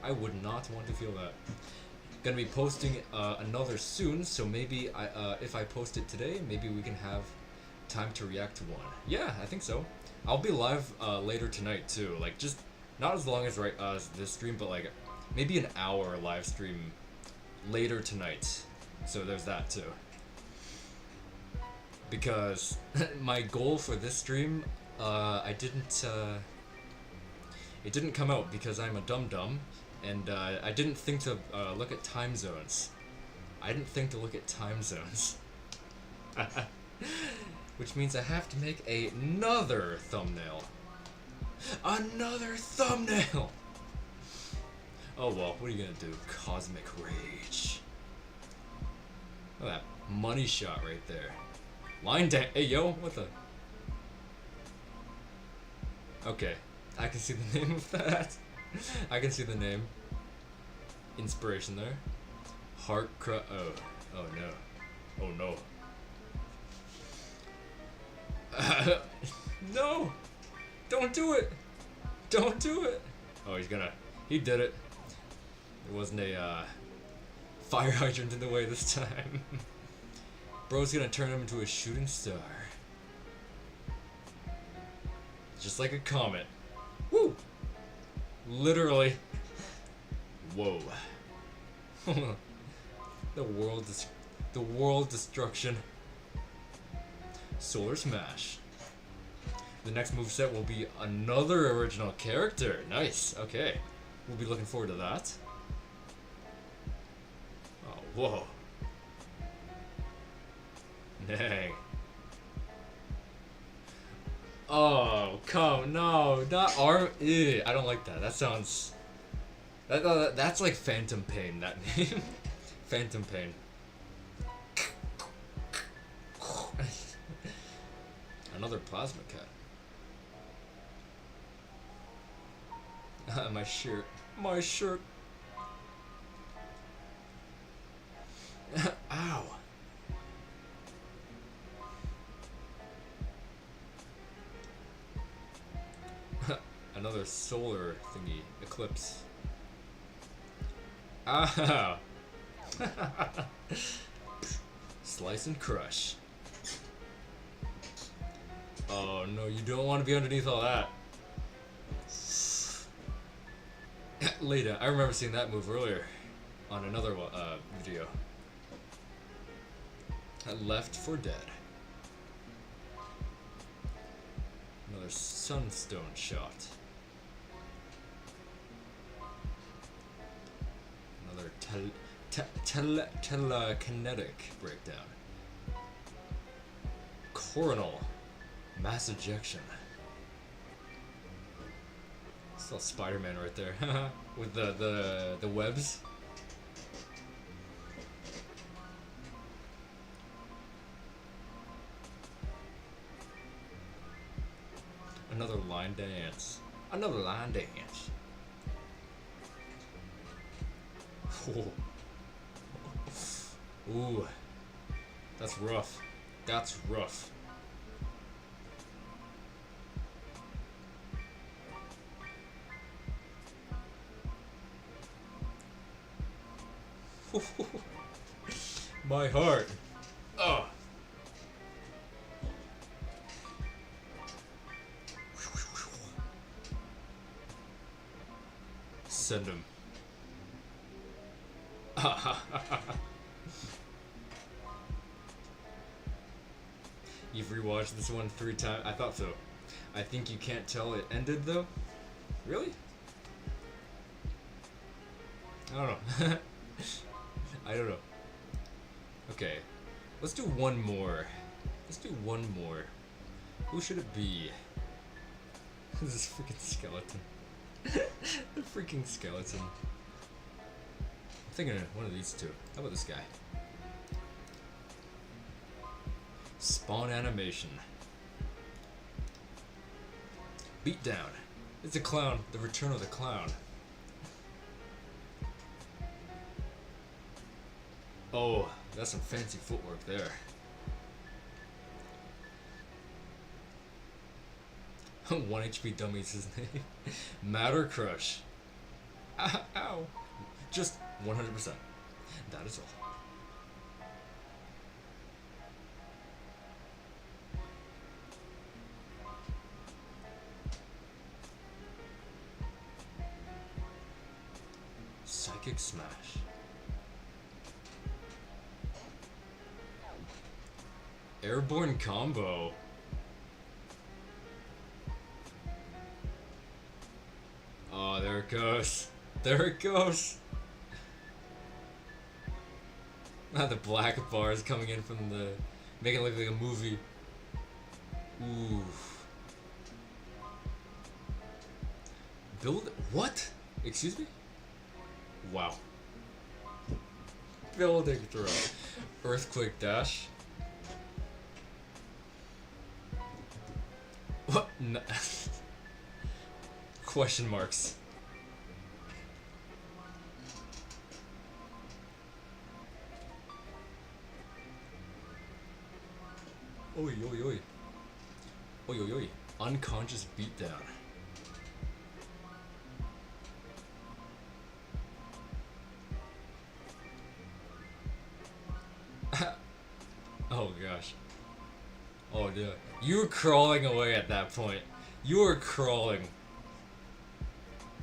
I would not want to feel that. Gonna be posting another soon, so maybe if I post it today, maybe we can have time to react to one. Yeah, I think so. I'll be live later tonight too. Like, just not as long as this stream, but like maybe an hour live stream later tonight. So there's that too. Because my goal for this stream, it didn't come out because I'm a dum-dum, and I didn't think to look at time zones. Which means I have to make another thumbnail. Another thumbnail! Oh well, what are you gonna do? Cosmic rage. Look at that money shot right there. Line down. Hey yo, what the? Okay, I can see the name of that. I can see the name. Inspiration there. Heart oh no. Oh no. No! Don't do it! Don't do it! Oh, he's gonna. He did it. There wasn't a fire hydrant in the way this time. Bro's gonna turn him into a shooting star. Just like a comet. Woo! Literally. Whoa. The world destruction. Solar Smash. The next moveset will be another original character. Nice. Okay. We'll be looking forward to that. Oh, whoa. Dang. Oh, come, no, not arm. Ew, I don't like that. That sounds. That's like Phantom Pain. That name, Phantom Pain. Another plasma cat. My shirt. My shirt. Ow. Another solar thingy. Eclipse. Ow. Slice and crush. Oh no, you don't want to be underneath all that. Later, I remember seeing that move earlier on another video. Left for Dead. Another sunstone shot. Another telekinetic breakdown. Coronal mass ejection. Saw Spider-Man right there with the webs. Another line dance. Another line dance. Ooh. Ooh. That's rough. That's rough. My heart. Ugh. Send him. You've rewatched this one 3 times? I thought so. I think you can't tell it ended though? Really? I don't know. I don't know. Okay. Let's do one more. Let's do one more. Who should it be? This freaking skeleton. The freaking skeleton. I'm thinking of one of these two. How about this guy? Spawn animation. Beatdown. It's a clown. The return of the clown. Oh, that's some fancy footwork there. 1 HP dummy's his name. Matter Crush. Ow, ow. Just 100%. That is all. Psychic Smash. Airborne combo. Oh, there it goes. There it goes. The black bars coming in from the... making it look like a movie. Ooh. Build... What? Excuse me? Wow. Building throw. Earthquake dash. What? No. Question marks. Oi, oi, oi. Oi, oi, oi. Unconscious beatdown. Oh gosh. Oh dude. You were crawling away at that point. You were crawling.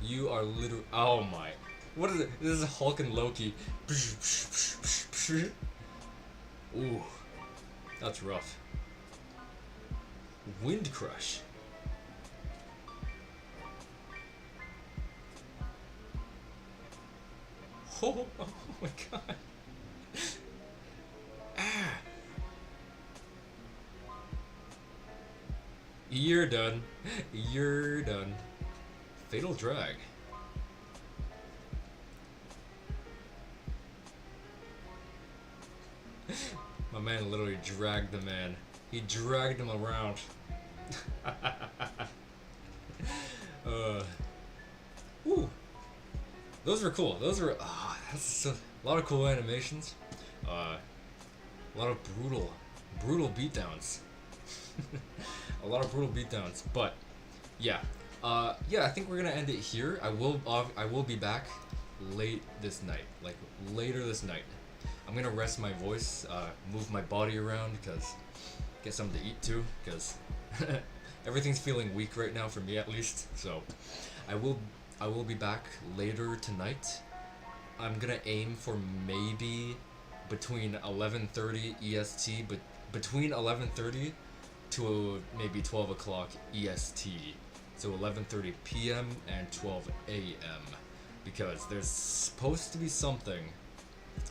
You are literally. Oh my. What is it? This is Hulk and Loki. Ooh. That's rough. Wind Crush. Oh, oh my god. Ah. You're done. You're done. Fatal Drag. My man literally dragged the man. He dragged him around. Ooh. Those were cool. Those were that's a lot of cool animations. A lot of brutal beatdowns. A lot of brutal beatdowns. But yeah, yeah. I think we're gonna end it here. I will be back late this night, like later this night. I'm gonna rest my voice, move my body around, because get something to eat too, because everything's feeling weak right now for me at least. So I will be back later tonight. I'm gonna aim for maybe between 11:30 EST, but between 11:30 to maybe 12 o'clock EST. So 11:30 PM and 12 AM, because there's supposed to be something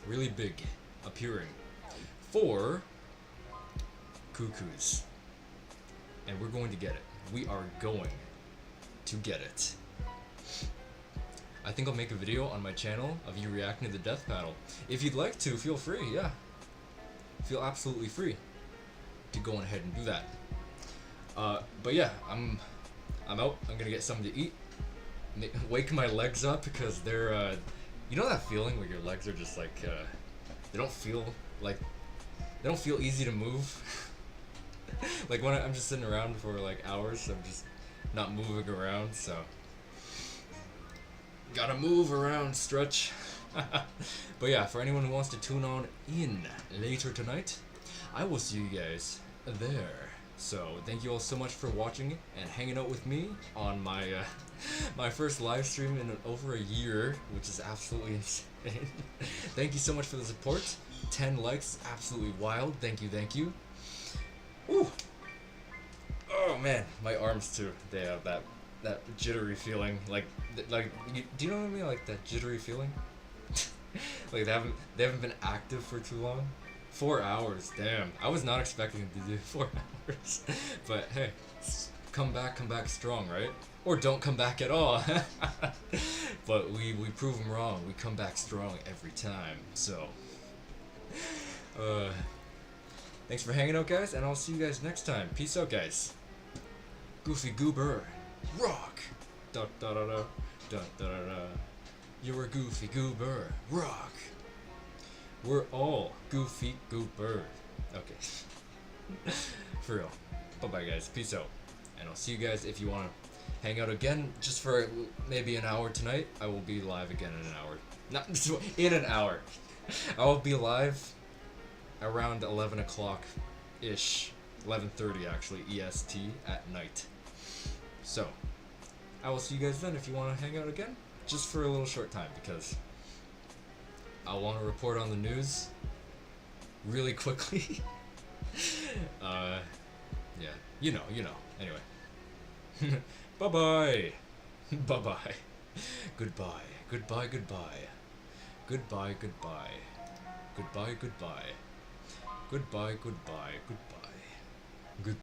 really big appearing for Cuckoos, and we're going to get it. We are going to get it. I think I'll make a video on my channel of you reacting to the death panel. If you'd like to, feel free, yeah. Feel absolutely free to go on ahead and do that. But yeah, I'm out. I'm gonna get something to eat. Wake my legs up, because they're you know that feeling where your legs are just like they don't feel easy to move. Like when I'm just sitting around for like hours, I'm just not moving around, so gotta move around, stretch. But yeah, for anyone who wants to tune on in later tonight, I will see you guys there. So thank you all so much for watching and hanging out with me on my my first live stream in over a year, which is absolutely insane. Thank you so much for the support. 10 likes, absolutely wild. Thank you, thank you. Ooh. Oh man, my arms too. They have that jittery feeling. Like do you know what I mean? Like that jittery feeling. Like they haven't been active for too long. 4 hours, damn. I was not expecting to do 4 hours. But hey, come back strong, right? Or don't come back at all. But we prove them wrong. We come back strong every time. So, thanks for hanging out, guys, and I'll see you guys next time. Peace out, guys. Goofy goober, rock. Da da da da da da da. You're a goofy goober, rock. We're all goofy goober. Okay. For real. Bye bye, guys. Peace out. And I'll see you guys if you want to hang out again, just for maybe an hour tonight. I will be live again in an hour. Not in an hour. I will be live around 11 o'clock ish. 11:30 actually, EST at night. So, I will see you guys then if you want to hang out again, just for a little short time, because I want to report on the news really quickly. Yeah, you know. Anyway, bye bye, bye bye, goodbye, goodbye, goodbye, goodbye, goodbye, goodbye, goodbye, goodbye, goodbye, goodbye, goodbye.